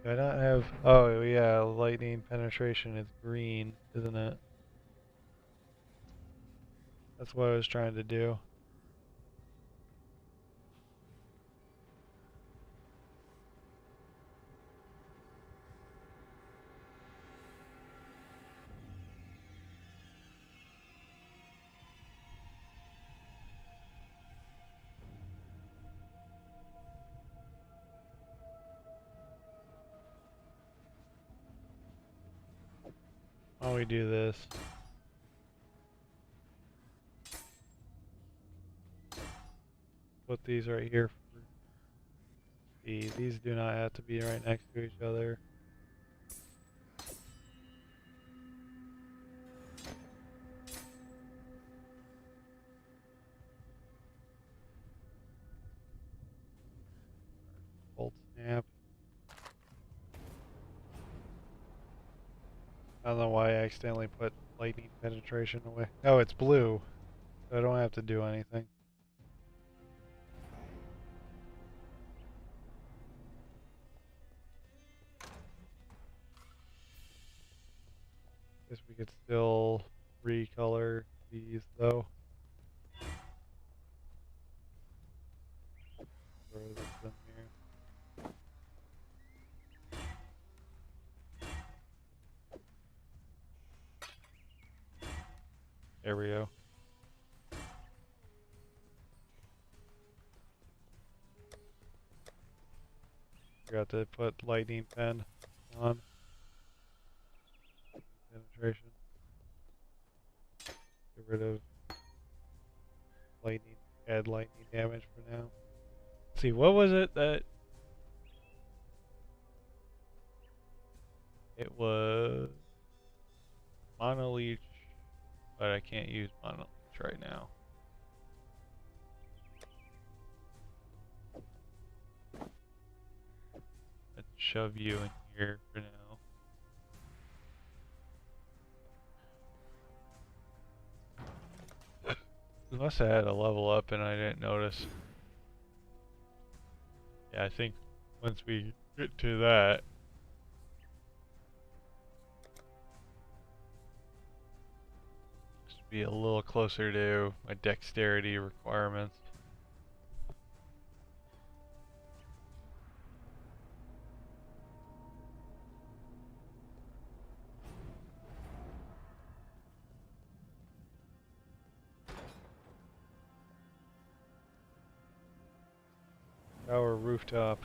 Do I not have... Oh, yeah, lightning penetration is green, isn't it? That's what I was trying to do. Why don't we do this? Put these right here for speed. These do not have to be right next to each other. Bolt snap. I don't know why I accidentally put lightning penetration away. Oh, it's blue. So I don't have to do anything. Guess we could still recolor these though. Throw this in here. There we go. Forgot to put lightning pen on. Penetration. Get rid of lightning, add lightning damage for now. Let's see, what was it that... It was... Monoleech, but I can't use Monoleech right now. Let's shove you in here for now. We must have had a level up and I didn't notice. Yeah, I think once we get to that, just be a little closer to my dexterity requirements. Tower rooftop.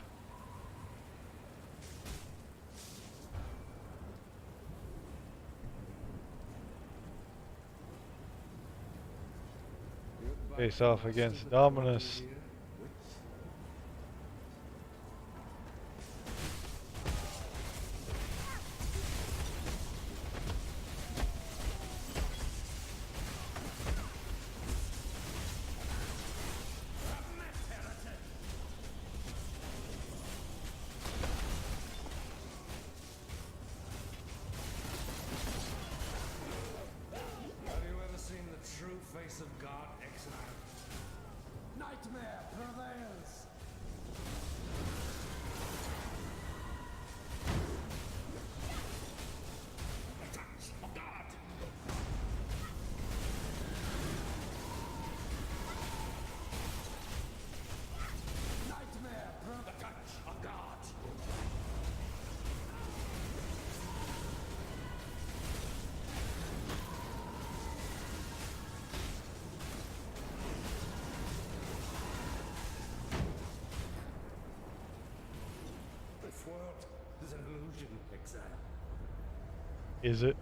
Face off against Dominus. Is it?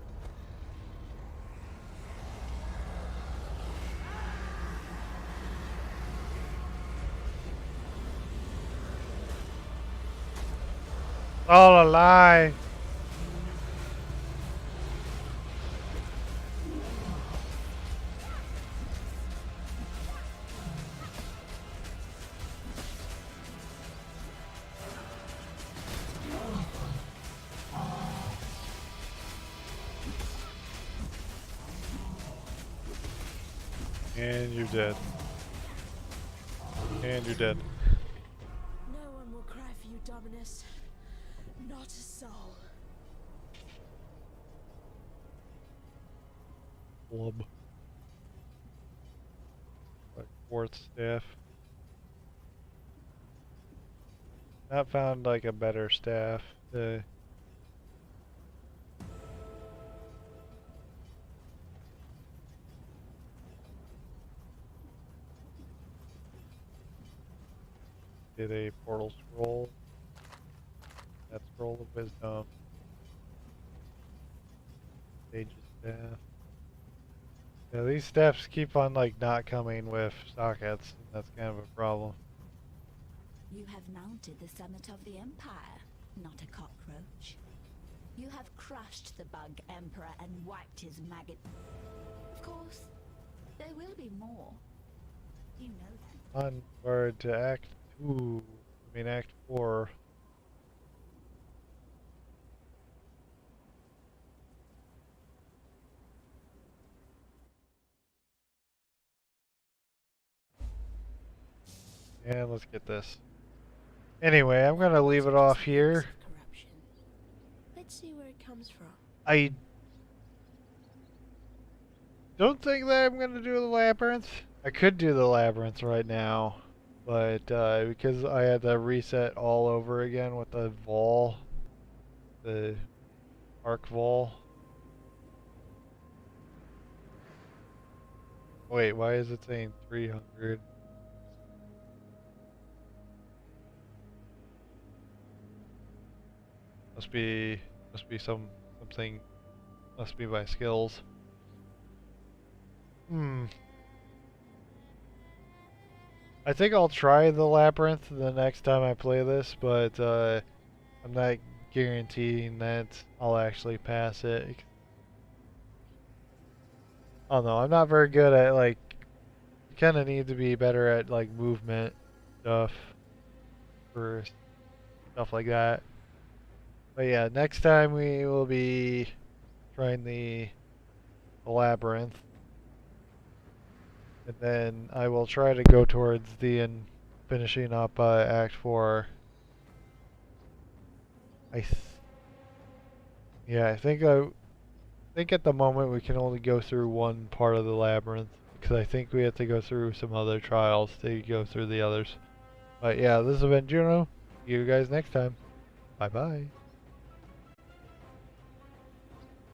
All a lie. And you're dead. And you're dead. No one will cry for you, Dominus. Not Blub. Like quartz staff. Not found like a better staff. Did a portal scroll. That scroll of wisdom. Sage's staff. Yeah, these staffs keep on like not coming with sockets. And that's kind of a problem. You have mounted the summit of the Empire, not a cockroach. You have crushed the bug emperor and wiped his maggot. Of course, there will be more. You know that. Onward to Act 2. I mean Act 4. And let's get this. Anyway, I'm gonna leave it off here. Let's see where it comes from. I don't think that I'm gonna do the labyrinth. I could do the labyrinth right now, but because I had to reset all over again with the vol, the arc vol. Wait, why is it saying 300? Must be something. Must be my skills. I think I'll try the labyrinth the next time I play this, but I'm not guaranteeing that I'll actually pass it. I don't know. I'm not very good at like. You kind of need to be better at like movement stuff for stuff like that. But yeah, next time we will be trying the labyrinth. And then I will try to go towards the end, finishing up Act 4. I think at the moment we can only go through one part of the labyrinth. Because I think we have to go through some other trials to go through the others. But yeah, this has been Juno. See you guys next time. Bye bye.